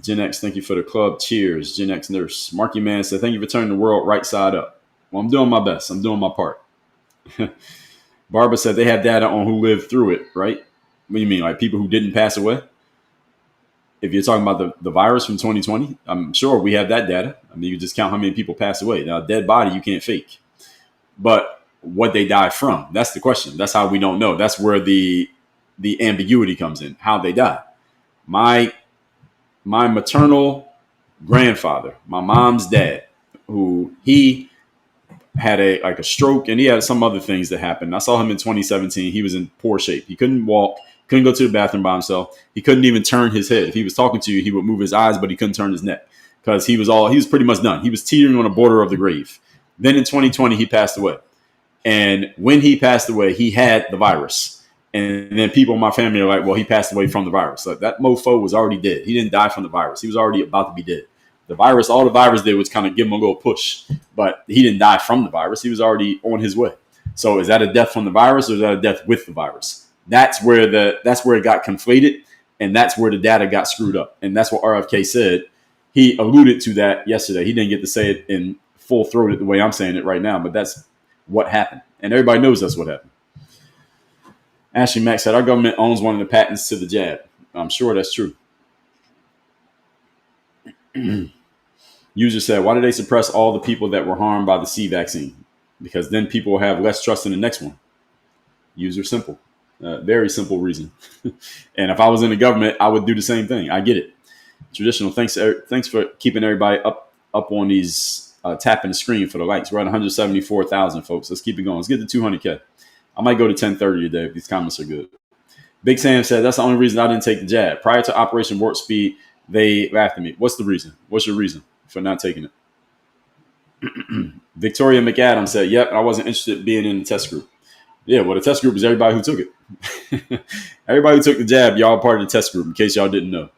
Gen X, thank you for the club. Cheers. Gen X Nurse. Marky Man said, thank you for turning the world right side up. Well, I'm doing my best. I'm doing my part. Barbara said they have data on who lived through it, right? What do you mean? Like people who didn't pass away? If you're talking about the virus from 2020, I'm sure we have that data. I mean, you just count how many people passed away. Now, a dead body, you can't fake. But what they die from, that's the question. That's how we don't know. That's where the ambiguity comes in, how they die. My maternal grandfather, my mom's dad, who he had a stroke and he had some other things that happened. I saw him in 2017. He was in poor shape. He couldn't walk, couldn't go to the bathroom by himself. He couldn't even turn his head. If he was talking to you, he would move his eyes, but he couldn't turn his neck because he was pretty much done. He was teetering on the border of the grave. Then in 2020, he passed away. And when he passed away, he had the virus. And then people in my family are like, well, he passed away from the virus. Like that mofo was already dead. He didn't die from the virus. He was already about to be dead. The virus, all the virus did was kind of give him a little push, but he didn't die from the virus. He was already on his way. So is that a death from the virus or is that a death with the virus? That's where it got conflated, and that's where the data got screwed up. And that's what RFK said. He alluded to that yesterday. He didn't get to say it in full throated the way I'm saying it right now, but that's what happened. And everybody knows that's what happened. Ashley Mack said, our government owns one of the patents to the jab. I'm sure that's true. User said, why did they suppress all the people that were harmed by the C vaccine? Because then people will have less trust in the next one. User simple. Very simple reason. And if I was in the government, I would do the same thing. I get it. Traditional. Thanks for keeping everybody up on these tapping the screen for the likes. We're at 174,000, folks. Let's keep it going. Let's get to 200K. I might go to 1030 today if these comments are good. Big Sam said, that's the only reason I didn't take the jab. Prior to Operation Warp Speed, they laughed at me. What's the reason? What's your reason for not taking it? Victoria McAdams said, yep, I wasn't interested in being in the test group. Yeah, well, the test group is everybody who took it. Everybody who took the jab, y'all are part of the test group, in case y'all didn't know.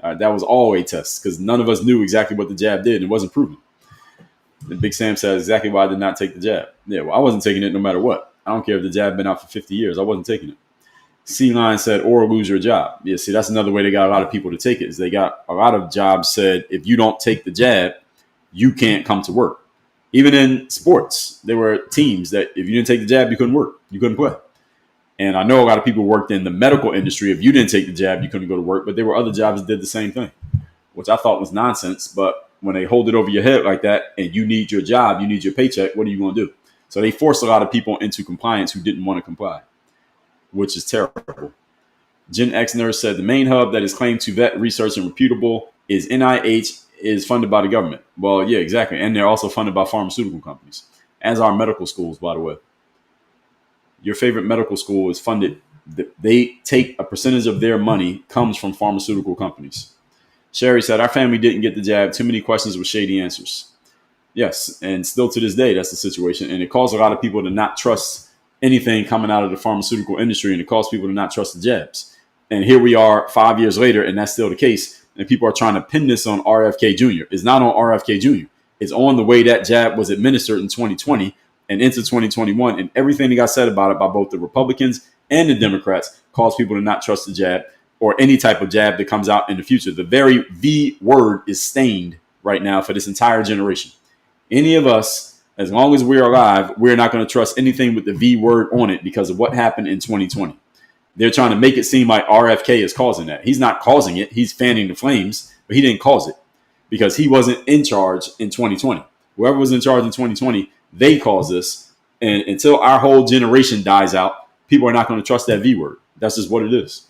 That was all a test because none of us knew exactly what the jab did. And it wasn't proven. And Big Sam said exactly why I did not take the jab. Yeah, well, I wasn't taking it no matter what. I don't care if the jab had been out for 50 years. I wasn't taking it. C-Line said, or lose your job. Yeah, see, that's another way they got a lot of people to take it. Is they got a lot of jobs said, if you don't take the jab, you can't come to work. Even in sports, there were teams that if you didn't take the jab, you couldn't work. You couldn't play. And I know a lot of people worked in the medical industry. If you didn't take the jab, you couldn't go to work. But there were other jobs that did the same thing, which I thought was nonsense. But when they hold it over your head like that and you need your job, you need your paycheck, what are you going to do? So they forced a lot of people into compliance who didn't want to comply, which is terrible. Gen X Nurse said the main hub that is claimed to vet, research, and reputable is NIH, is funded by the government. Well, yeah, exactly. And they're also funded by pharmaceutical companies, as are medical schools, by the way. Your favorite medical school is funded. They take a percentage of their money comes from pharmaceutical companies. Sherry said, our family didn't get the jab. Too many questions with shady answers. Yes, and still to this day, that's the situation. And it caused a lot of people to not trust anything coming out of the pharmaceutical industry, and it caused people to not trust the jabs. And here we are 5 years later, and that's still the case. And people are trying to pin this on RFK Jr. It's not on RFK Jr. It's on the way that jab was administered in 2020 and into 2021. And everything that got said about it by both the Republicans and the Democrats caused people to not trust the jab or any type of jab that comes out in the future. The very V word is stained right now for this entire generation. Any of us, as long as we're alive, we're not going to trust anything with the V word on it because of what happened in 2020. They're trying to make it seem like RFK is causing that. He's not causing it. He's fanning the flames, but he didn't cause it because he wasn't in charge in 2020. Whoever was in charge in 2020, they caused this. And until our whole generation dies out, people are not going to trust that V word. That's just what it is.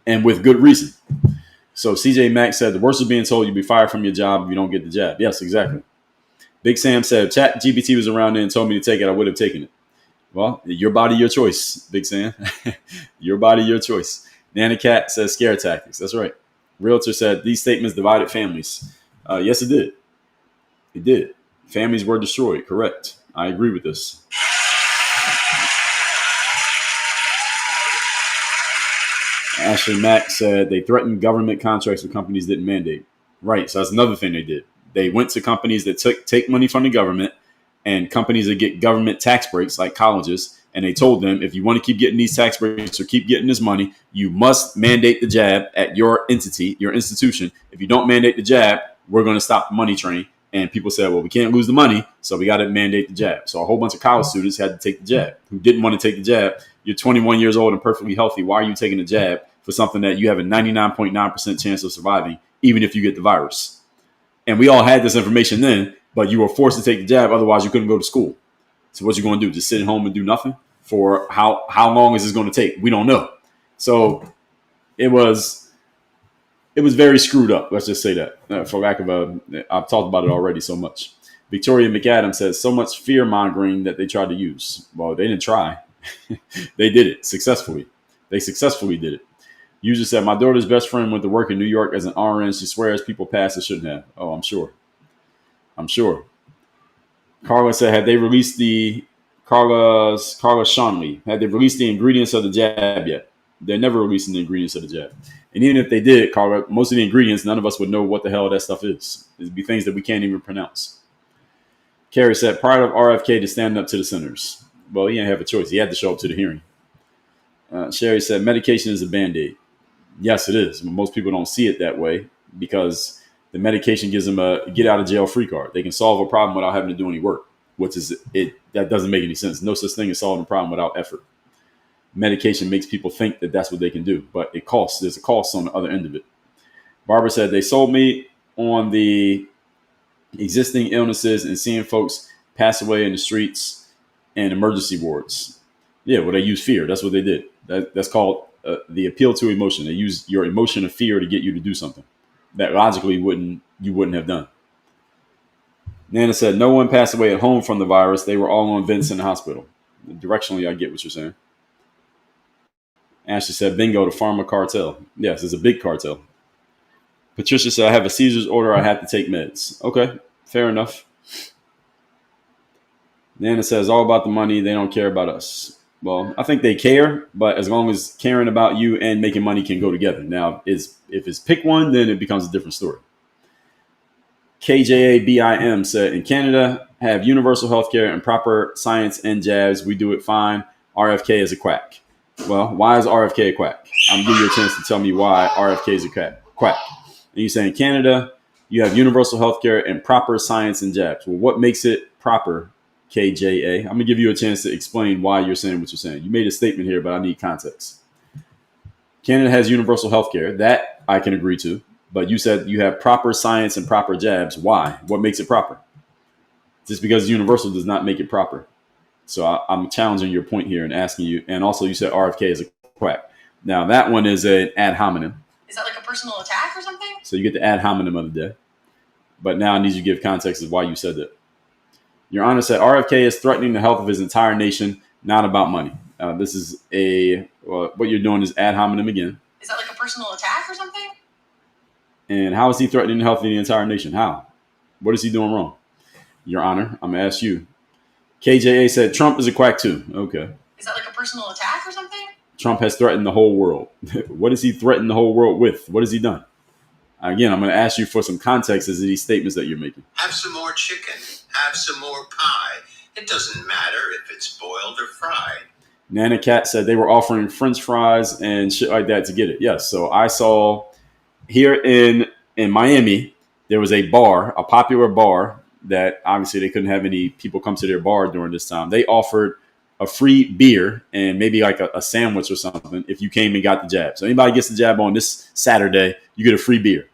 And with good reason. So CJ Mack said, the worst is being told you'll be fired from your job if you don't get the jab. Yes, exactly. Big Sam said, if Chat GPT was around there and told me to take it, I would have taken it. Well, your body, your choice, Big Sam. Your body, your choice. Nana Cat says scare tactics. That's right. Realtor said these statements divided families. Yes, it did. It did. Families were destroyed. Correct. I agree with this. Ashley Mack said they threatened government contracts with companies didn't mandate. Right. So that's another thing they did. They went to companies that take money from the government and companies that get government tax breaks like colleges. And they told them, if you want to keep getting these tax breaks or keep getting this money, you must mandate the jab at your entity, your institution. If you don't mandate the jab, we're going to stop the money train. And people said, well, we can't lose the money, so we got to mandate the jab. So a whole bunch of college students had to take the jab who didn't want to take the jab. You're 21 years old and perfectly healthy. Why are you taking the jab for something that you have a 99.9% chance of surviving, even if you get the virus? And we all had this information then, but you were forced to take the jab. Otherwise, you couldn't go to school. So what you going to do? Just sit at home and do nothing? For how long is this going to take? We don't know. So it was very screwed up. Let's just say that, for lack of I've talked about it already so much. Victoria McAdams says so much fear mongering that they tried to use. Well, they didn't try. They did it successfully. They successfully did it. User said, my daughter's best friend went to work in New York as an RN. She swears people passed it shouldn't have. Oh, I'm sure. Carla said, had they released Carla Shanley, had they released the ingredients of the jab yet? They're never releasing the ingredients of the jab. And even if they did, Carla, most of the ingredients, none of us would know what the hell that stuff is. It'd be things that we can't even pronounce. Carrie said, prior to RFK to stand up to the senators. Well, he didn't have a choice. He had to show up to the hearing. Sherry said, medication is a Band-Aid. Yes, it is. Most people don't see it that way because the medication gives them a get out of jail free card. They can solve a problem without having to do any work, which is it. That doesn't make any sense. No such thing as solving a problem without effort. Medication makes people think that that's what they can do, but it costs. There's a cost on the other end of it. Barbara said they sold me on the existing illnesses and seeing folks pass away in the streets and emergency wards. Yeah, well, they use fear. That's what they did. That's called the appeal to emotion. They use your emotion of fear to get you to do something that logically you wouldn't have done. Nana said no one passed away at home from the virus. They were all on vents in the hospital. Directionally, I get what you're saying. Ashley said, bingo, the pharma cartel. Yes, it's a big cartel. Patricia said, I have a Caesar's order. I have to take meds. Okay, fair enough. Nana says, all about the money. They don't care about us. Well, I think they care, but as long as caring about you and making money can go together. Now, if it's pick one, then it becomes a different story. KJABIM said, in Canada, have universal health care and proper science and jabs. We do it fine. RFK is a quack. Well, why is RFK a quack? I'm giving you a chance to tell me why RFK is a quack. And you say in Canada, you have universal health care and proper science and jabs. Well, what makes it proper, KJA? I'm going to give you a chance to explain why you're saying what you're saying. You made a statement here, but I need context. Canada has universal health care. That I can agree to. But you said you have proper science and proper jabs. Why? What makes it proper? Just because universal does not make it proper. So I'm challenging your point here and asking you. And also, you said RFK is a quack. Now, that one is an ad hominem. Is that like a personal attack or something? So you get the ad hominem of the day. But now I need you to give context of why you said that. Your Honor said RFK is threatening the health of his entire nation, not about money. This is what you're doing is ad hominem again. Is that like a personal attack or something? And how is he threatening the health of the entire nation? How? What is he doing wrong? Your Honor, I'm going to ask you. KJA said Trump is a quack too. Okay. Is that like a personal attack or something? Trump has threatened the whole world. What has he threatened the whole world with? What has he done? Again, I'm going to ask you for some context as to these statements that you're making. Have some more chicken. Have some more pie. It doesn't matter if it's boiled or fried. Nana Cat said they were offering French fries and shit like that to get it. Yes. So I saw here in Miami, there was a bar, a popular bar that obviously they couldn't have any people come to their bar during this time. They offered a free beer and maybe like a sandwich or something if you came and got the jab. So anybody gets the jab on this Saturday, you get a free beer.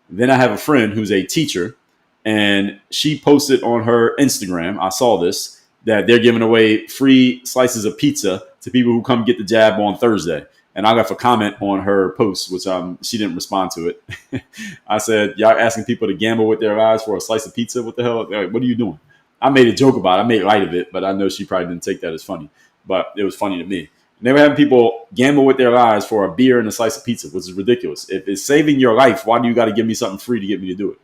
Then I have a friend who's a teacher, and she posted on her Instagram, I saw this, that they're giving away free slices of pizza to people who come get the jab on Thursday. And I got a comment on her post, which she didn't respond to it. I said, y'all asking people to gamble with their lives for a slice of pizza? What the hell? Like, what are you doing? I made a joke about it. I made light of it, but I know she probably didn't take that as funny. But it was funny to me. And they were having people gamble with their lives for a beer and a slice of pizza, which is ridiculous. If it's saving your life, why do you got to give me something free to get me to do it?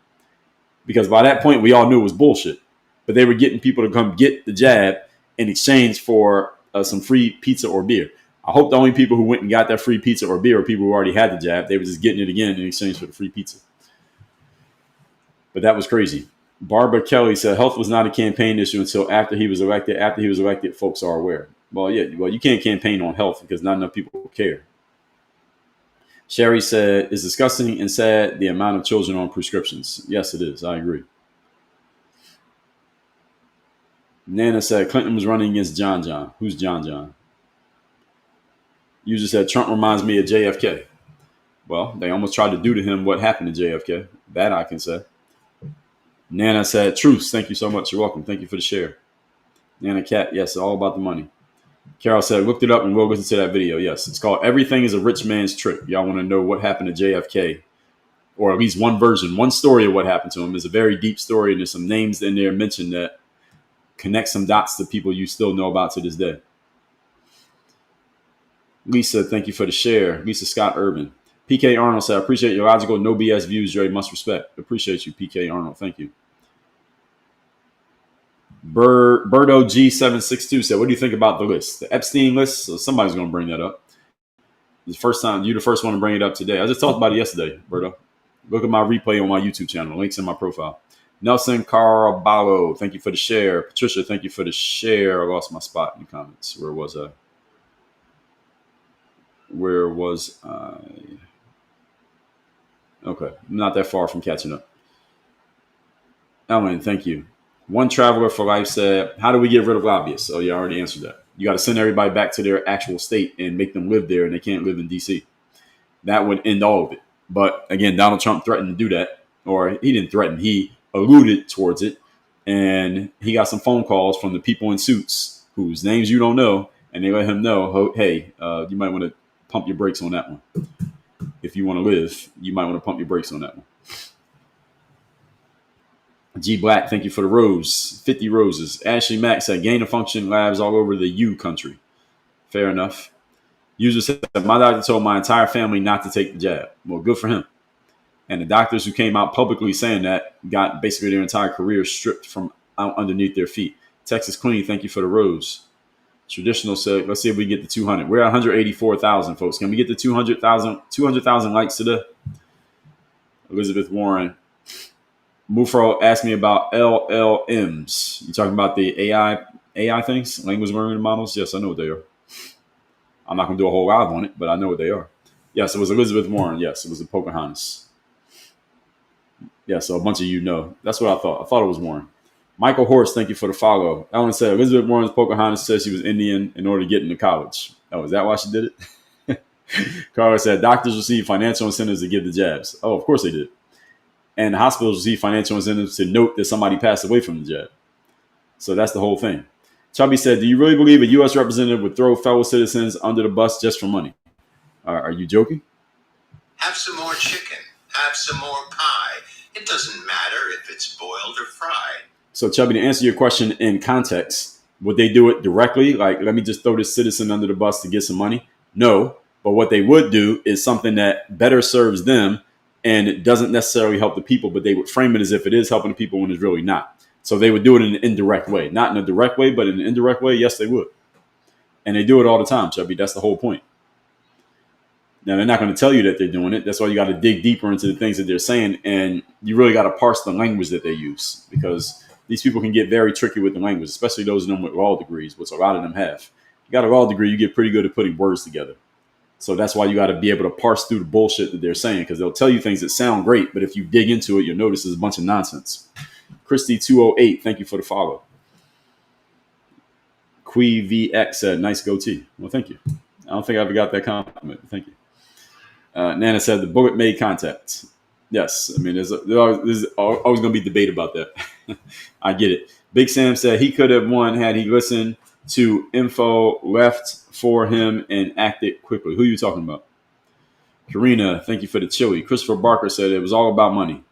Because by that point, we all knew it was bullshit. But they were getting people to come get the jab in exchange for some free pizza or beer. I hope the only people who went and got that free pizza or beer were people who already had the jab. They were just getting it again in exchange for the free pizza. But that was crazy. Barbara Kelly said health was not a campaign issue until after he was elected. After he was elected, folks are aware. Well, yeah, you can't campaign on health because not enough people care. Sherry said, it's disgusting and sad the amount of children on prescriptions. Yes, it is. I agree. Nana said Clinton was running against John John. Who's John John? User said Trump reminds me of JFK. Well, they almost tried to do to him what happened to JFK. That I can say. Nana said, truce. Thank you so much. You're welcome. Thank you for the share. Nana Cat, yes, all about the money. Carol said, looked it up and we'll listen to that video. Yes, it's called Everything is a Rich Man's Trick. Y'all want to know what happened to JFK, or at least one version, one story of what happened to him. It's a very deep story, and there's some names in there mentioned that connect some dots to people you still know about to this day. Lisa, thank you for the share. Lisa Scott Urban. PK Arnold said, I appreciate your logical, no BS views, Dre. Much respect. Appreciate you, PK Arnold. Thank you. Birdo G762 said, what do you think about the list? The Epstein list? So somebody's going to bring that up. It's the first time. You're the first one to bring it up today. I just talked about it yesterday, Birdo. Look at my replay on my YouTube channel. Links in my profile. Nelson Caraballo, thank you for the share. Patricia, thank you for the share. I lost my spot in the comments. Where was I? Okay, I'm not that far from catching up. Ellen, thank you. One Traveler for Life said, how do we get rid of lobbyists? Oh, yeah, I already answered that. You got to send everybody back to their actual state and make them live there, and they can't live in D.C. That would end all of it. But again, Donald Trump threatened to do that, or he didn't threaten, he alluded towards it. And he got some phone calls from the people in suits whose names you don't know, and they let him know, hey, you might want to pump your brakes on that one. If you want to live, you might want to pump your brakes on that one. G Black, thank you for the rose. 50 roses. Ashley Mack said, gain of function labs all over the U country. Fair enough. User said, my doctor told my entire family not to take the jab. Well, good for him. And the doctors who came out publicly saying that got basically their entire career stripped from out underneath their feet. Texas Queen, thank you for the rose. Traditional said, let's see if we get to 200. We're at 184,000, folks. Can we get to 200,000 likes today? Elizabeth Warren. Mufro asked me about LLMs. You talking about the AI things? Language learning models? Yes, I know what they are. I'm not going to do a whole live on it, but I know what they are. Yes, it was Elizabeth Warren. Yes, it was the Pocahontas. Yeah, so a bunch of you know. That's what I thought. I thought it was Warren. Michael Horst, thank you for the follow. I want to say Elizabeth Warren's Pocahontas says she was Indian in order to get into college. Oh, is that why she did it? Carla said doctors receive financial incentives to give the jabs. Oh, of course they did. And hospitals receive financial incentives to note that somebody passed away from the jab. So that's the whole thing. Chubby said, do you really believe a U.S. representative would throw fellow citizens under the bus just for money? Are you joking? Have some more chicken. Have some more pie. It doesn't matter if it's boiled or fried. So, Chubby, to answer your question in context, would they do it directly? Like, let me just throw this citizen under the bus to get some money? No. But what they would do is something that better serves them, and it doesn't necessarily help the people, but they would frame it as if it is helping the people when it's really not. So they would do it in an indirect way. Not in a direct way, but in an indirect way, yes, they would. And they do it all the time, Chubby. That's the whole point. Now, they're not going to tell you that they're doing it. That's why you got to dig deeper into the things that they're saying. And you really got to parse the language that they use, because these people can get very tricky with the language, especially those of them with law degrees, which a lot of them have. You got a law degree, you get pretty good at putting words together. So that's why you got to be able to parse through the bullshit that they're saying, because they'll tell you things that sound great, but if you dig into it, you'll notice it's a bunch of nonsense. Christy208, thank you for the follow. QVX said, nice goatee. Well, thank you. I don't think I ever got that compliment. Thank you. Nana said, the bullet made contact. Yes. I mean, there's always going to be debate about that. I get it. Big Sam said he could have won had he listened to info left for him and acted quickly. Who are you talking about? Karina, thank you for the chili. Christopher Barker said it was all about money.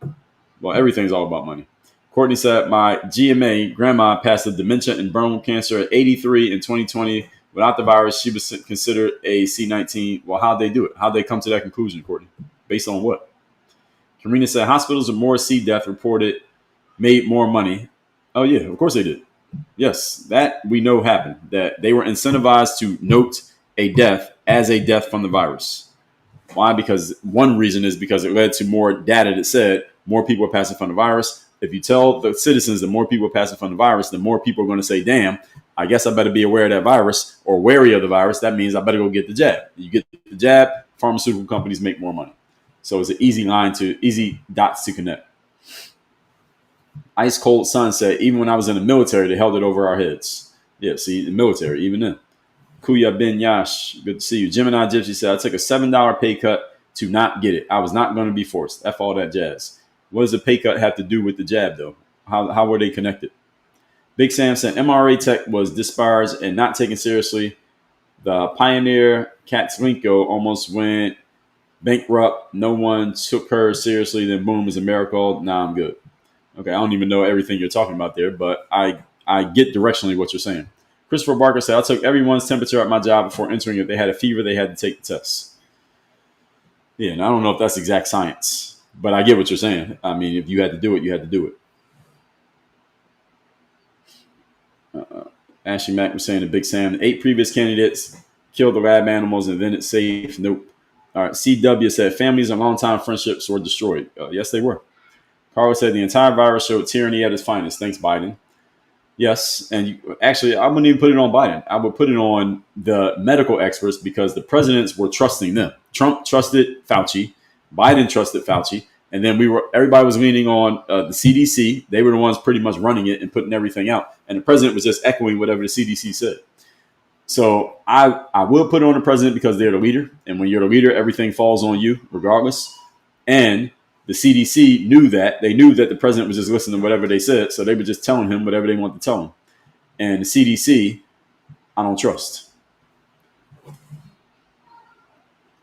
Well, everything's all about money. Courtney said, my GMA grandma passed of dementia and bone cancer at 83 in 2020. Without the virus, she was considered a C19. Well, how'd they do it? How'd they come to that conclusion, Courtney? Based on what? Karina said, hospitals with more C death reported made more money. Oh, yeah, of course they did. Yes, that we know happened, that they were incentivized to note a death as a death from the virus. Why? Because one reason is because it led to more data that said more people are passing from the virus. If you tell the citizens that more people are passing from the virus, then more people are going to say, damn, I guess I better be aware of that virus or wary of the virus. That means I better go get the jab. You get the jab, pharmaceutical companies make more money. So it's an easy dots to connect. Ice Cold Sun said, even when I was in the military, they held it over our heads. Yeah, see, the military, even then. Kuya Bin Yash, good to see you. Gemini Gypsy said, I took a $7 pay cut to not get it. I was not going to be forced. F all that jazz. What does the pay cut have to do with the jab, though? How were they connected? Big Sam said, MRA Tech was disparaged and not taken seriously. The pioneer Katzlinko almost went bankrupt. No one took her seriously. Then boom, is a miracle. Nah, I'm good. Okay, I don't even know everything you're talking about there, but I get directionally what you're saying. Christopher Barker said, I took everyone's temperature at my job before entering. If they had a fever, they had to take the test. Yeah, and I don't know if that's exact science, but I get what you're saying. I mean, if you had to do it, you had to do it. Ashley Mack was saying to Big Sam, 8 previous candidates killed the lab animals and then it's safe. Nope. All right, CW said, families and longtime friendships were destroyed. Yes, they were. Carl said the entire virus showed tyranny at its finest. Thanks, Biden. Yes, and actually, I wouldn't even put it on Biden. I would put it on the medical experts because the presidents were trusting them. Trump trusted Fauci. Biden trusted Fauci. And then everybody was leaning on the CDC. They were the ones pretty much running it and putting everything out. And the president was just echoing whatever the CDC said. So I will put it on the president because they're the leader. And when you're the leader, everything falls on you regardless. And the CDC knew that. They knew that the president was just listening to whatever they said. So they were just telling him whatever they wanted to tell him. And the CDC, I don't trust.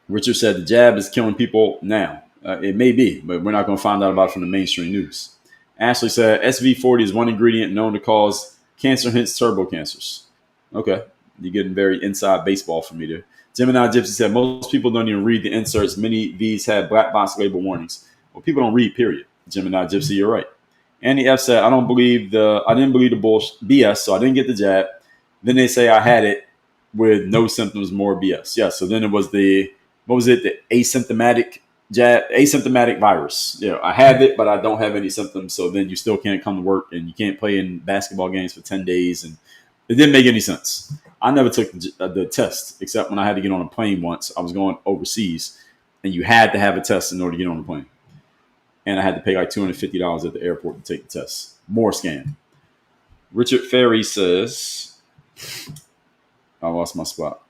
Richard said the jab is killing people now. It may be, but we're not going to find out about it from the mainstream news. Ashley said SV40 is one ingredient known to cause cancer, hence turbo cancers. Okay. You're getting very inside baseball for me there. Gemini Gypsy said most people don't even read the inserts. Many of these have black box label warnings. Well, people don't read, period. Gemini Gypsy, you're right. Andy F said, I didn't believe the bullshit BS, so I didn't get the jab. Then they say I had it with no symptoms, more BS. Yeah, so then it was the asymptomatic virus. Yeah, I have it, but I don't have any symptoms. So then you still can't come to work and you can't play in basketball games for 10 days. And it didn't make any sense. I never took the test except when I had to get on a plane once. I was going overseas, and you had to have a test in order to get on the plane. And I had to pay like $250 at the airport to take the test. More scam. Richard Ferry says, I lost my spot.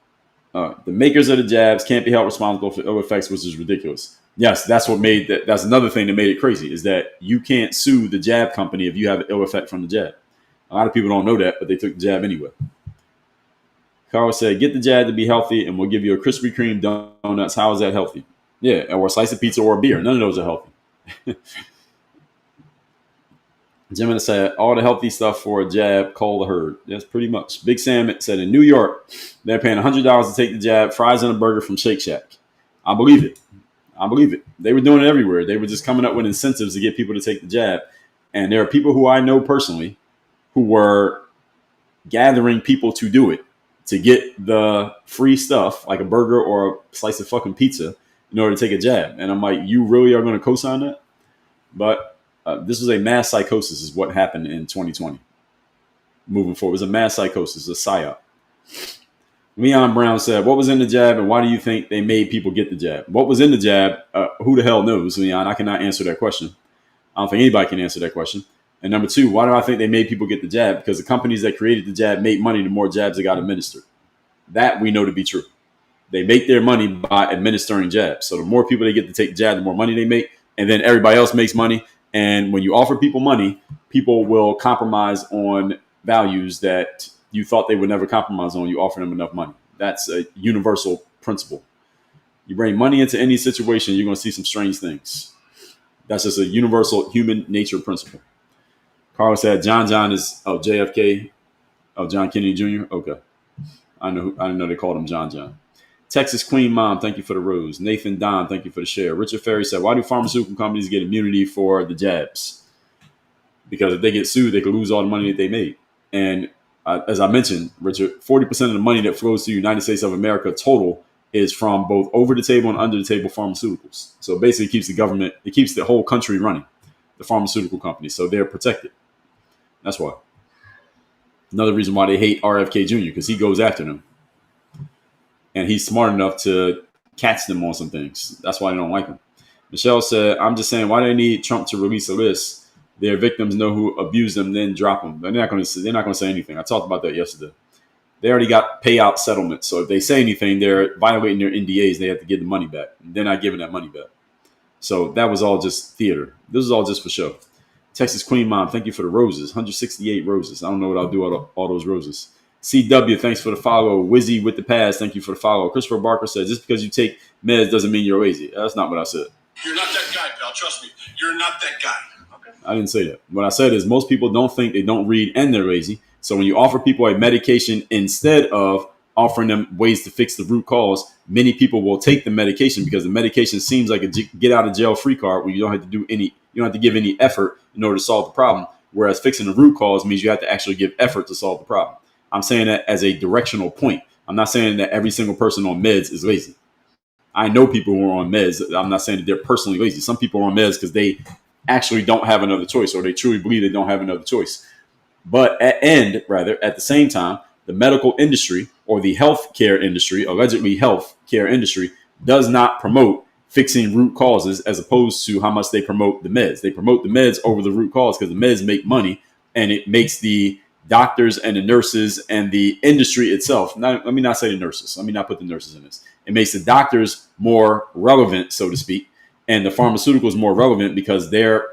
The makers of the jabs can't be held responsible for ill effects, which is ridiculous. Yes, that's what made that. That's another thing that made it crazy is that you can't sue the jab company if you have an ill effect from the jab. A lot of people don't know that, but they took the jab anyway. Carl said, get the jab to be healthy, and we'll give you a Krispy Kreme donuts. How is that healthy? Yeah, or a slice of pizza or a beer. None of those are healthy. Jimmy said, all the healthy stuff for a jab, call the herd. That's pretty much. Big Sam said, in New York, they're paying $100 to take the jab, fries and a burger from Shake Shack. I believe it. I believe it. They were doing it everywhere. They were just coming up with incentives to get people to take the jab. And there are people who I know personally who were gathering people to do it, to get the free stuff, like a burger or a slice of fucking pizza, in order to take a jab. And I'm like, you really are going to co-sign that? But this was a mass psychosis is what happened in 2020. Moving forward, it was a mass psychosis, a psyop. Leon Brown said, what was in the jab and why do you think they made people get the jab? What was in the jab? Who the hell knows, Leon? I cannot answer that question. I don't think anybody can answer that question. And number two, why do I think they made people get the jab? Because the companies that created the jab made money the more jabs that got administered. That we know to be true. They make their money by administering jabs. So the more people they get to take the jab, the more money they make. And then everybody else makes money. And when you offer people money, people will compromise on values that you thought they would never compromise on. You offer them enough money. That's a universal principle. You bring money into any situation, you're going to see some strange things. That's just a universal human nature principle. Carl said John is JFK, John Kennedy Jr. Okay. I didn't know they called him John. Texas Queen Mom, thank you for the rose. Nathan Don, thank you for the share. Richard Ferry said, why do pharmaceutical companies get immunity for the jabs? Because if they get sued, they could lose all the money that they made. And as I mentioned, Richard, 40% of the money that flows to the United States of America total is from both over the table and under the table pharmaceuticals. So basically it keeps the whole country running, the pharmaceutical companies. So they're protected. That's why. Another reason why they hate RFK Jr. because he goes after them. And he's smart enough to catch them on some things. That's why they don't like him. Michelle said, I'm just saying, why do they need Trump to release a list? Their victims know who abused them, then drop them. They're not going to say anything. I talked about that yesterday. They already got payout settlements. So if they say anything, they're violating their NDAs. They have to give the money back. They're not giving that money back. So that was all just theater. This is all just for show. Texas Queen Mom, thank you for the roses. 168 roses. I don't know what I'll do with all those roses. CW, thanks for the follow. Wizzy with the pass, thank you for the follow. Christopher Barker said, just because you take meds doesn't mean you're lazy. That's not what I said. You're not that guy, pal. Trust me. You're not that guy. Okay. I didn't say that. What I said is most people don't think, they don't read, and they're lazy. So when you offer people a medication instead of offering them ways to fix the root cause, many people will take the medication because the medication seems like a get out of jail free card where you don't have to give any effort in order to solve the problem. Whereas fixing the root cause means you have to actually give effort to solve the problem. I'm saying that as a directional point. I'm not saying that every single person on meds is lazy. I know people who are on meds. I'm not saying that they're personally lazy. Some people are on meds because they actually don't have another choice or they truly believe they don't have another choice. But at the same time, the medical industry or the healthcare industry, allegedly healthcare industry, does not promote fixing root causes as opposed to how much they promote the meds. They promote the meds over the root cause because the meds make money and it makes the doctors and the nurses and the industry itself. Let me not say the nurses. Let me not put the nurses in this. It makes the doctors more relevant, so to speak, and the pharmaceuticals more relevant because they're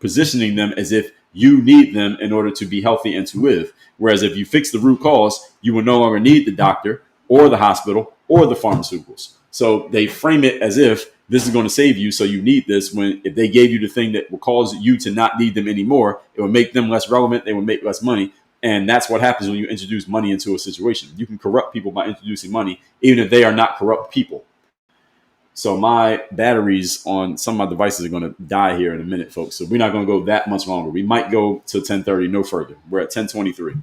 positioning them as if you need them in order to be healthy and to live. Whereas if you fix the root cause, you will no longer need the doctor or the hospital or the pharmaceuticals. So they frame it as if this is going to save you, so you need this, when if they gave you the thing that will cause you to not need them anymore, it will make them less relevant, they will make less money. And that's what happens when you introduce money into a situation. You can corrupt people by introducing money, even if they are not corrupt people. So my batteries on some of my devices are going to die here in a minute, folks. So we're not going to go that much longer. We might go to 10:30, no further. We're at 10:23.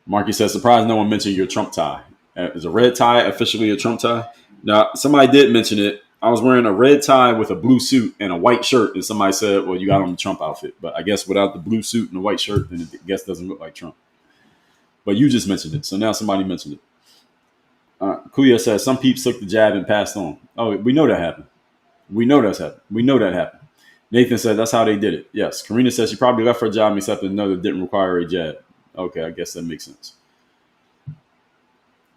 Marky says, surprised no one mentioned your Trump tie. Is a red tie officially a Trump tie? Now, somebody did mention it. I was wearing a red tie with a blue suit and a white shirt, and somebody said, well, you got on the Trump outfit. But I guess without the blue suit and the white shirt, then it doesn't look like Trump. but you just mentioned it. So now somebody mentioned it. Kuya says some peeps took the jab and passed on. Oh, we know that happened. We know that's happened. We know that happened. Nathan said that's how they did it. Yes. Karina says she probably left her job and accepted another that didn't require a jab. Okay, I guess that makes sense.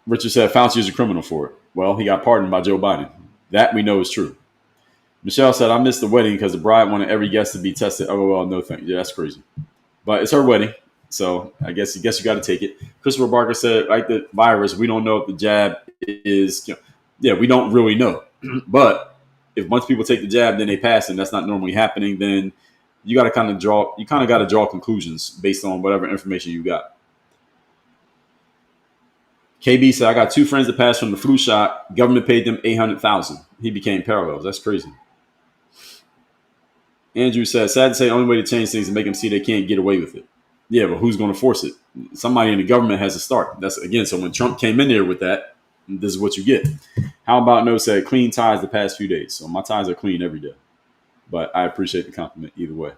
Richard said Fauci is a criminal for it. Well, he got pardoned by Joe Biden. That we know is true. Michelle said I missed the wedding because the bride wanted every guest to be tested. Oh, well, no thank you. Yeah, that's crazy. But it's her wedding, so I guess you got to take it. Christopher Barker said, like the virus, we don't know if the jab is. Yeah, we don't really know. But if once people take the jab, then they pass, and that's not normally happening, then you got to kind of draw conclusions based on whatever information you got. KB said, I got 2 friends that passed from the flu shot. Government paid them $800,000. He became parallels. That's crazy. Andrew says, sad to say, the only way to change things is make them see they can't get away with it. Yeah, but who's going to force it? Somebody in the government has to start. That's again. So when Trump came in there with that, this is what you get. How about No said clean ties the past few days? So my ties are clean every day. But I appreciate the compliment either way.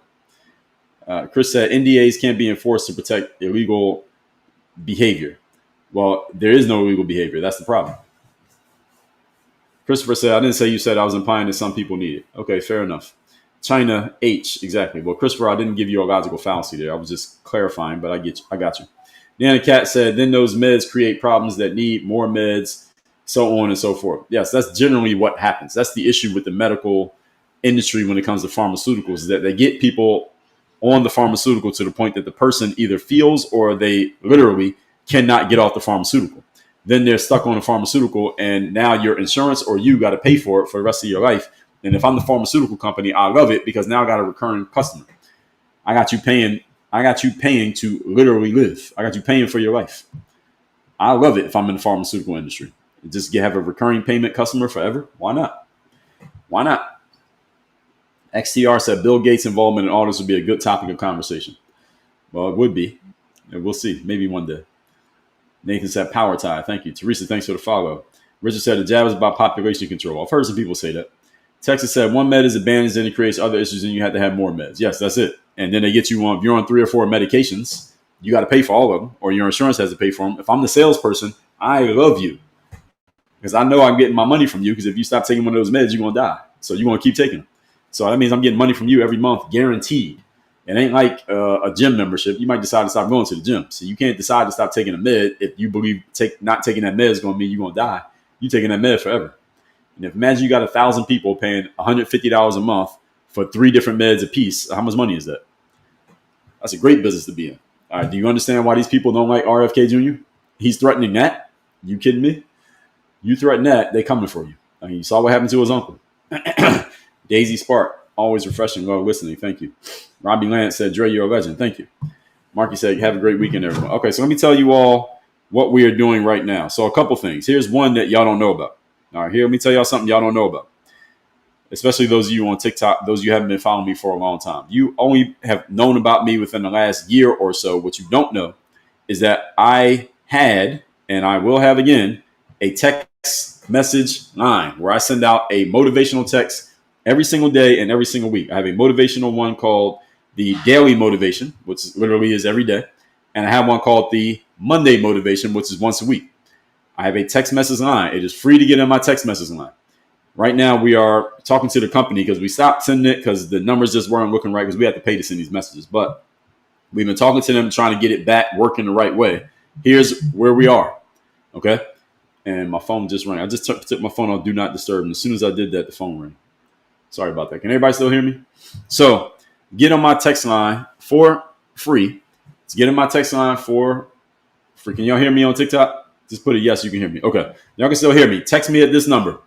Chris said NDAs can't be enforced to protect illegal behavior. Well, there is no illegal behavior. That's the problem. Christopher said, I didn't say you said I was implying that some people need it. Okay, fair enough. China H, exactly. Well, Christopher, I didn't give you a logical fallacy there. I was just clarifying, but I got you. Nana Cat said, then those meds create problems that need more meds, so on and so forth. Yes, that's generally what happens. That's the issue with the medical industry when it comes to pharmaceuticals, is that they get people on the pharmaceutical to the point that the person either feels or they literally cannot get off the pharmaceutical. Then they're stuck on the pharmaceutical, and now your insurance or you got to pay for it for the rest of your life. And if I'm the pharmaceutical company, I love it because now I got a recurring customer. I got you paying to literally live. I got you paying for your life. I love it if I'm in the pharmaceutical industry. Just have a recurring payment customer forever. Why not? Why not? XTR said Bill Gates' involvement in all this would be a good topic of conversation. Well, it would be. And we'll see. Maybe one day. Nathan said power tie. Thank you. Teresa, thanks for the follow. Richard said the jab is about population control. I've heard some people say that. Texas said one med is advantage, then it creates other issues, and you have to have more meds. Yes, that's it. And then they get you on, if you're on 3 or 4 medications, you got to pay for all of them, or your insurance has to pay for them. If I'm the salesperson, I love you because I know I'm getting my money from you, because if you stop taking one of those meds, you're going to die. So you're going to keep taking them. So that means I'm getting money from you every month, guaranteed. It ain't like a gym membership. You might decide to stop going to the gym. So you can't decide to stop taking a med if you believe not taking that med is going to mean you're going to die. You're taking that med forever. And if imagine you got 1,000 people paying $150 a month for 3 different meds a piece, how much money is that? That's a great business to be in. All right, do you understand why these people don't like RFK Jr.? He's threatening that. You kidding me? You threaten that, they coming for you. I mean, you saw what happened to his uncle. Daisy Spark, always refreshing, well listening. Thank you. Robbie Lance said, Dre, you're a legend. Thank you. Marky said, have a great weekend, everyone. Okay, so let me tell you all what we are doing right now. So a couple things. Here's one that y'all don't know about. All right, here, let me tell y'all something y'all don't know about. Especially those of you on TikTok, those of you who haven't been following me for a long time. You only have known about me within the last year or so. What you don't know is that I had, and I will have again, a text message line where I send out a motivational text every single day and every single week. I have a motivational one called the Daily Motivation, which literally is every day. And I have one called the Monday Motivation, which is once a week. I have a text message line. It is free to get in my text message line. Right now, we are talking to the company because we stopped sending it because the numbers just weren't looking right because we had to pay to send these messages. But we've been talking to them, trying to get it back working the right way. Here's where we are. Okay. And my phone just rang. I just took my phone off Do Not Disturb. And as soon as I did that, the phone rang. Sorry about that. Can everybody still hear me? So get on my text line for free. Let's get in my text line for free. Can y'all hear me on TikTok? Just put a yes, you can hear me. Okay. Y'all can still hear me. Text me at this number,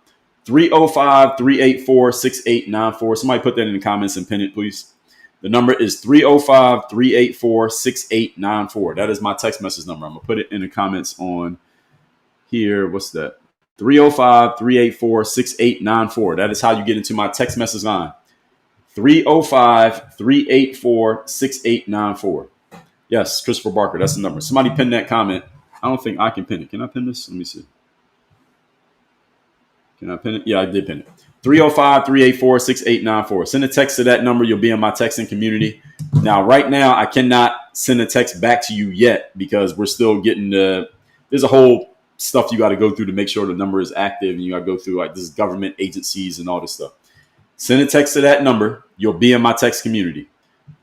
305-384-6894. Somebody put that in the comments and pin it, please. The number is 305-384-6894. That is my text message number. I'm going to put it in the comments on here. What's that? 305-384-6894. That is how you get into my text message line. 305-384-6894. Yes, Christopher Barker. That's the number. Somebody pin that comment. I don't think I can pin it. Can I pin this? Let me see. Can I pin it? Yeah, I did pin it. 305-384-6894. Send a text to that number. You'll be in my texting community. Now, right now, I cannot send a text back to you yet because we're still getting there's a whole stuff you got to go through to make sure the number is active, and you got to go through like this government agencies and all this stuff. Send a text to that number. You'll be in my text community.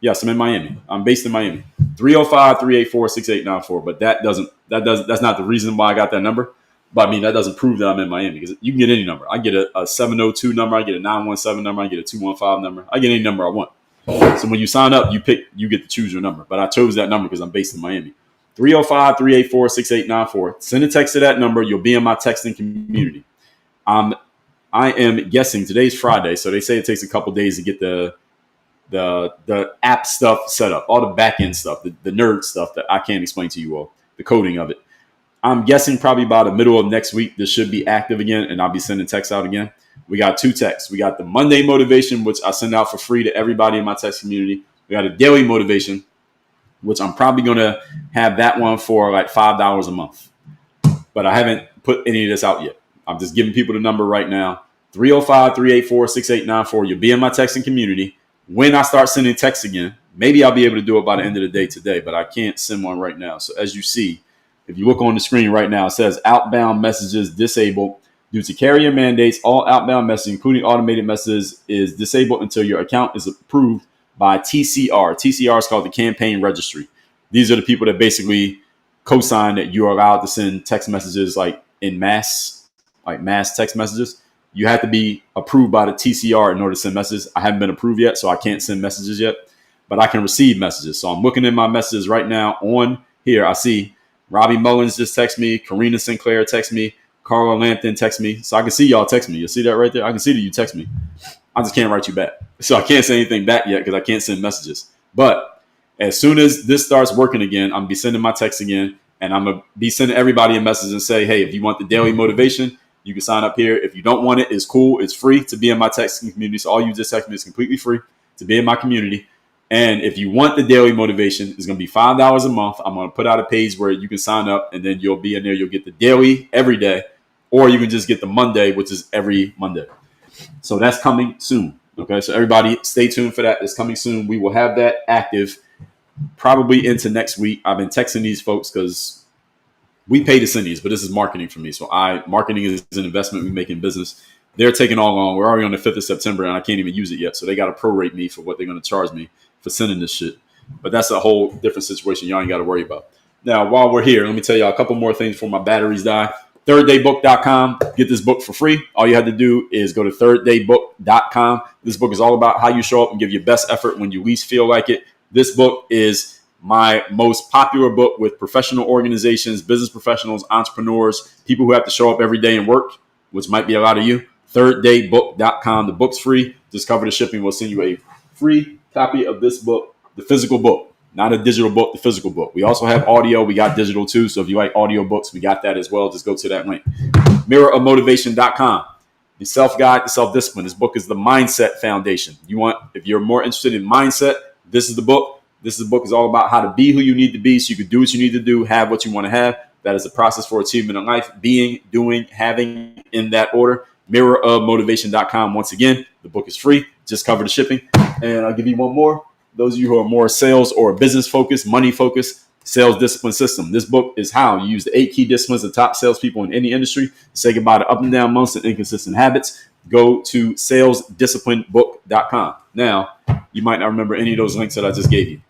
Yes, I'm in Miami. I'm based in Miami. 305-384-6894. But that's not the reason why I got that number. But I mean, that doesn't prove that I'm in Miami, because you can get any number. I get a 702 number. I get a 917 number. I get a 215 number. I get any number I want. So when you sign up, you get to choose your number. But I chose that number because I'm based in Miami. 305-384-6894. Send a text to that number. You'll be in my texting community. I am guessing today's Friday, so they say it takes a couple days to get the app stuff set up, all the back end stuff, the nerd stuff that I can't explain to you all, the coding of it. I'm guessing probably by the middle of next week, this should be active again, and I'll be sending texts out again. We got 2 texts. We got the Monday motivation, which I send out for free to everybody in my text community. We got a daily motivation, which I'm probably going to have that one for like $5 a month. But I haven't put any of this out yet. I'm just giving people the number right now. 305-384-6894. You'll be in my texting community. When I start sending texts again, maybe I'll be able to do it by the end of the day today, but I can't send one right now. So as you see, if you look on the screen right now, it says outbound messages disabled. Due to carrier mandates, all outbound messaging, including automated messages, is disabled until your account is approved by TCR. TCR is called the Campaign Registry. These are the people that basically co-sign that you are allowed to send text messages like in mass, like mass text messages. You have to be approved by the TCR in order to send messages. I haven't been approved yet, so I can't send messages yet, but I can receive messages. So I'm looking at my messages right now on here. I see Robbie Mullins just text me. Karina Sinclair text me. Carla Lampton text me. So I can see y'all text me. You see that right there? I can see that you text me. I just can't write you back. So I can't say anything back yet because I can't send messages. But as soon as this starts working again, I'm going to be sending my text again. And I'm going to be sending everybody a message and say, hey, if you want the daily motivation, you can sign up here. If you don't want it, it's cool. It's free to be in my texting community. So all you just text me is completely free to be in my community. And if you want the daily motivation, it's going to be $5 a month. I'm going to put out a page where you can sign up, and then you'll be in there. You'll get the daily every day, or you can just get the Monday, which is every Monday. So that's coming soon. Okay, so everybody stay tuned for that. It's coming soon. We will have that active probably into next week. I've been texting these folks because we pay to send these, but this is marketing for me. So marketing is an investment we make in business. They're taking all along. We're already on the 5th of September, and I can't even use it yet. So they got to prorate me for what they're going to charge me for sending this shit. But that's a whole different situation y'all ain't got to worry about. Now, while we're here, let me tell y'all a couple more things before my batteries die. ThirdDayBook.com. Get this book for free. All you have to do is go to ThirdDayBook.com. This book is all about how you show up and give your best effort when you least feel like it. This book is my most popular book with professional organizations, business professionals, entrepreneurs, people who have to show up every day and work, which might be a lot of you. ThirdDayBook.com. The book's free. Just cover the shipping. We'll send you a free copy of this book, the physical book. Not a digital book, the physical book. We also have audio. We got digital too. So if you like audio books, we got that as well. Just go to that link. Mirrorofmotivation.com. The self-guide to self-discipline. This book is the mindset foundation. If you're more interested in mindset, this is the book. This book is all about how to be who you need to be so you can do what you need to do, have what you want to have. That is the process for achievement in life. Being, doing, having in that order. Mirrorofmotivation.com. Once again, the book is free. Just cover the shipping. And I'll give you one more. Those of you who are more sales or business focused, money focused, sales discipline system. This book is how you use the 8 key disciplines of top salespeople in any industry to say goodbye to up and down months and inconsistent habits. Go to salesdisciplinebook.com. Now, you might not remember any of those links that I just gave you.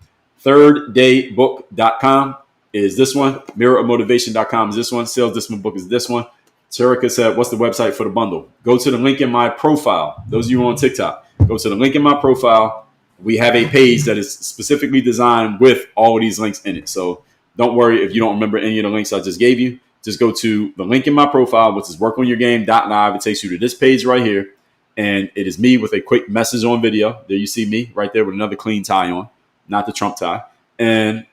ThirdDayBook.com is this one. Mirrorofmotivation.com is this one. Sales Discipline Book is this one. Tarika said, what's the website for the bundle? Go to the link in my profile. Those of you on TikTok, go to the link in my profile. We have a page that is specifically designed with all of these links in it. So don't worry if you don't remember any of the links I just gave you. Just go to the link in my profile, which is workonyourgame.live. It takes you to this page right here. And it is me with a quick message on video. There you see me right there with another clean tie on, not the Trump tie. And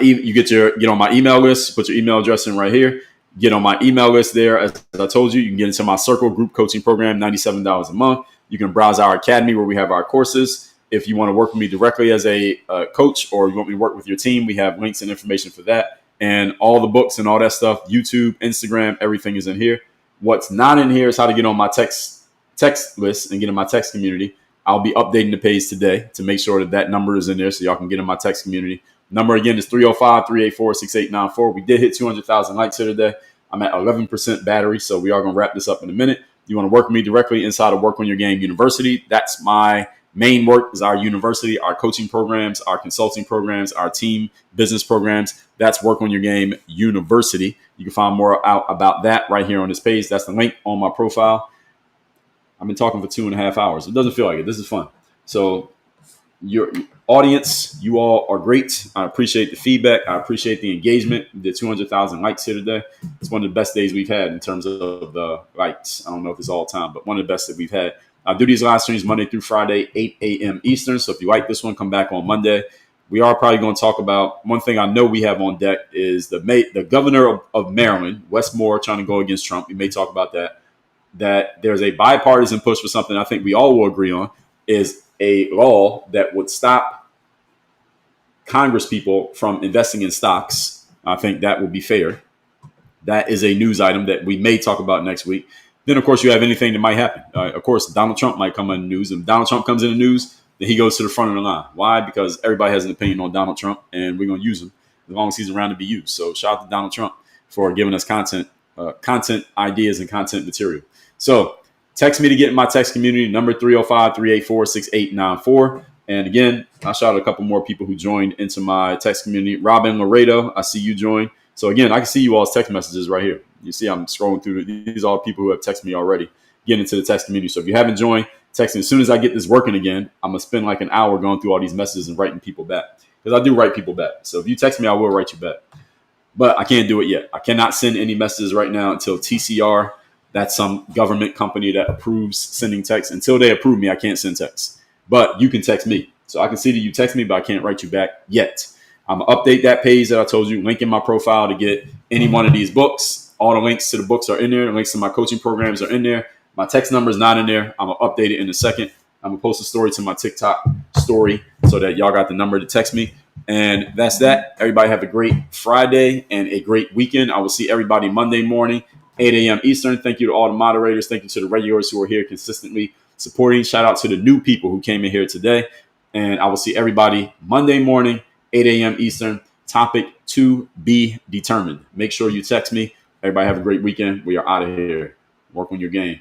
you get on my email list, put your email address in right here. Get on my email list there. As I told you, you can get into my Circle group coaching program, $97 a month. You can browse our academy where we have our courses. If you want to work with me directly as a coach, or you want me to work with your team, we have links and information for that. And all the books and all that stuff, YouTube, Instagram, everything is in here. What's not in here is how to get on my text list and get in my text community. I'll be updating the page today to make sure that that number is in there so y'all can get in my text community. Number again is 305-384-6894. We did hit 200,000 likes here today. I'm at 11% battery, so we are going to wrap this up in a minute. You want to work with me directly inside of Work on Your Game University. That's my main work, is our university, our coaching programs, our consulting programs, our team business programs. That's Work on Your Game University. You can find more out about that right here on this page. That's the link on my profile. I've been talking for 2.5 hours. It doesn't feel like it. This is fun. So your audience, you all are great. I appreciate the feedback. I appreciate the engagement. We did 200,000 likes here today. It's one of the best days we've had in terms of the likes. I don't know if it's all time, but one of the best that we've had. I do these live streams Monday through Friday, 8 a.m. Eastern. So if you like this one, come back on Monday. We are probably going to talk about one thing I know we have on deck is the governor of Maryland, Wes Moore, trying to go against Trump. We may talk about that. That there's a bipartisan push for something I think we all will agree on is a law that would stop Congress people from investing in stocks. I think that would be fair. That is a news item that we may talk about next week. Then, of course, you have anything that might happen. Of course, Donald Trump might come in the news. And if Donald Trump comes in the news, then he goes to the front of the line. Why? Because everybody has an opinion on Donald Trump, and we're going to use him as long as he's around to be used. So shout out to Donald Trump for giving us content ideas and content material. So text me to get in my text community, number 305-384-6894. And again, I shout out a couple more people who joined into my text community. Robin Laredo, I see you join. So again, I can see you all's text messages right here. You see I'm scrolling through. These are all people who have texted me already, getting into the text community. So if you haven't joined, text me. As soon as I get this working again, I'm going to spend like an hour going through all these messages and writing people back. Because I do write people back. So if you text me, I will write you back. But I can't do it yet. I cannot send any messages right now until TCR. That's some government company that approves sending text. Until they approve me, I can't send text. But you can text me. So I can see that you text me, but I can't write you back yet. I'm going to update that page that I told you, link in my profile to get any one of these books. All the links to the books are in there. The links to my coaching programs are in there. My text number is not in there. I'm going to update it in a second. I'm going to post a story to my TikTok story so that y'all got the number to text me. And that's that. Everybody have a great Friday and a great weekend. I will see everybody Monday morning, 8 a.m. Eastern. Thank you to all the moderators. Thank you to the regulars who are here consistently supporting. Shout out to the new people who came in here today. And I will see everybody Monday morning, 8 a.m. Eastern. Topic to be determined. Make sure you text me. Everybody have a great weekend. We are out of here. Work on your game.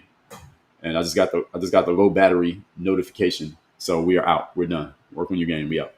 And I just got the low battery notification. So we are out. We're done. Work on your game. We out.